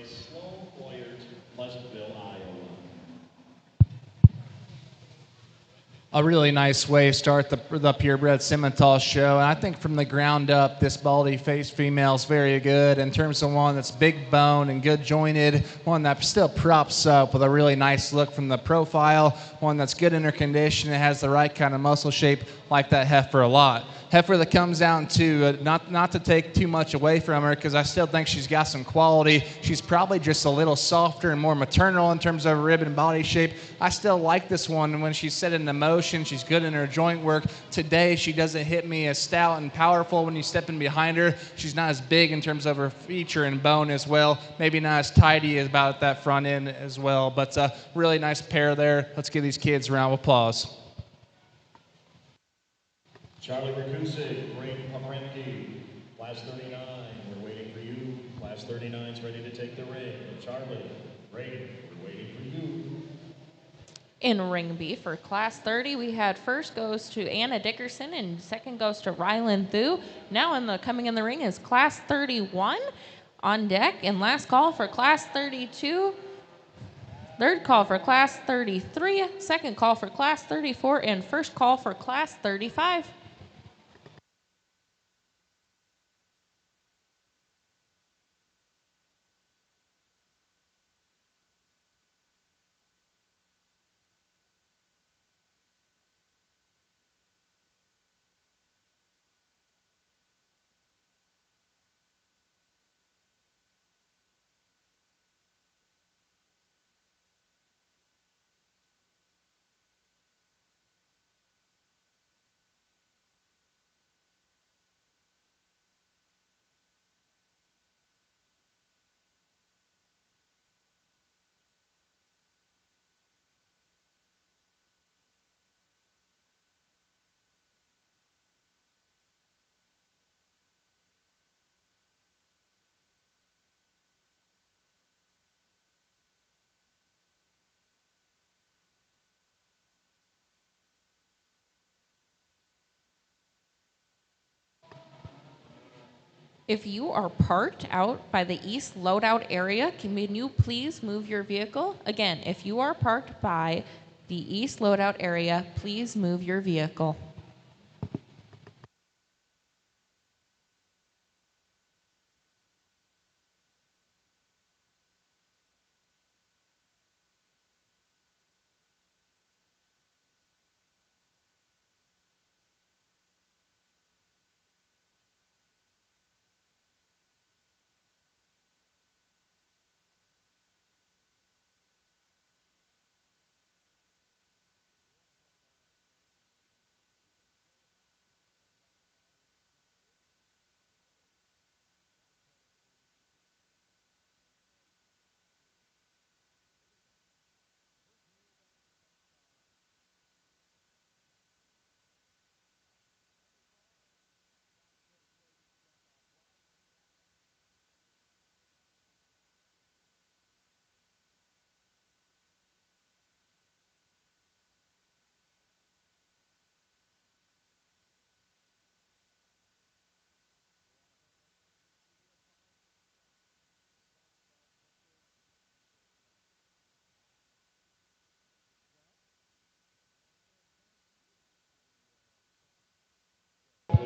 Sloan Boyers, Pleasantville, Iowa. A really nice way to start the purebred Simmental show. And I think from the ground up, this baldy-faced female is very good in terms of one that's big bone and good jointed, one that still props up with a really nice look from the profile, one that's good in her condition and has the right kind of muscle shape, like that heifer a lot. Heifer that comes down to, not to take too much away from her, because I still think she's got some quality. She's probably just a little softer and more maternal in terms of her rib and body shape. I still like this one, and when she's set into motion, she's good in her joint work. Today, she doesn't hit me as stout and powerful when you step in behind her. She's not as big in terms of her feature and bone as well. Maybe not as tidy as about that front end as well, but really nice pair there. Let's give these kids a round of applause. Charlie Rakusic, Braden Pomeranke, class 39. We're waiting for you. Class 39's ready to take the ring. Charlie, Braden, we're waiting for you. In ring B for class 30, we had first goes to Anna Dickerson and second goes to Rylan Thu. Now coming in the ring is class 31 on deck, and last call for class 32. Third call for class 33, second call for class 34, and first call for class 35. If you are parked out by the east loadout area, can you please move your vehicle? Again, if you are parked by the east loadout area, please move your vehicle.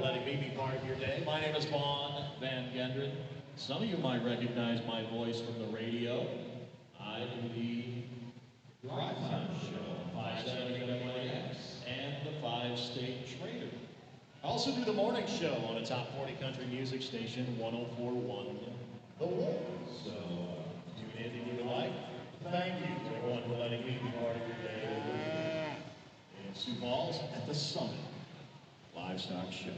letting me be part of your day. My name is Vaughn Van Gendren. Some of you might recognize my voice from the radio. I do the Drive Time Show on 570 WAX and the 5-State Trader. I also do the morning show on a top 40 country music station, 104.1 The Wolf. So, tune in if you like. Thank you to everyone for letting me be part of your day. In Sioux Falls at the Summit Livestock Show.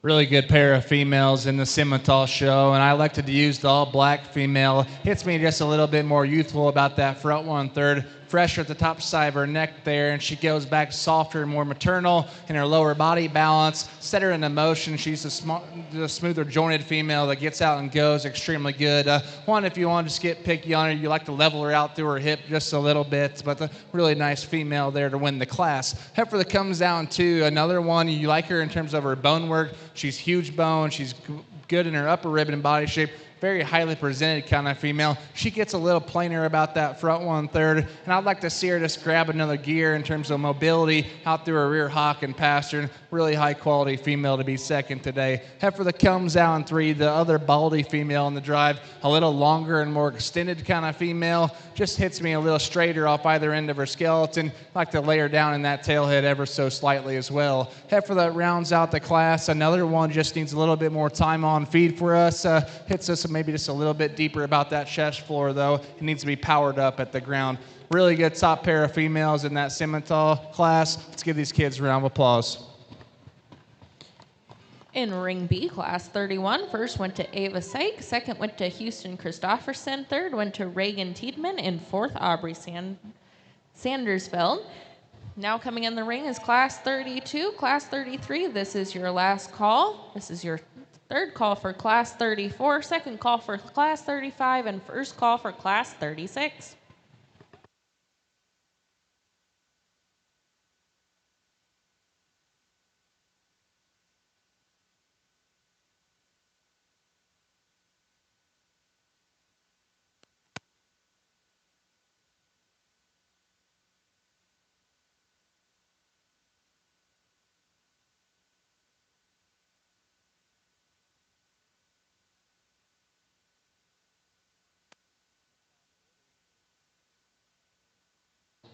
Really good pair of females in the Simmental show, and I elected to use the all-black female. Hits me just a little bit more youthful about that front 1/3, fresher at the top side of her neck there, and she goes back softer and more maternal in her lower body balance. Set her into motion. She's the smoother jointed female that gets out and goes extremely good. One, if you want to just get picky on her, you like to level her out through her hip just a little bit, but a really nice female there to win the class. Heifer that comes down to another one. You like her in terms of her bone work. She's huge bone. She's good in her upper rib and body shape. Very highly presented kind of female. She gets a little plainer about that front 1/3, and I'd like to see her just grab another gear in terms of mobility out through her rear hock and pastern. Really high quality female to be second today. Heifer that comes out in 3, the other baldy female in the drive, a little longer and more extended kind of female. Just hits me a little straighter off either end of her skeleton. Like to lay her down in that tail head ever so slightly as well. Heifer that rounds out the class, another one just needs a little bit more time on feed for us. Hits us maybe just a little bit deeper about that chest floor, though. It needs to be powered up at the ground. Really good top pair of females in that Simmental class. Let's give these kids a round of applause. In Ring B, Class 31, first went to Ava Syke, second went to Houston Christofferson, third went to Reagan Tiedman, and fourth Aubrey Sandersfeld. Now coming in the ring is Class 32. Class 33, this is your last call. This is your third call for Class 34, second call for Class 35, and first call for Class 36.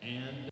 And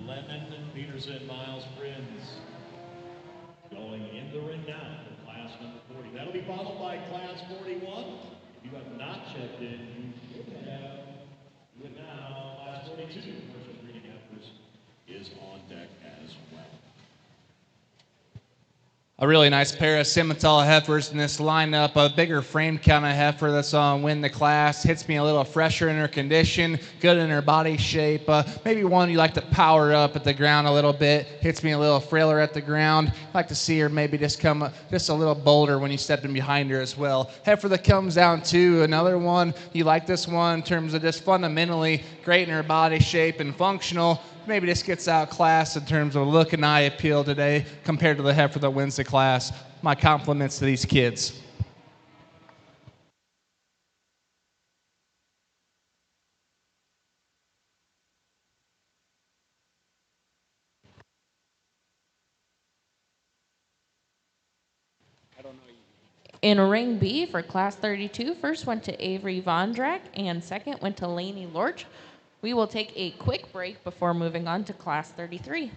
Lemon, Peterson, Miles, Prinz going in the ring now for class number 40. That'll be followed by class 41. If you have not checked in, you should have. Do it now. Class 42, Commercial Breeding Heifers, is on deck as well. A really nice pair of Simmental heifers in this lineup. A bigger frame count of heifer that's on win the class. Hits me a little fresher in her condition, good in her body shape. Maybe one you like to power up at the ground a little bit. Hits me a little frailer at the ground. Like to see her maybe just come just a little bolder when you step in behind her as well. Heifer that comes down to another one. You like this one in terms of just fundamentally great in her body shape and functional. Maybe this gets outclassed in terms of look and eye appeal today compared to the heifer that wins the class. My compliments to these kids. In ring B for class 32, first went to Avery Vondrak and second went to Lainey Lorch. We will take a quick break before moving on to class 33.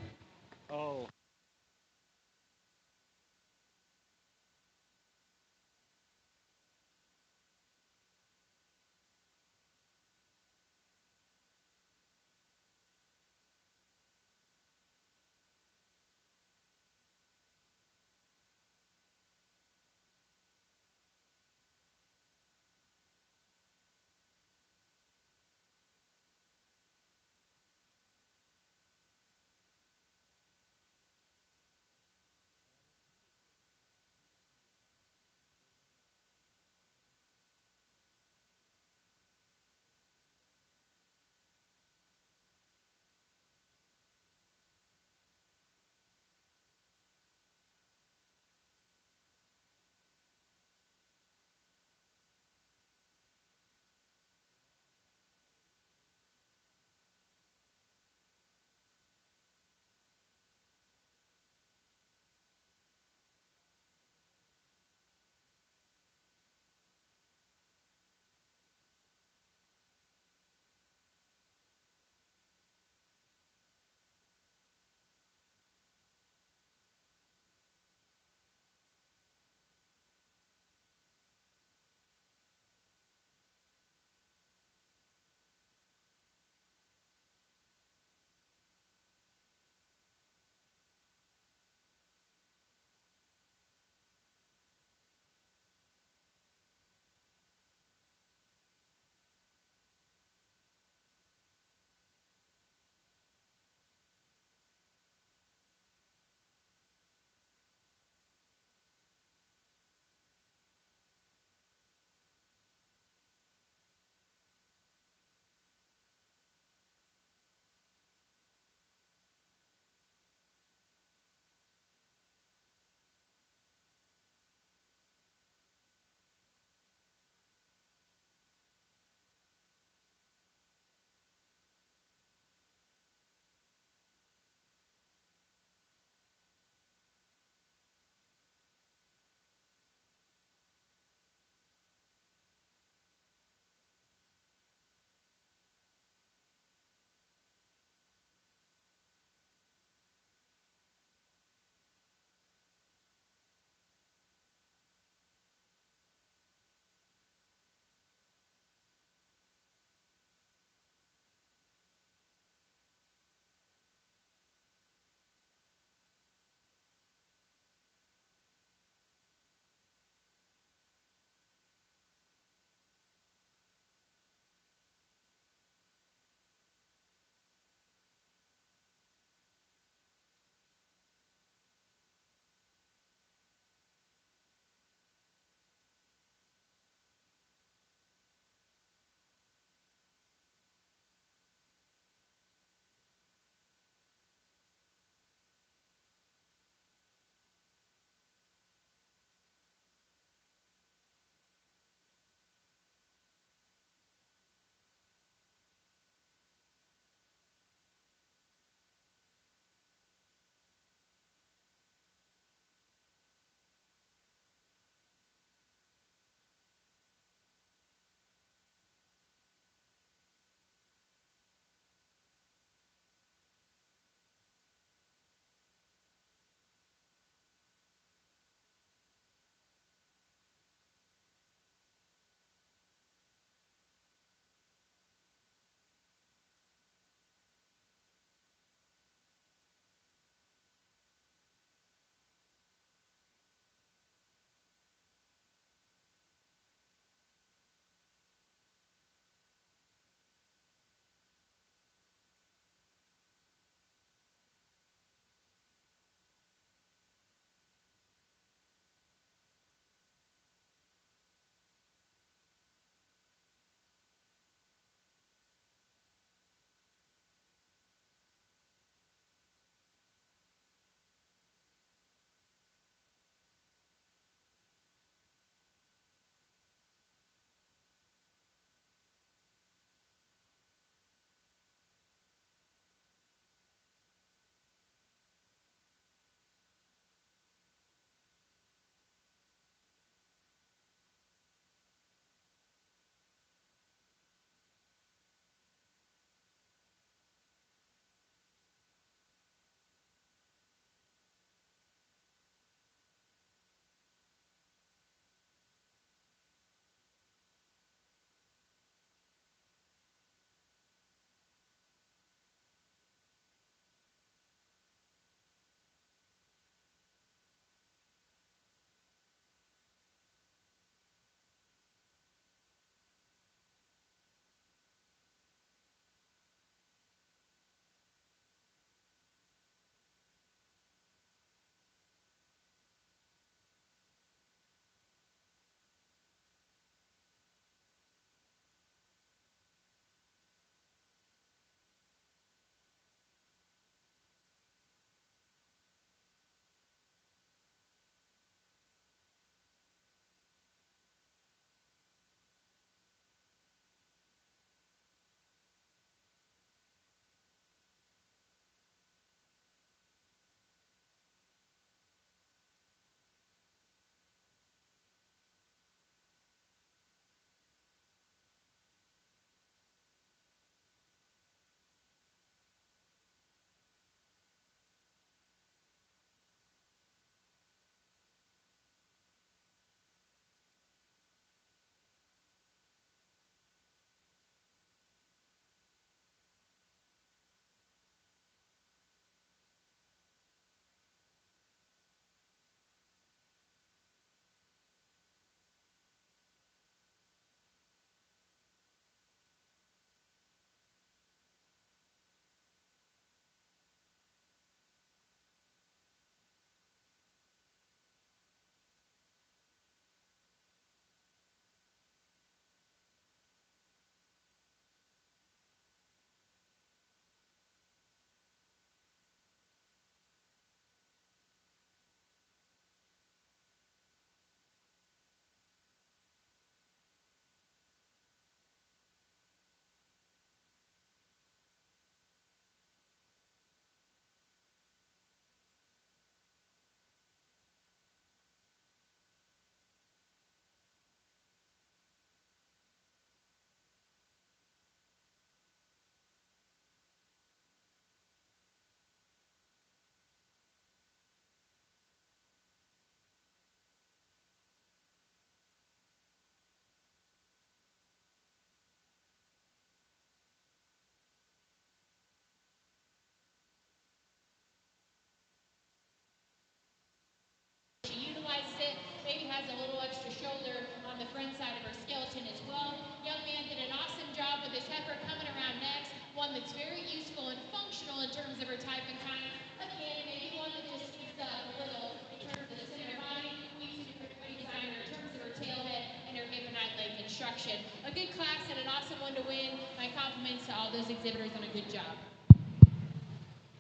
front side of her skeleton as well. Young man did an awesome job with his heifer coming around next. One that's very useful and functional in terms of her type and kind. Again, maybe one that just needs a little in terms of the center body. We use a designer in terms of her tail head and her hip and hind leg construction. A good class and an awesome one to win. My compliments to all those exhibitors on a good job.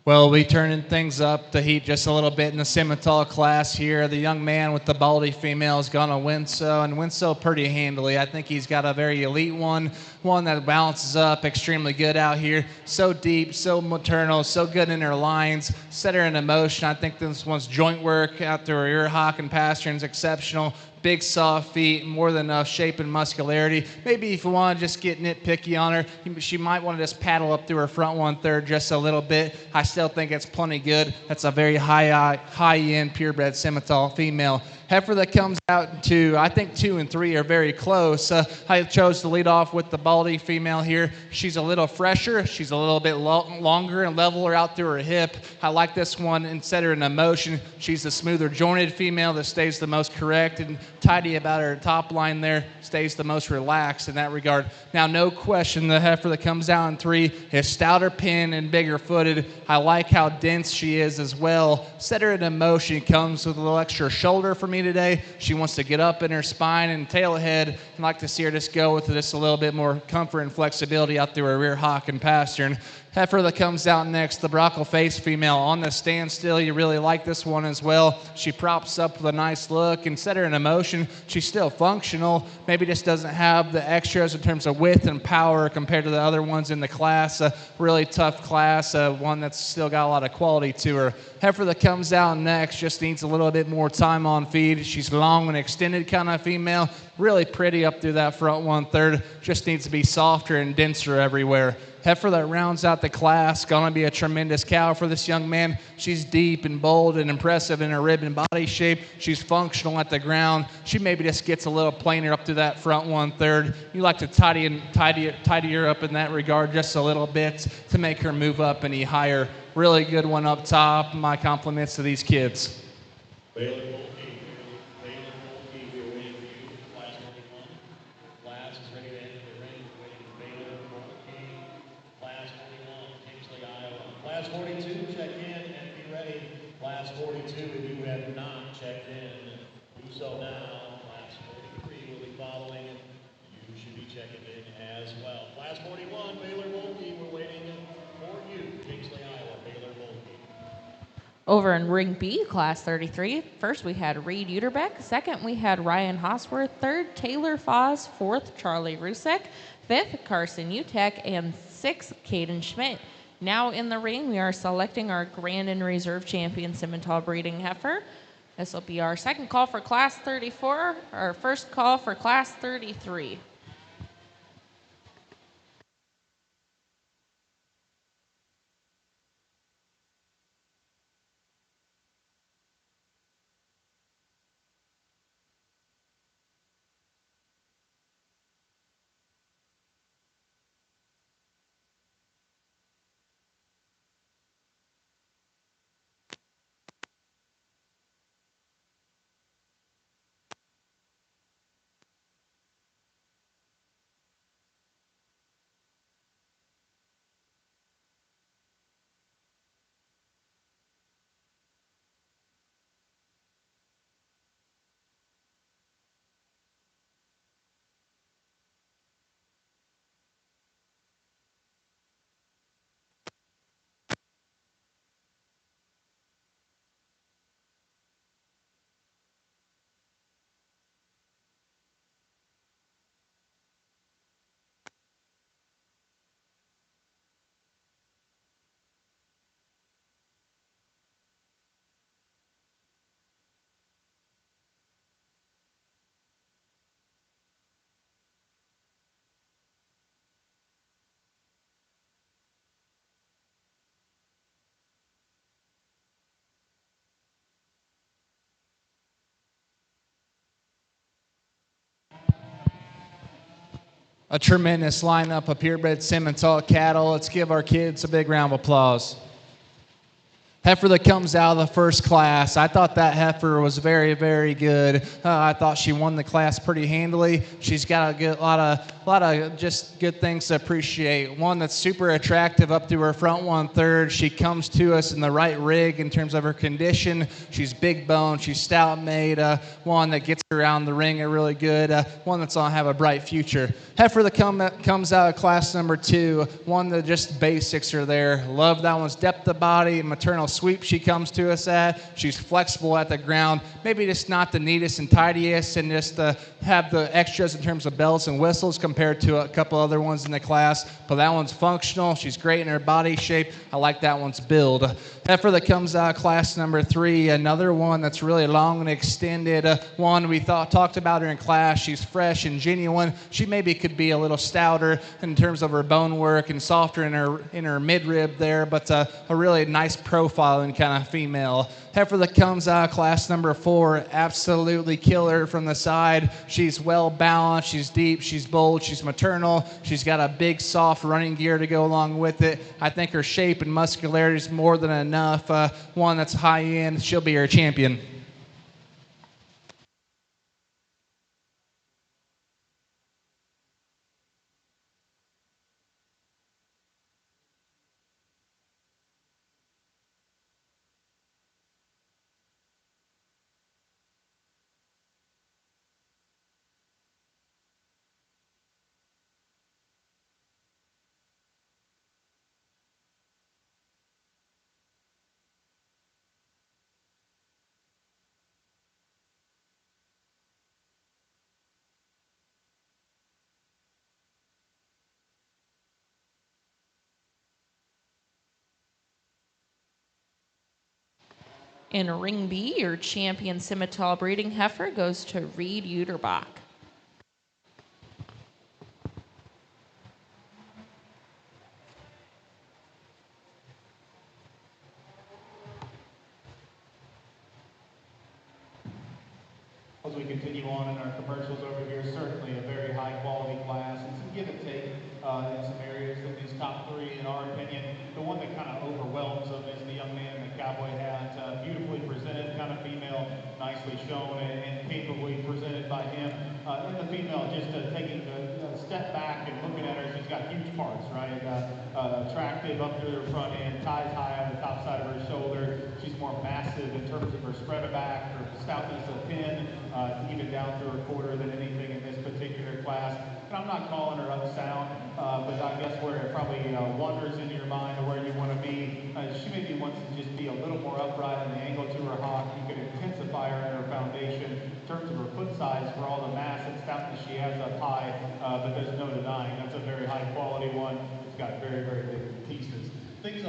Well, we turning things up the heat just a little bit in the Simmental class here. The young man with the baldy female is going to win so, and win so pretty handily. I think he's got a very elite one that balances up extremely good out here. So deep, so maternal, so good in her lines, set her into motion. I think this one's joint work out through her ear hock and pastern is exceptional. Big, soft feet, more than enough shape and muscularity. Maybe if you want to just get nitpicky on her, she might want to just paddle up through her front 1/3 just a little bit. I still think it's plenty good. That's a very high-end purebred Simmental female. Heifer that comes out to, I think 2 and 3 are very close. I chose to lead off with the baldy female here. She's a little fresher. She's a little bit longer and leveler out through her hip. I like this one and set her in motion. She's the smoother jointed female that stays the most correct and tidy about her top line there, stays the most relaxed in that regard. Now, no question, the heifer that comes out in 3 is stouter pin and bigger footed. I like how dense she is as well. Set her in motion. Comes with a little extra shoulder for me today. She wants to get up in her spine and tail head. I'd like to see her just go with just a little bit more comfort and flexibility out through her rear hock and pastern. Heifer that comes out next, the Brockle face female on the standstill. You really like this one as well. She props up with a nice look and set her in motion. She's still functional, maybe just doesn't have the extras in terms of width and power compared to the other ones in the class. A really tough class, one that's still got a lot of quality to her. Heifer that comes out next just needs a little bit more time on feed. She's long and extended kind of female, really pretty up through that front 1/3. Just needs to be softer and denser everywhere. Heifer that rounds out the class, going to be a tremendous cow for this young man. She's deep and bold and impressive in her rib and body shape. She's functional at the ground. She maybe just gets a little plainer up through that front 1/3. You like to tidy her up in that regard just a little bit to make her move up any higher. Really good one up top. My compliments to these kids. Class 42, check in and be ready. Class 42, if you have not checked in, do so now. Class 43 will be following. You should be checking in as well. Class 41, Baylor Volkey, we're waiting for you. Kingsley, Iowa, Baylor Volkey. Over in Ring B, Class 33, first we had Reed Uterbeck. Second, we had Ryan Hosworth. Third, Taylor Foss. Fourth, Charlie Rusek. Fifth, Carson Utek. And sixth, Caden Schmidt. Now in the ring, we are selecting our Grand and Reserve Champion Simmental breeding heifer. This will be our second call for Class 34, our first call for Class 33. A tremendous lineup of purebred Simmental cattle. Let's give our kids a big round of applause. Heifer that comes out of the first class. I thought that heifer was very, very good. I thought she won the class pretty handily. She's got a lot of just good things to appreciate. One that's super attractive up through her front 1/3. She comes to us in the right rig in terms of her condition. She's big bone. She's stout made. One that gets around the ring really good. One that's going to have a bright future. Heifer that comes out of class number 2. One that just basics are there. Love that one's depth of body, maternal sweep she comes to us at. She's flexible at the ground. Maybe just not the neatest and tidiest, and just have the extras in terms of bells and whistles compared to a couple other ones in the class. But that one's functional. She's great in her body shape. I like that one's build. Heifer that comes out of class number 3, another one that's really long and extended. One we talked about her in class. She's fresh and genuine. She maybe could be a little stouter in terms of her bone work and softer in her midrib there, but a really nice profiling kind of female. Heifer that comes out of class number 4, absolutely killer from the side. She's well balanced, she's deep, she's bold, she's maternal. She's got a big, soft running gear to go along with it. I think her shape and muscularity is more than enough. One that's high end. She'll be our champion. In ring B, your champion Simmental breeding heifer goes to Reed Uterbach. As we continue on in our commercials over here, certainly a very high quality class and some give and take in some areas in these top 3, in our opinion. The one that kind of overwhelms them is the young man in the cowboy hat, beautifully presented, kind of female, nicely shown and capably presented by him. In the female, just taking a step back and looking at her, she's got huge parts, right? Attractive up through her front end, ties high on the top side of her shoulder. She's more massive in terms of her spread of back, her stoutness of pin, even down through her quarter than anything in this particular class. And I'm not calling her unsound, but I guess where it probably wanders into your mind or where you want to be, she maybe wants to just be a little more upright in the angle to her hock. You can intensify her in her foundation in terms of her foot size for all the mass and stoutness she has up high, but there's no denying that's a very high quality one. It's got very, very big pieces. Things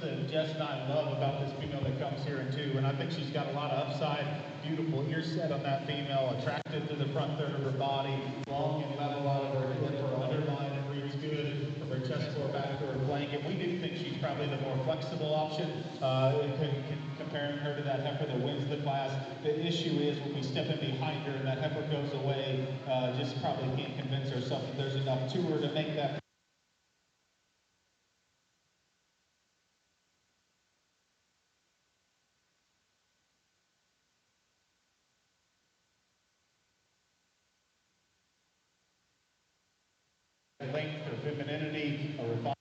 that Jess and I love about this female that comes here in 2, and I think she's got a lot of upside. Beautiful ear set on that female, attractive to the front third of her body, long and level out of her hip, her underline and reads good, from her chest floor back to her flank. And we do think she's probably the more flexible option, comparing her to that heifer that wins the class. The issue is when we step in behind her and that heifer goes away, just probably can't convince herself that there's enough to her to make that length or femininity or refinement.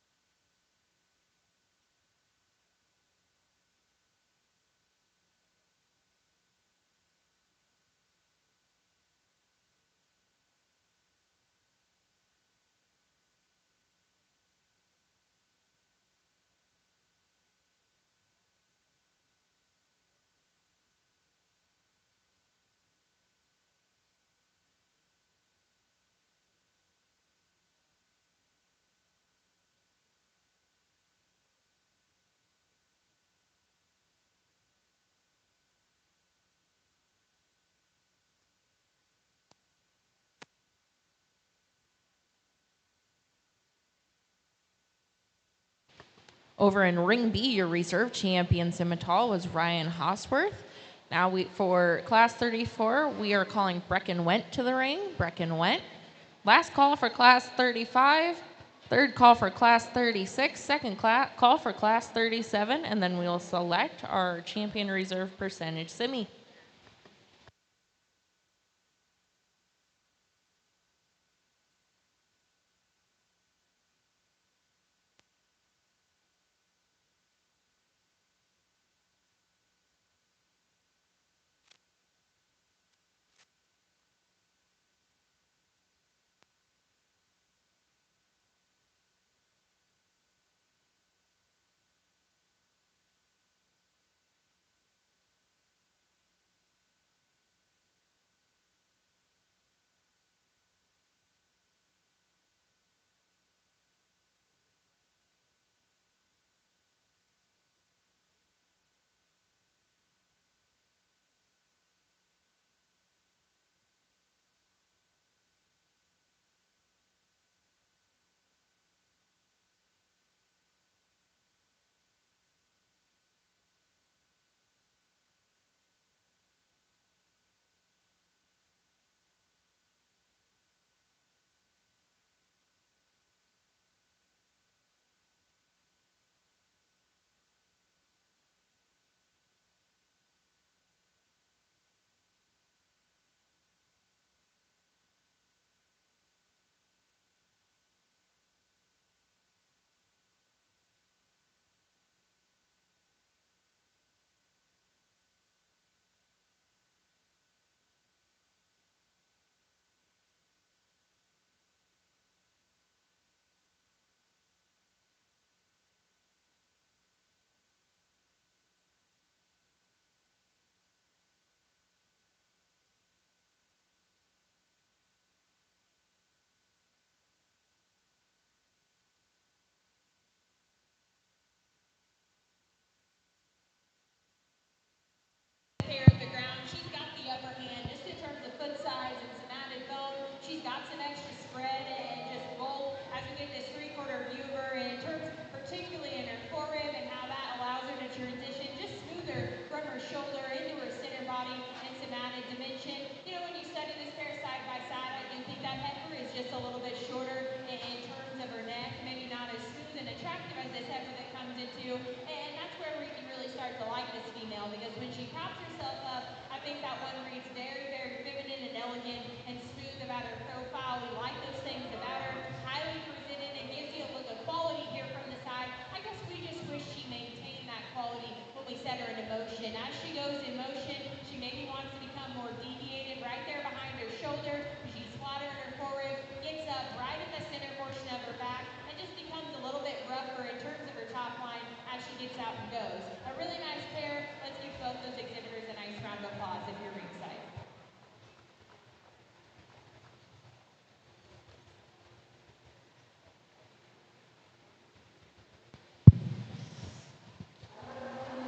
Over in ring B, your reserve champion Simmental was Ryan Hosworth. Now for class 34, we are calling Brecken Went to the ring. Brecken Went. Last call for class 35. Third call for class 36, second call for class 37, and then we'll select our champion reserve percentage semi. Pair of the ground. She's got the upper hand just in terms of foot size and some added bone. She's got some extra spread and just bulk as we get this three-quarter view of her in terms, particularly in her forerib and how that allows her to transition just smoother from her shoulder into her center body and some added dimension. You know, when you study this pair side by side, I do think that heifer is just a little bit shorter in terms of her neck, maybe not as smooth and attractive as this heifer that comes into, and that's where we can really start to like this female, because when she props herself up, I think that one reads very, very feminine and elegant and smooth about her profile. We like those things about her. Highly presented and gives you a look of quality here from the side. I guess we just wish she maintained that quality when we set her into motion. As she goes in motion, she maybe wants to become more deviated right there behind her shoulder. She's flatter in her forerib, gets up right in the center portion of her back, and just becomes a little bit rougher in terms of her top line as she gets out and goes. A really nice pair. Let's give both those exhibitors a nice round of applause if you're ringside.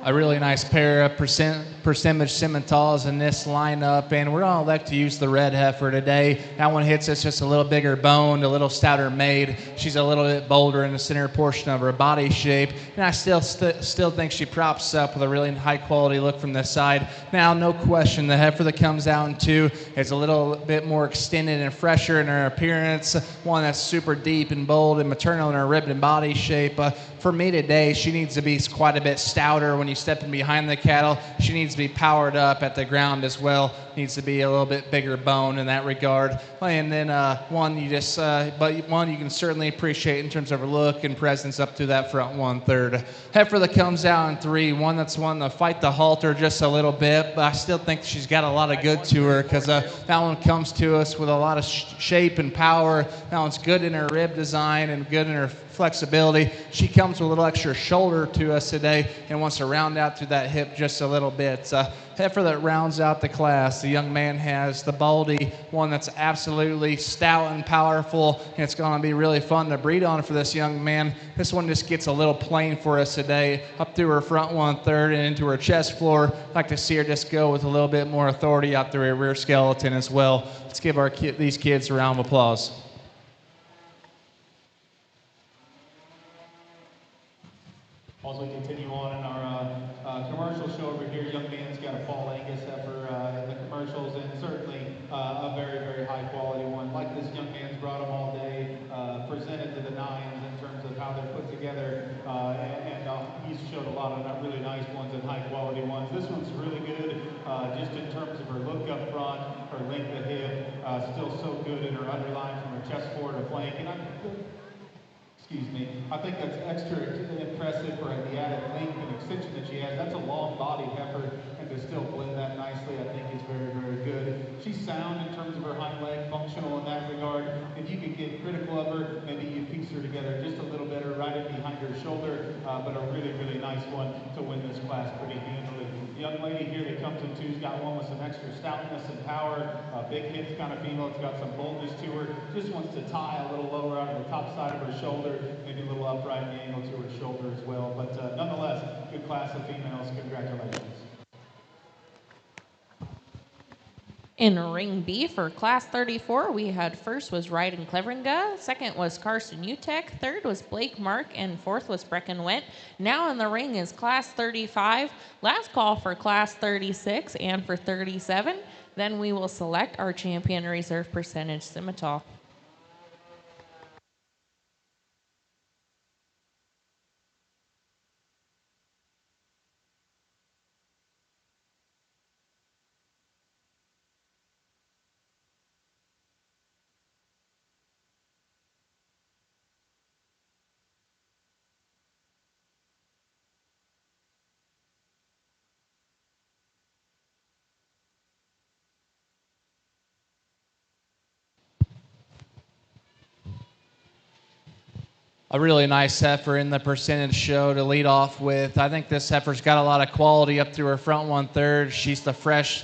A really nice pair of percentage Simmentals in this lineup, and we're going to elect to use the red heifer today. That one hits us just a little bigger boned, a little stouter made. She's a little bit bolder in the center portion of her body shape, and I still think she props up with a really high quality look from this side. Now, no question, the heifer that comes out in two is a little bit more extended and fresher in her appearance, one that's super deep and bold and maternal in her ribbed and body shape. For me today, she needs to be quite a bit stouter when you step in behind the cattle. She needs to be powered up at the ground as well. Needs to be a little bit bigger bone in that regard. And then one you can certainly appreciate in terms of her look and presence up to that front 1/3. Heifer that comes out in three, one that's wanting to fight the halter just a little bit, but I still think she's got a lot of good to her, because that one comes to us with a lot of shape and power. That one's good in her rib design and good in her flexibility. She comes with a little extra shoulder to us today and wants to round out through that hip just a little bit. Heifer that rounds out the class. The young man has the Baldy, one that's absolutely stout and powerful, and it's going to be really fun to breed on for this young man. This one just gets a little plain for us today, up through her front 1/3 and into her chest floor. I'd like to see her just go with a little bit more authority out through her rear skeleton as well. Let's give these kids a round of applause. As we continue on in our commercial show over here, young man's got a fall Angus heifer in the commercials, and certainly a very, very high quality one. Like this young man's brought him all day, presented to the nines, together, he's showed a lot of really nice ones and high quality ones. This one's really good, just in terms of her look up front, her length of hip, still so good in her underline from her chest forward to flank. And I think that's extra impressive for the added length and extension that she has. That's a long-bodied heifer, and to still blend that nicely, I think is very, very good. She's sound in terms of her hind leg, functional in that regard. If you could get critical of her, maybe you piece her together just a little better right in behind her shoulder, but a really, really nice one to win this class pretty handily. The young lady here that comes in two's got one with some extra stoutness and power, big hips kind of female. It's got some boldness to her. Just wants to tie a little lower out of the top side of her shoulder, maybe a little upright angle to her shoulder as well. But nonetheless, good class of females. Congratulations. In ring B for class 34, we had first was Ryden Cleveringa, second was Carson Utek, third was Blake Mark, and fourth was Brecken Went. Now in the ring is class 35, last call for class 36 and for 37. Then we will select our champion reserve percentage scimitar. A really nice heifer in the percentage show to lead off with. I think this heifer's got a lot of quality up through her front 1/3. She's the fresh,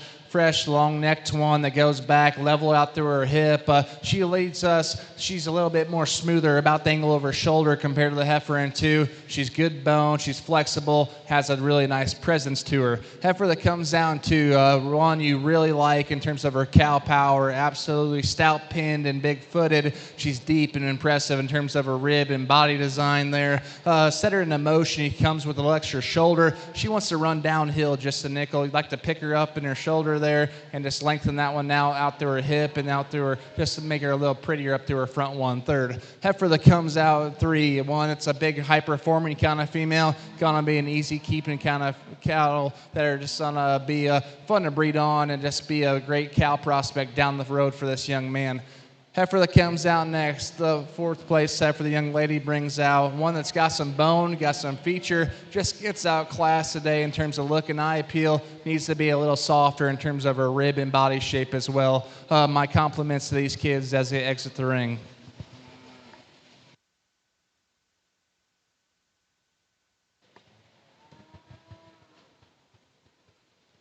long-necked one that goes back, level out through her hip. She leads us. She's a little bit more smoother about the angle of her shoulder compared to the heifer in 2. She's good bone. She's flexible. Has a really nice presence to her. Heifer that comes down to one you really like in terms of her cow power. Absolutely stout-pinned and big-footed. She's deep and impressive in terms of her rib and body design there. Set her into motion. He comes with a little extra shoulder. She wants to run downhill just a nickel. You'd like to pick her up in her shoulder there and just lengthen that one now out through her hip and out through her, just to make her a little prettier up through her front 1/3. Heifer that comes out 3, one, it's a big high-performing kind of female, gonna be an easy-keeping kind of cattle that are just gonna be fun to breed on and just be a great cow prospect down the road for this young man. Heifer that comes out next, the 4th place heifer the young lady brings out, one that's got some bone, got some feature, just gets out class today in terms of look and eye appeal, needs to be a little softer in terms of her rib and body shape as well. My compliments to these kids as they exit the ring.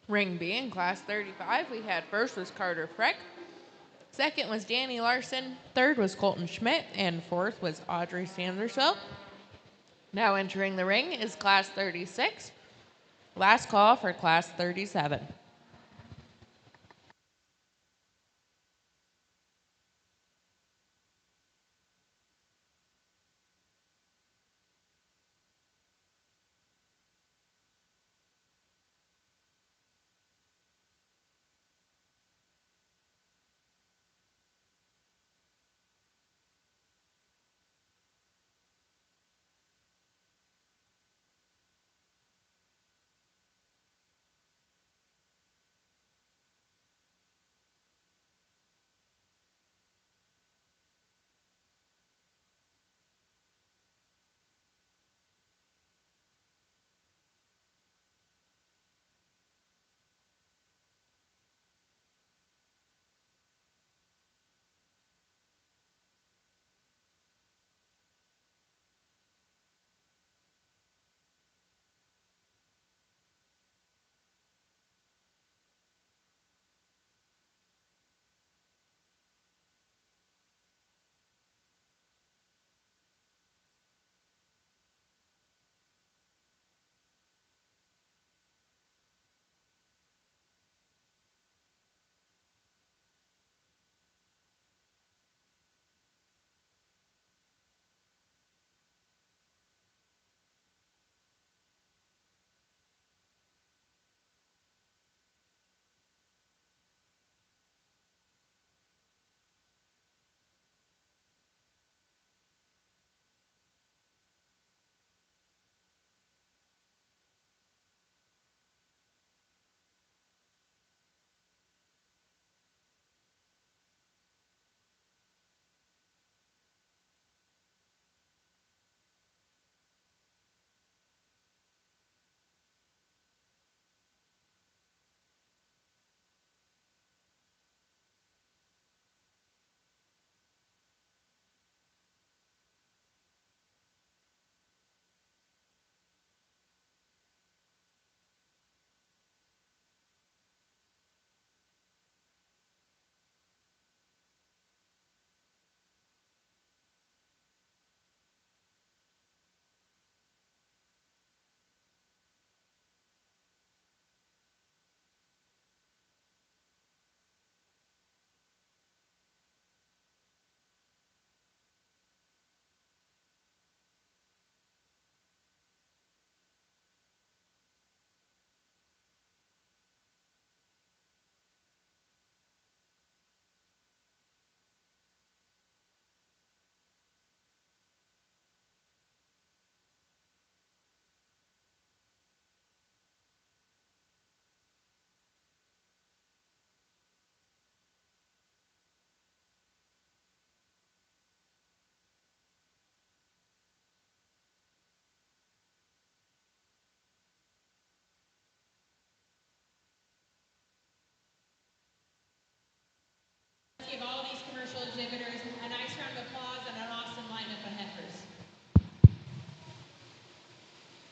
Ring B in class 35, we had first was Carter Freck, second was Danny Larson, third was Colton Schmidt, and fourth was Audrey Sandersville. Now entering the ring is class 36. Last call for class 37.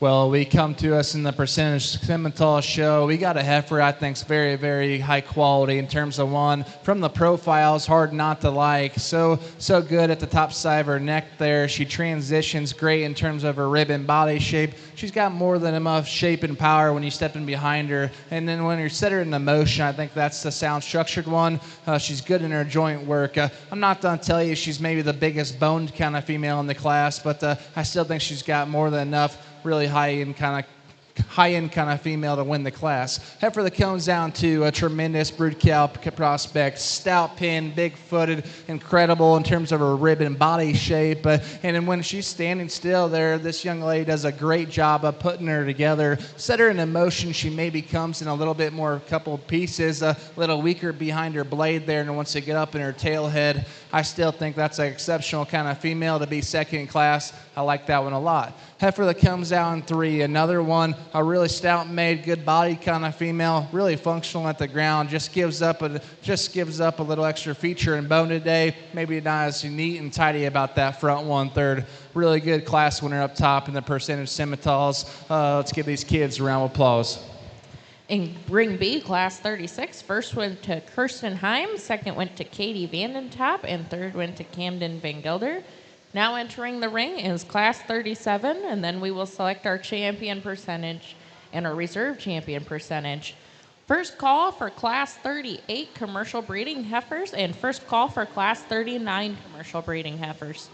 Well, we come to us in the Percentage Simmental show. We got a heifer I think's very, very high quality in terms of one. From the profiles, hard not to like. So good at the top side of her neck there. She transitions great in terms of her rib and body shape. She's got more than enough shape and power when you step in behind her. And then when you set her into motion, I think that's the sound structured one. She's good in her joint work. I'm not going to tell you she's maybe the biggest boned kind of female in the class, but I still think she's got more than enough really high-end kind of female to win the class. Heifer that comes down to a tremendous brood cow prospect, stout pin, big-footed, incredible in terms of her rib and body shape. And then when she's standing still there, this young lady does a great job of putting her together. Set her in motion, she maybe comes in a little bit more couple pieces, a little weaker behind her blade there, and once they get up in her tail head, I still think that's an exceptional kind of female to be second in class. I like that one a lot. Heifer that comes out in 3, another one, a really stout made, good body kind of female, really functional at the ground, just gives up a little extra feature in bone today. Maybe not as neat and tidy about that front 1/3. Really good class winner up top in the Percentage Simmentals. Let's give these kids a round of applause. In Ring B, Class 36, first went to Kirsten Heim, second went to Katie Vandentop, and third went to Camden Van Gelder. Now entering the ring is Class 37, and then we will select our champion percentage and our reserve champion percentage. First call for Class 38 commercial breeding heifers, and first call for Class 39 commercial breeding heifers.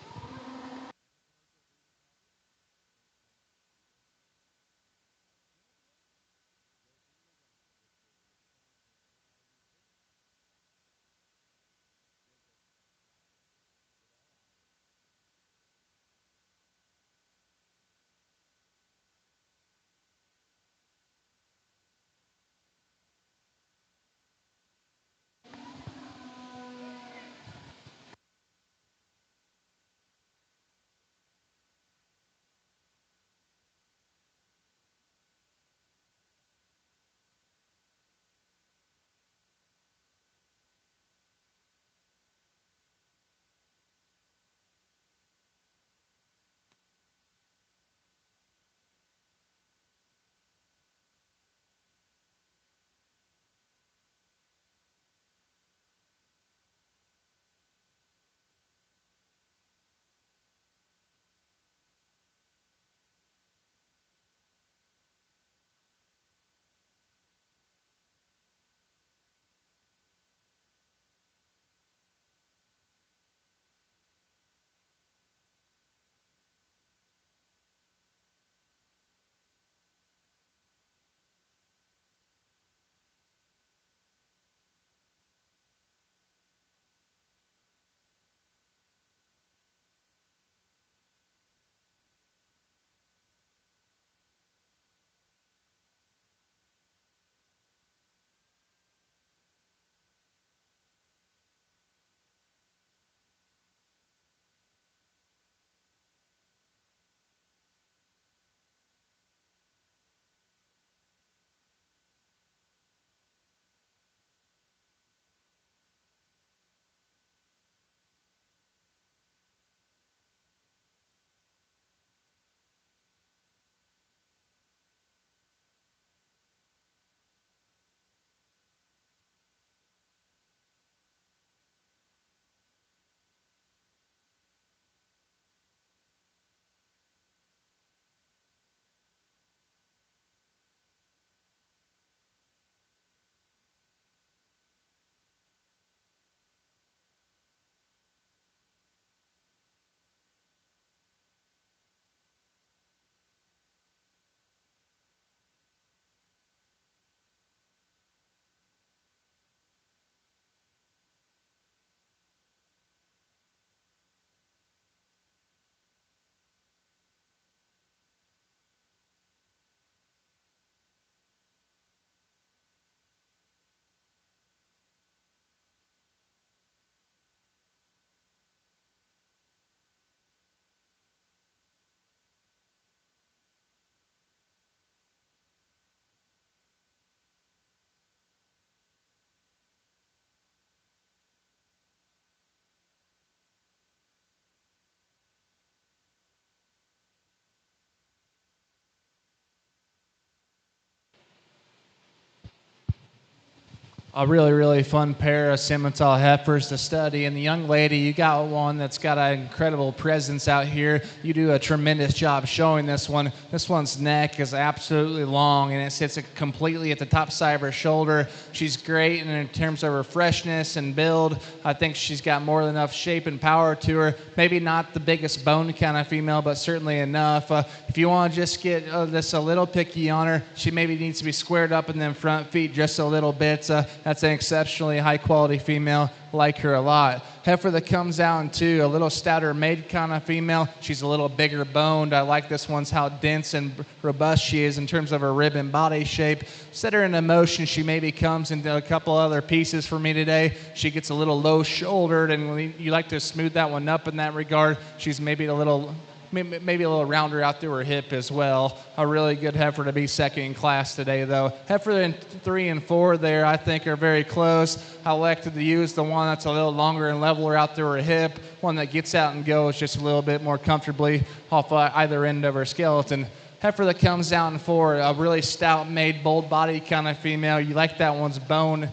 A really, really fun pair of Simmental heifers to study. And the young lady, you got one that's got an incredible presence out here. You do a tremendous job showing this one. This one's neck is absolutely long, and it sits completely at the top side of her shoulder. She's great, and in terms of her freshness and build, I think she's got more than enough shape and power to her. Maybe not the biggest bone kind of female, but certainly enough. If you want to just get this a little picky on her, she maybe needs to be squared up in them front feet just a little bit. That's an exceptionally high-quality female. Like her a lot. Heifer that comes out in two, a little stouter made kind of female. She's a little bigger boned. I like this one's how dense and robust she is in terms of her rib and body shape. Set her into motion. She maybe comes into a couple other pieces for me today. She gets a little low-shouldered, and when you like to smooth that one up in that regard, she's maybe a little rounder out through her hip as well. A really good heifer to be second in class today, though. Heifer in 3 and 4 there, I think, are very close. I elected to use the one that's a little longer and leveler out through her hip, one that gets out and goes just a little bit more comfortably off either end of her skeleton. Heifer that comes out in 4, a really stout-made, bold body kind of female. You like that one's bone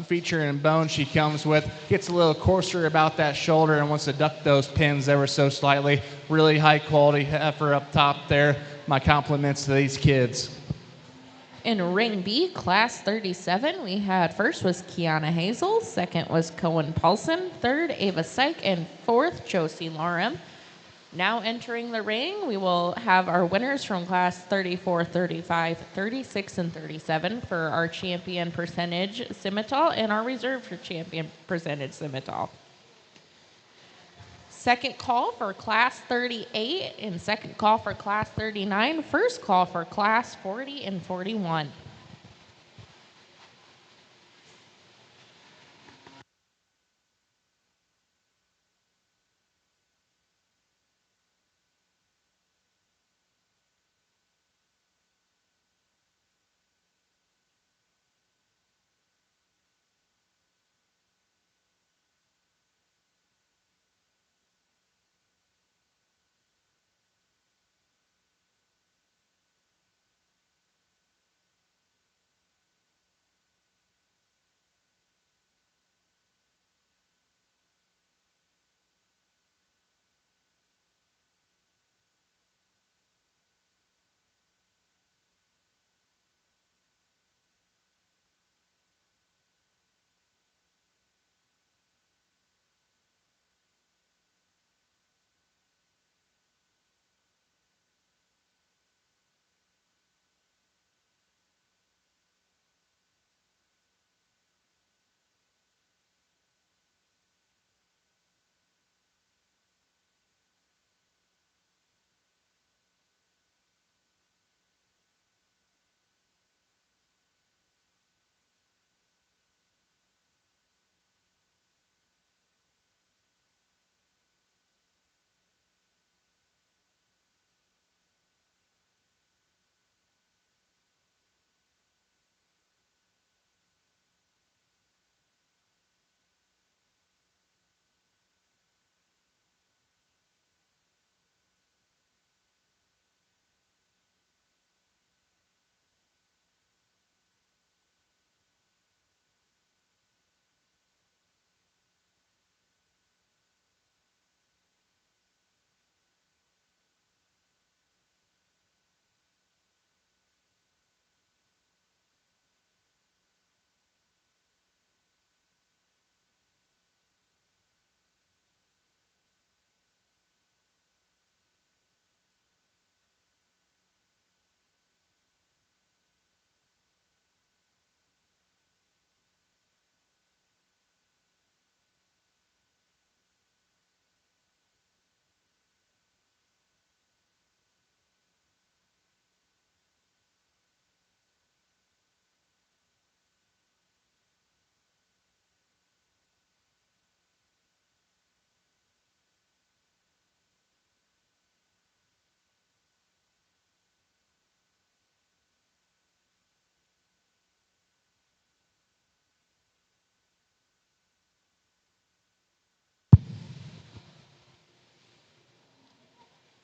feature and bone she comes with. Gets a little coarser about that shoulder and wants to duck those pins ever so slightly. Really high-quality heifer up top there. My compliments to these kids. In Ring B, Class 37, we had first was Kiana Hazel, second was Cohen Paulson, third Ava Syke, and fourth Josie Lorem. Now entering the ring, we will have our winners from Class 34, 35, 36, and 37 for our champion percentage Simmental and our reserve for champion percentage Simmental. Second call for Class 38 and second call for Class 39. First call for Class 40 and 41.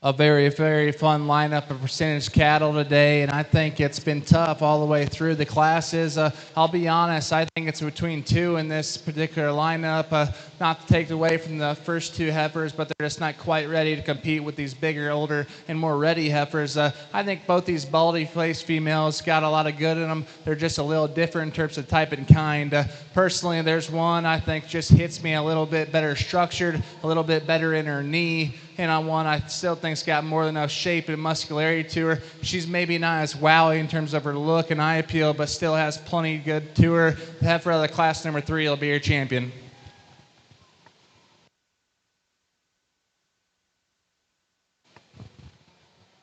a very, very fun lineup of percentage cattle today, and I think it's been tough all the way through the classes. I'll be honest, I think it's between two in this particular lineup. Not to take away from the first two heifers, but they're just not quite ready to compete with these bigger, older, and more ready heifers. I think both these baldy-faced females got a lot of good in them. They're just a little different in terms of type and kind. Personally, there's one I think just hits me a little bit better structured, a little bit better in her knee, and on one I still think's got more than enough shape and muscularity to her. She's maybe not as wowy in terms of her look and eye appeal, but still has plenty good to her. The heifer of the class number 3 will be your champion.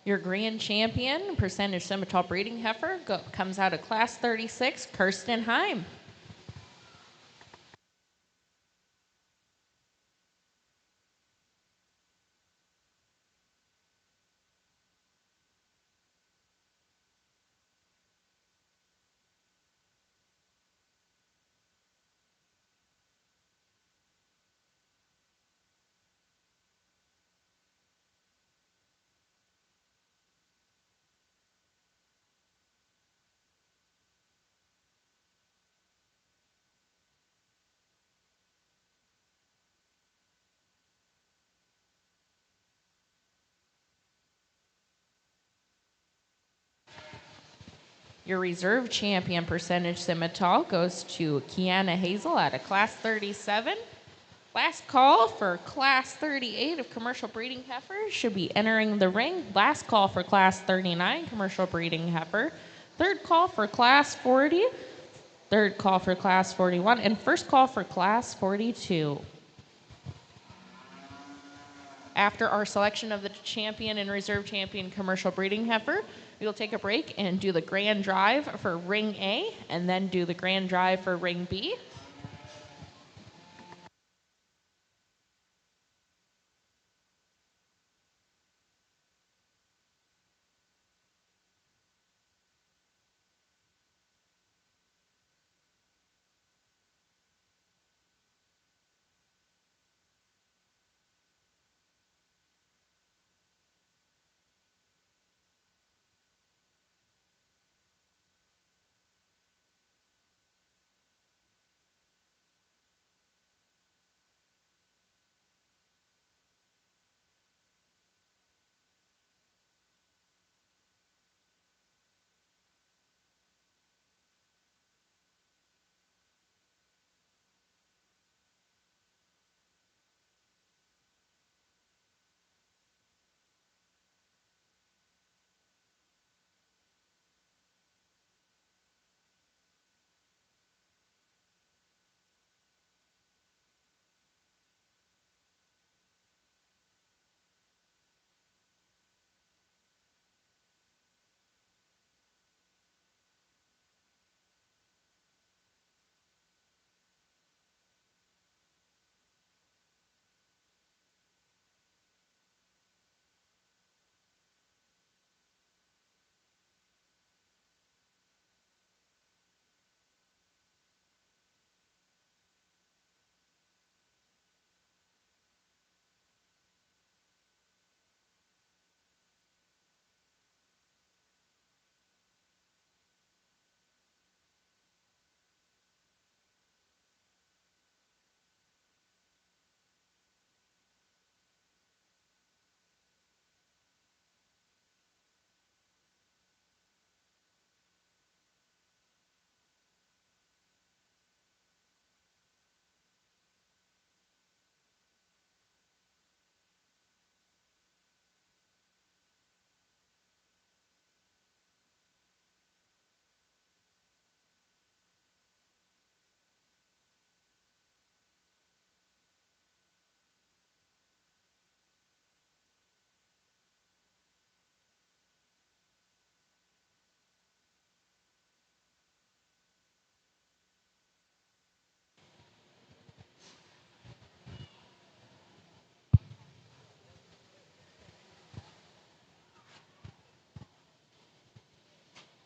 Your grand champion, percentage semi-tall breeding heifer, comes out of class 36, Kirsten Heim. Your reserve champion, percentage semi-tall, goes to Kiana Hazel out of class 37. Last call for class 38 of commercial breeding heifers should be entering the ring. Last call for class 39 commercial breeding heifer. Third call for class 40. Third call for class 41. And first call for class 42. After our selection of the champion and reserve champion commercial breeding heifer, we will take a break and do the grand drive for ring A and then do the grand drive for ring B.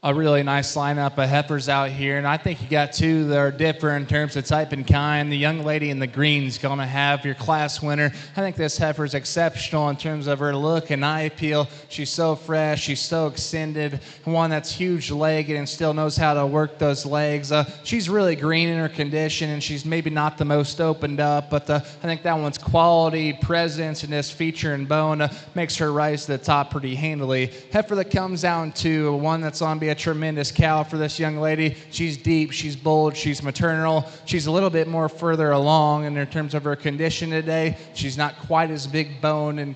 a really nice lineup of heifers out here, and I think you got two that are different in terms of type and kind. The young lady in the green's going to have your class winner. I think this heifer is exceptional in terms of her look and eye appeal. She's so fresh, she's so extended, one that's huge-legged and still knows how to work those legs. She's really green in her condition, and she's maybe not the most opened up, but I think that one's quality, presence, and this feature and bone makes her rise to the top pretty handily. Heifer that comes down to one that's on to be a tremendous cow for this young lady. She's deep, she's bold, she's maternal. She's a little bit more further along in terms of her condition today. She's not quite as big boned and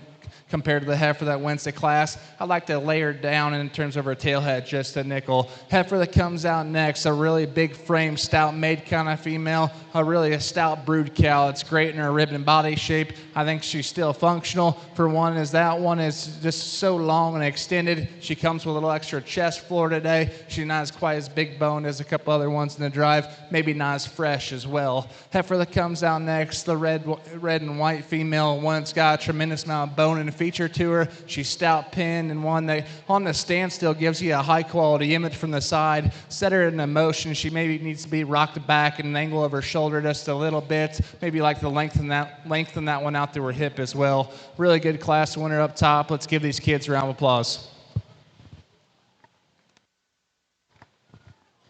compared to the heifer that wins the class. I'd like to lay her down in terms of her tailhead just a nickel. Heifer that comes out next, a really big frame, stout made kind of female, a stout brood cow. It's great in her rib and body shape. I think she's still functional. For one, is that one is just so long and extended. She comes with a little extra chest floor today. She's not as quite as big boned as a couple other ones in the drive, maybe not as fresh as well. Heifer that comes out next, the red and white female, one that's got a tremendous amount of bone and feature to her. She's stout pinned, and one that on the standstill gives you a high quality image from the side. Set her into motion. She maybe needs to be rocked back and an angle of her shoulder just a little bit. Maybe like to lengthen that one out to her hip as well. Really good class winner up top. Let's give these kids a round of applause.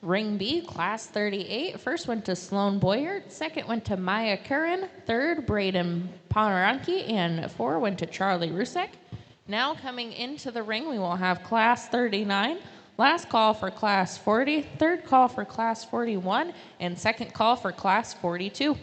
Ring B, class 38. First went to Sloan Boyert. Second went to Maya Curran. Third, Braden Pomeranke. And 4 went to Charlie Rusek. Now coming into the ring, we will have class 39. Last call for class 40. Third call for class 41. And second call for class 42.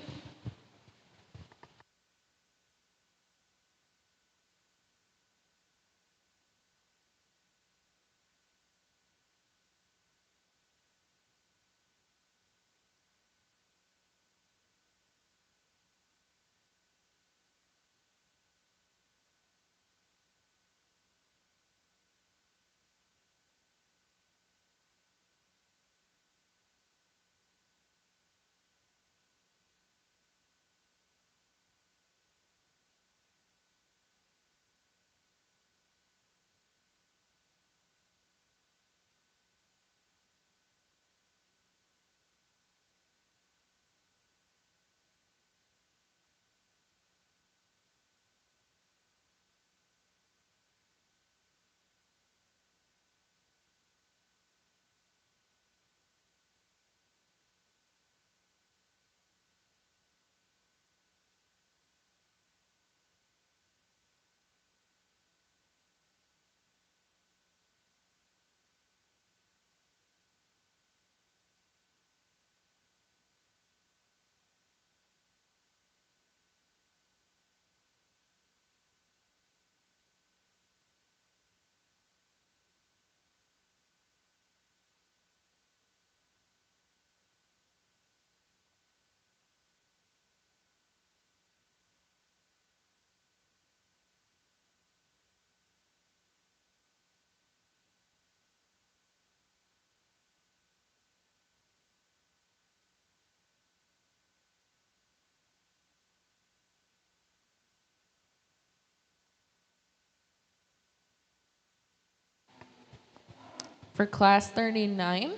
For class 39,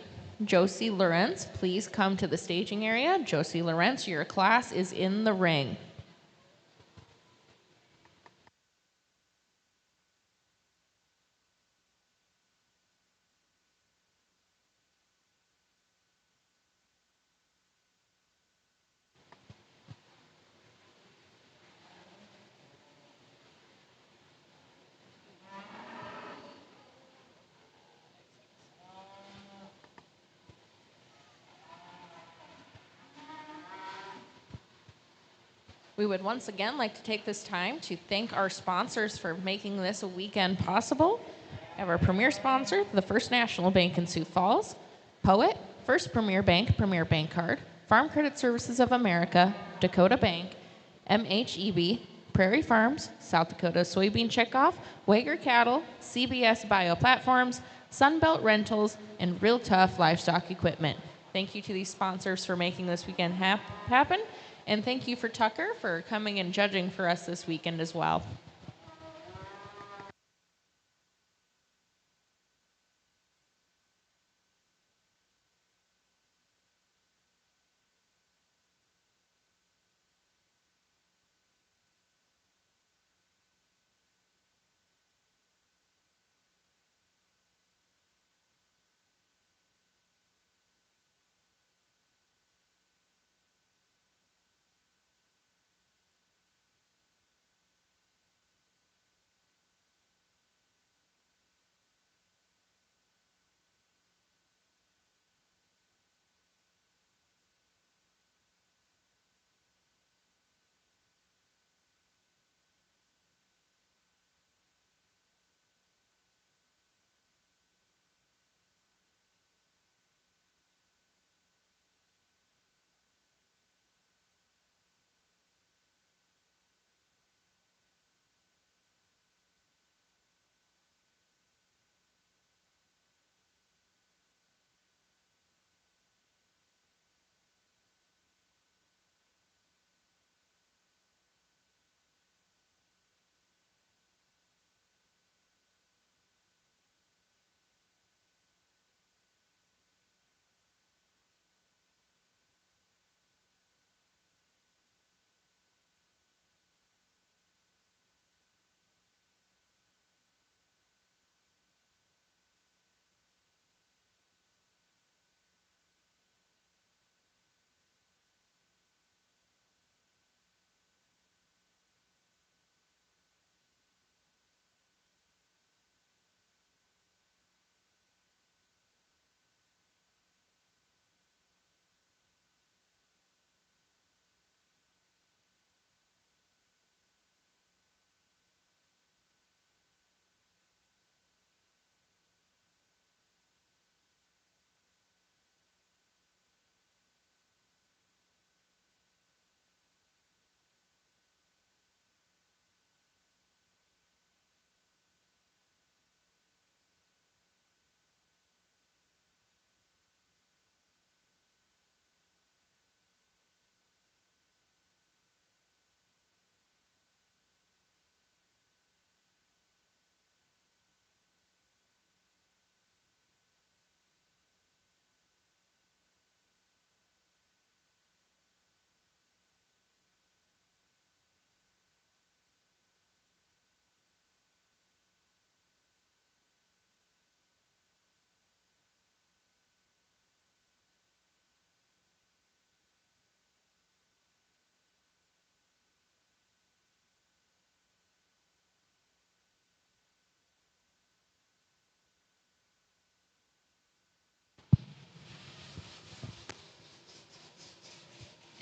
Josie Lorenz, please come to the staging area. Josie Lorenz, your class is in the ring. We would once again like to take this time to thank our sponsors for making this weekend possible. We have our premier sponsor, the First National Bank in Sioux Falls, Poet, First Premier Bank Card, Farm Credit Services of America, Dakota Bank, MHEB, Prairie Farms, South Dakota Soybean Checkoff, Wager Cattle, CBS Bioplatforms, Sunbelt Rentals, and Real Tough Livestock Equipment. Thank you to these sponsors for making this weekend happen. And thank you for Tucker for coming and judging for us this weekend as well.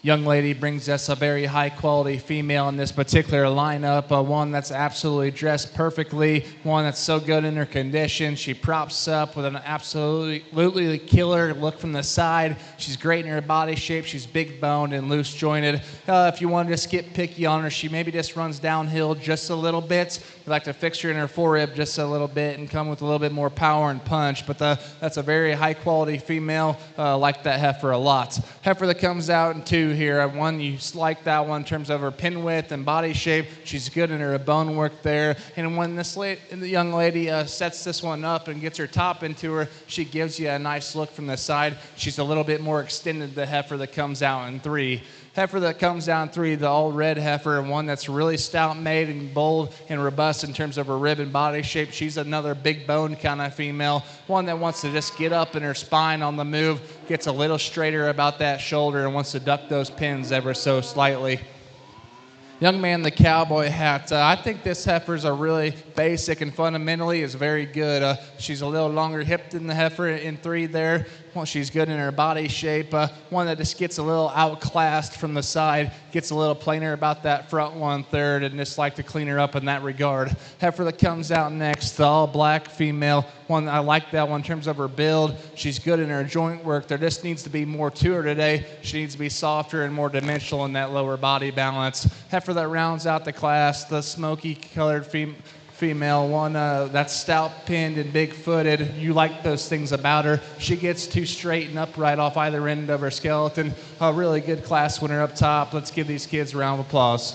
Young lady brings us a very high quality female in this particular lineup, one that's absolutely dressed perfectly, one that's so good in her condition. She props up with an absolutely killer look from the side. She's great in her body shape. She's big boned and loose jointed. If you want to just get picky on her, she maybe just runs downhill just a little bit. We like to fix her in her forerib just a little bit and come with a little bit more power and punch, but that's a very high quality female. Like that heifer a lot. Heifer that comes out in two here. One, you like that one in terms of her pin width and body shape. She's good in her bone work there. And when the young lady sets this one up and gets her top into her, she gives you a nice look from the side. She's a little bit more extended, the heifer that comes out in three. Heifer that comes down three, the all red heifer, and one that's really stout made and bold and robust in terms of her rib and body shape. She's another big bone kind of female, one that wants to just get up in her spine on the move, gets a little straighter about that shoulder, and wants to duck those pins ever so slightly. Young man, the cowboy hat. I think this heifer's a really basic and fundamentally is very good. She's a little longer hipped than the heifer in three there. Well, she's good in her body shape. One that just gets a little outclassed from the side, gets a little plainer about that front 1/3, and just like to clean her up in that regard. Heifer that comes out next, the all black female. One, I like that one in terms of her build. She's good in her joint work. There just needs to be more to her today. She needs to be softer and more dimensional in that lower body balance. Heifer that rounds out the class, the smoky colored female, one that's stout pinned and big footed. You like those things about her. She gets too straight and upright off either end of her skeleton. A really good class winner up top. Let's give these kids a round of applause.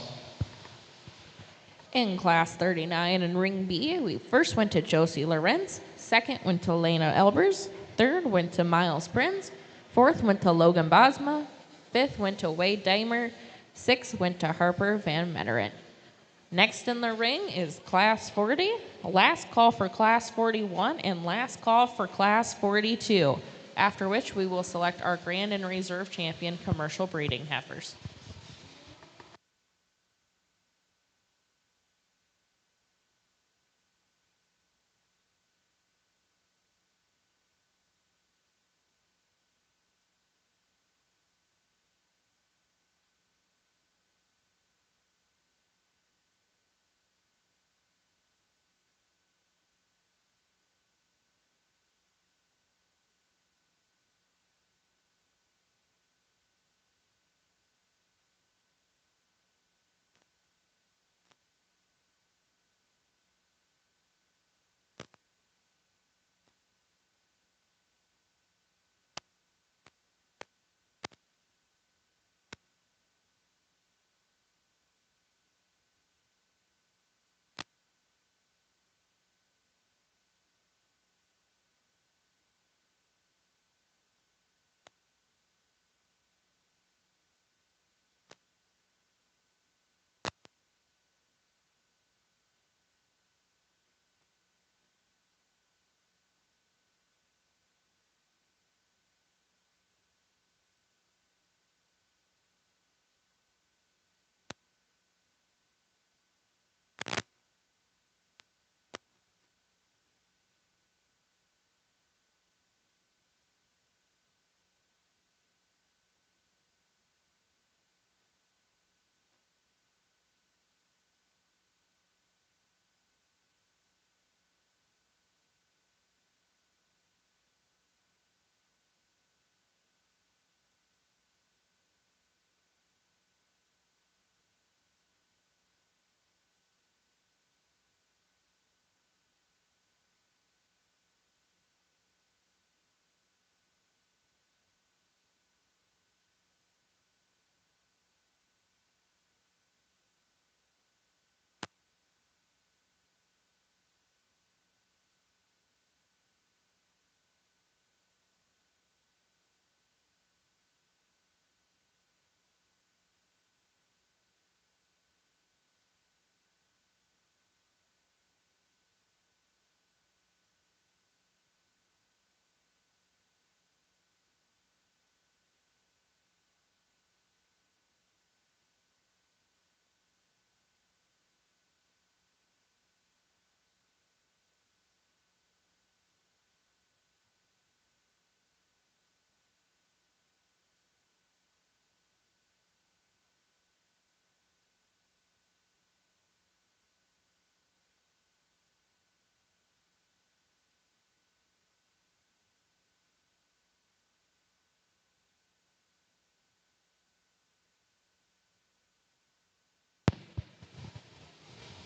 In Class 39 in Ring B, we first went to Josie Lorenz, second went to Lena Elbers, third went to Miles Prinz, fourth went to Logan Bosma, fifth went to Wade Daimer, sixth went to Harper Van Metteren. Next in the ring is Class 40, last call for Class 41, and last call for Class 42, after which we will select our Grand and Reserve Champion commercial breeding heifers.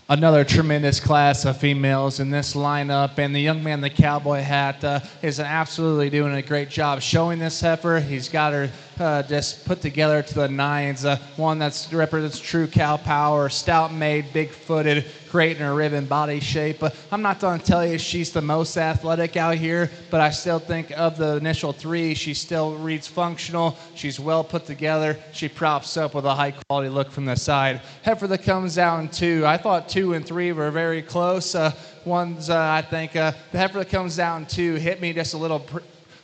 Another tremendous class of females in this lineup, and the young man in the cowboy hat is absolutely doing a great job showing this heifer. He's got her just put together to the nines, one that represents true cow power, stout-made, big-footed, great in her rib and body shape. I'm not going to tell you she's the most athletic out here, but I still think of the initial three, she still reads functional. She's well put together. She props up with a high-quality look from the side. Heifer that comes out in 2. I thought 2 and 3 were very close. I think the heifer that comes out in 2 hit me just a little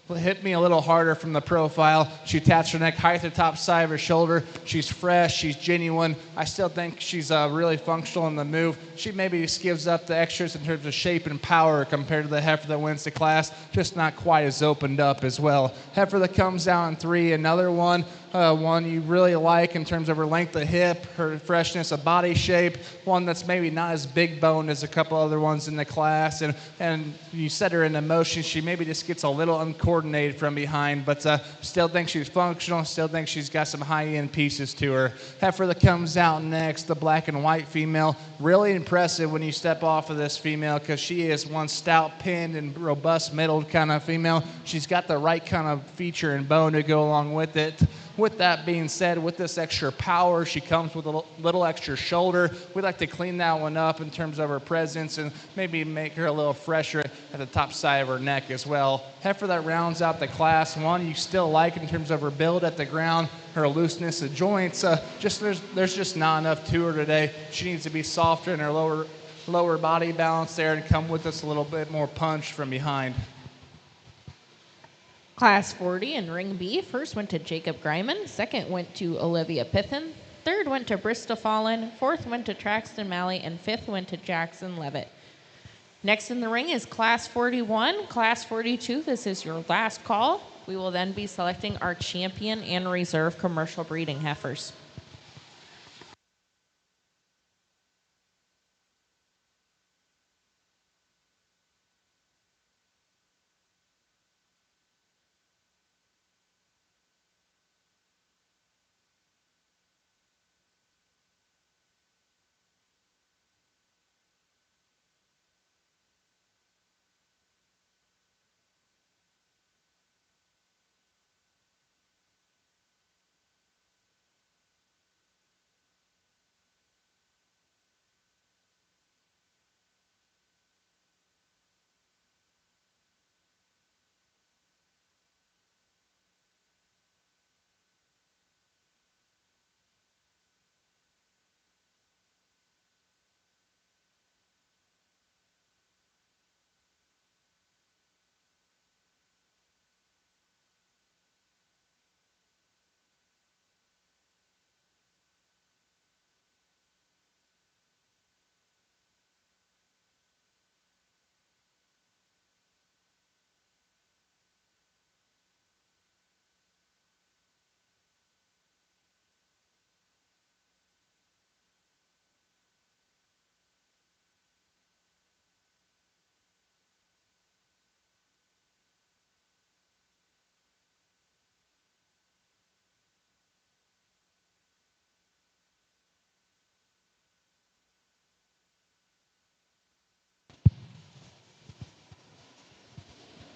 hit me a little harder from the profile. She attached her neck high at the top side of her shoulder. She's fresh. She's genuine. I still think she's really functional in the move. She maybe just gives up the extras in terms of shape and power compared to the heifer that wins the class, just not quite as opened up as well. Heifer that comes out in 3, another one you really like in terms of her length of hip, her freshness of body shape, one that's maybe not as big boned as a couple other ones in the class, and you set her into motion, she maybe just gets a little uncoordinated from behind, but still think she's functional, still think she's got some high-end pieces to her. Heifer that comes out next, the black and white female, really impressive when you step off of this female because she is one stout, pinned, and robust middled kind of female. She's got the right kind of feature and bone to go along with it. With that being said, with this extra power, she comes with a little extra shoulder. We'd like to clean that one up in terms of her presence and maybe make her a little fresher at the top side of her neck as well. Heifer that rounds out the class, one you still like in terms of her build at the ground, her looseness of joints. There's just not enough to her today. She needs to be softer in her lower body balance there and come with us a little bit more punch from behind. Class 40 in Ring B, first went to Jacob Greiman, second went to Olivia Pithen, third went to Bristol Fallon, fourth went to Traxton Malley, and fifth went to Jackson Levitt. Next in the ring is Class 41. Class 42, this is your last call. We will then be selecting our champion and reserve commercial breeding heifers.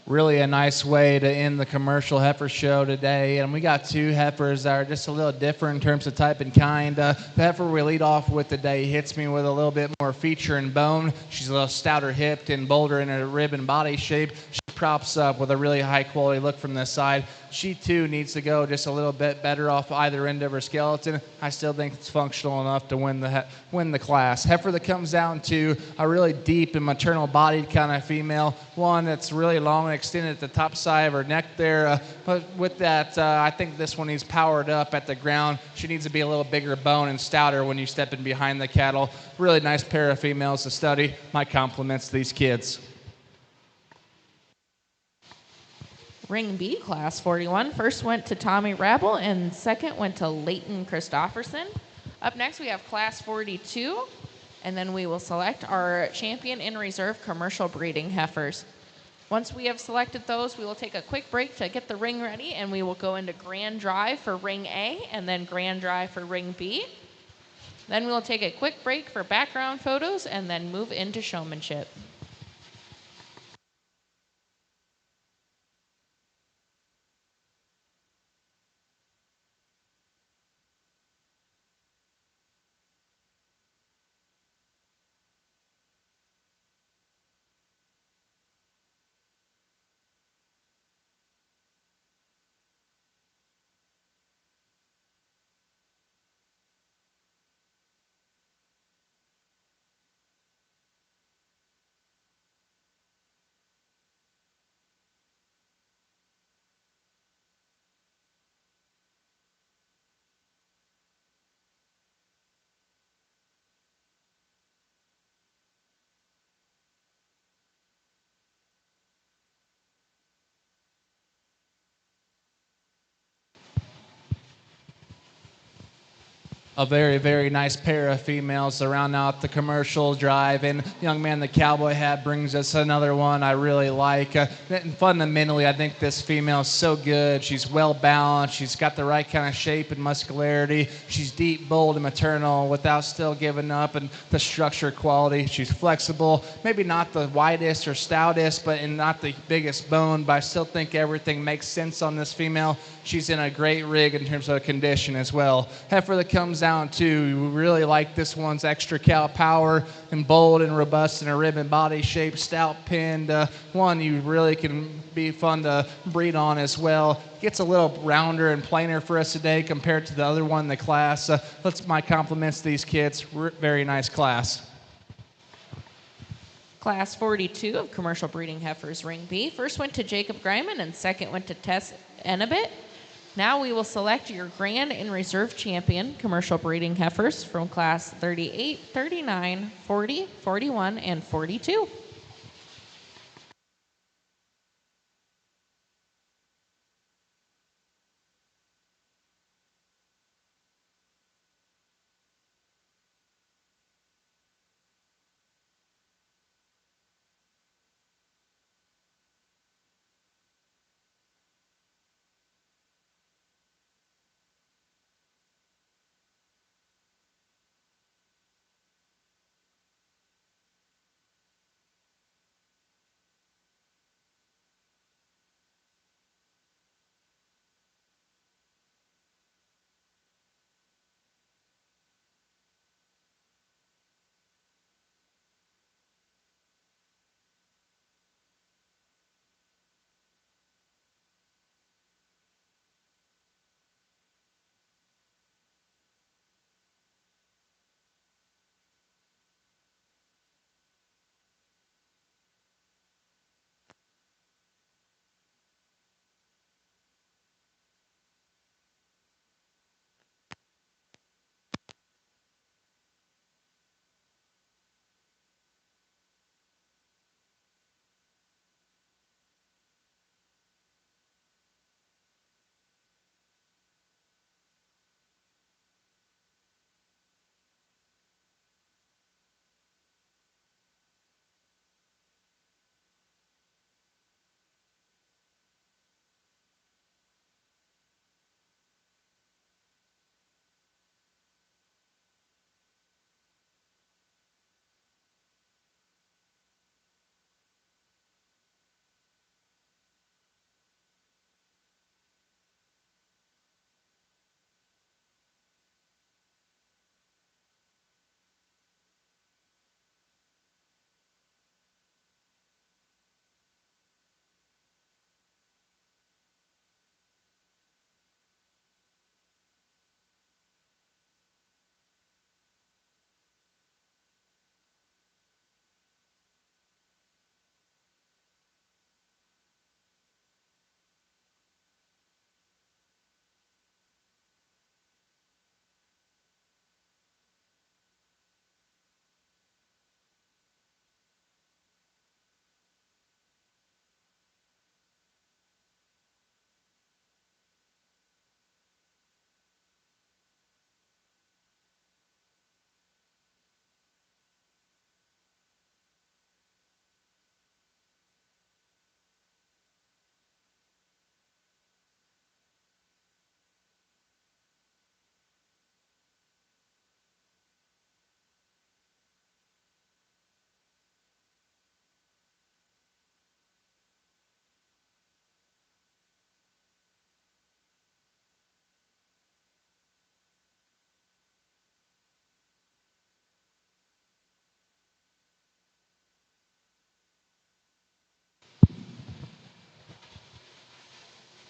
Really a nice way to end the commercial heifer show today. And we got 2 heifers that are just a little different in terms of type and kind. The heifer we lead off with today hits me with a little bit more feature and bone. She's a little stouter hipped and bolder in her rib and body shape. She props up with a really high quality look from this side. She too needs to go just a little bit better off either end of her skeleton. I still think it's functional enough to win the class. Heifer that comes down to a really deep and maternal bodied kind of female, one that's really long and extended at the top side of her neck there. But with that, I think this one needs powered up at the ground. She needs to be a little bigger bone and stouter when you step in behind the cattle. Really nice pair of females to study. My compliments to these kids. Ring B, Class 41. First went to Tommy Rabel, and second went to Leighton Christofferson. Up next, we have Class 42, and then we will select our champion in reserve commercial breeding heifers. Once we have selected those, we will take a quick break to get the ring ready, and we will go into Grand Drive for Ring A, and then Grand Drive for Ring B. Then we'll take a quick break for background photos and then move into showmanship. A very, very nice pair of females to round out the commercial drive. And young man, the cowboy hat brings us another one I really like. And fundamentally, I think this female is so good. She's well balanced. She's got the right kind of shape and muscularity. She's deep, bold, and maternal without still giving up and the structure quality. She's flexible, maybe not the widest or stoutest, but and not the biggest bone. But I still think everything makes sense on this female. She's in a great rig in terms of condition as well. Heifer that comes down too. We really like this one's extra cow power and bold and robust in a ribbon body shape, stout pinned. One you really can be fun to breed on as well. Gets a little rounder and plainer for us today compared to the other one in the class. My compliments to these kids. Very nice class. Class 42 of commercial breeding heifers, Ring B. First went to Jacob Greiman and second went to Tess Enabit. Now we will select your Grand and Reserve Champion commercial breeding heifers from class 38, 39, 40, 41, and 42.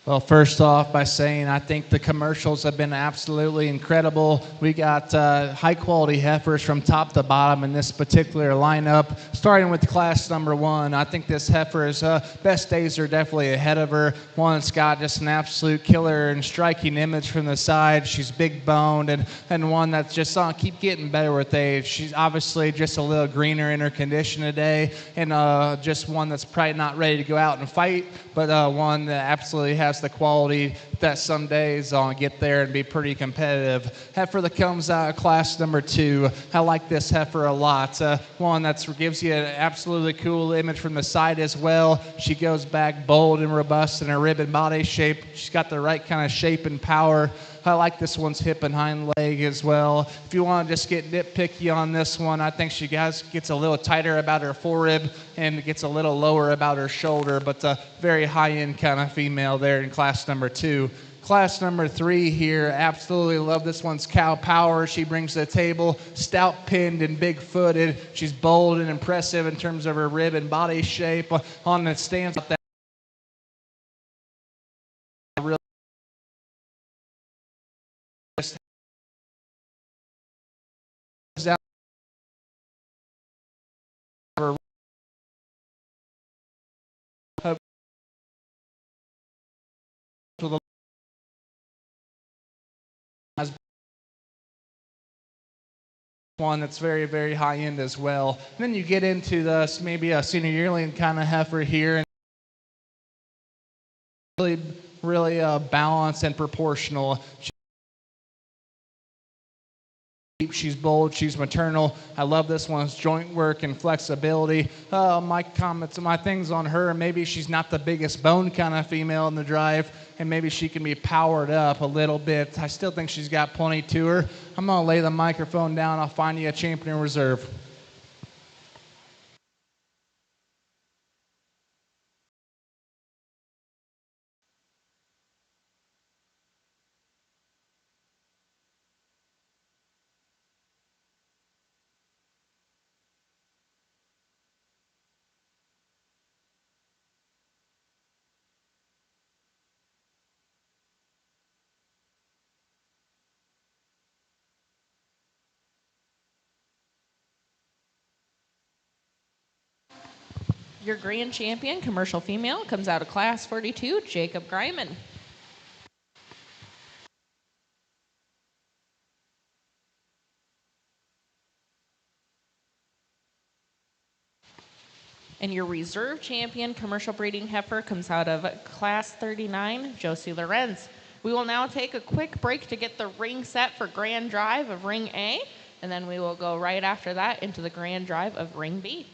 Well, first off, by saying I think the commercials have been absolutely incredible. We got high-quality heifers from top to bottom in this particular lineup, starting with class number 1. I think this heifer's best days are definitely ahead of her. One that's got just an absolute killer and striking image from the side. She's big-boned, and one that's just keep getting better with age. She's obviously just a little greener in her condition today, and just one that's probably not ready to go out and fight, but one that absolutely has the quality that some days get there and be pretty competitive. Heifer that comes out of class number 2. I like this heifer a lot. One that gives you an absolutely cool image from the side as well. She goes back bold and robust in her rib and body shape. She's got the right kind of shape and power. I like this one's hip and hind leg as well. If you want to just get nitpicky on this one, I think she gets a little tighter about her forerib and gets a little lower about her shoulder, but a very high-end kind of female there in class number 2. Class number 3 here, absolutely love this one's cow power. She brings to the table, stout-pinned and big-footed. She's bold and impressive in terms of her rib and body shape. On the stands up that really down her one that's very, very high end as well. And then you get into maybe a senior yearling kind of heifer here, and really balanced and proportional. She's bold, she's maternal. I love this one's joint work and flexibility. My comments and my things on her, maybe she's not the biggest bone kind of female in the drive, and maybe she can be powered up a little bit. I still think she's got plenty to her. I'm going to lay the microphone down. I'll find you a champion reserve. Your grand champion, commercial female, comes out of class 42, Jacob Greiman. And your reserve champion, commercial breeding heifer, comes out of class 39, Josie Lorenz. We will now take a quick break to get the ring set for grand drive of ring A, and then we will go right after that into the grand drive of ring B.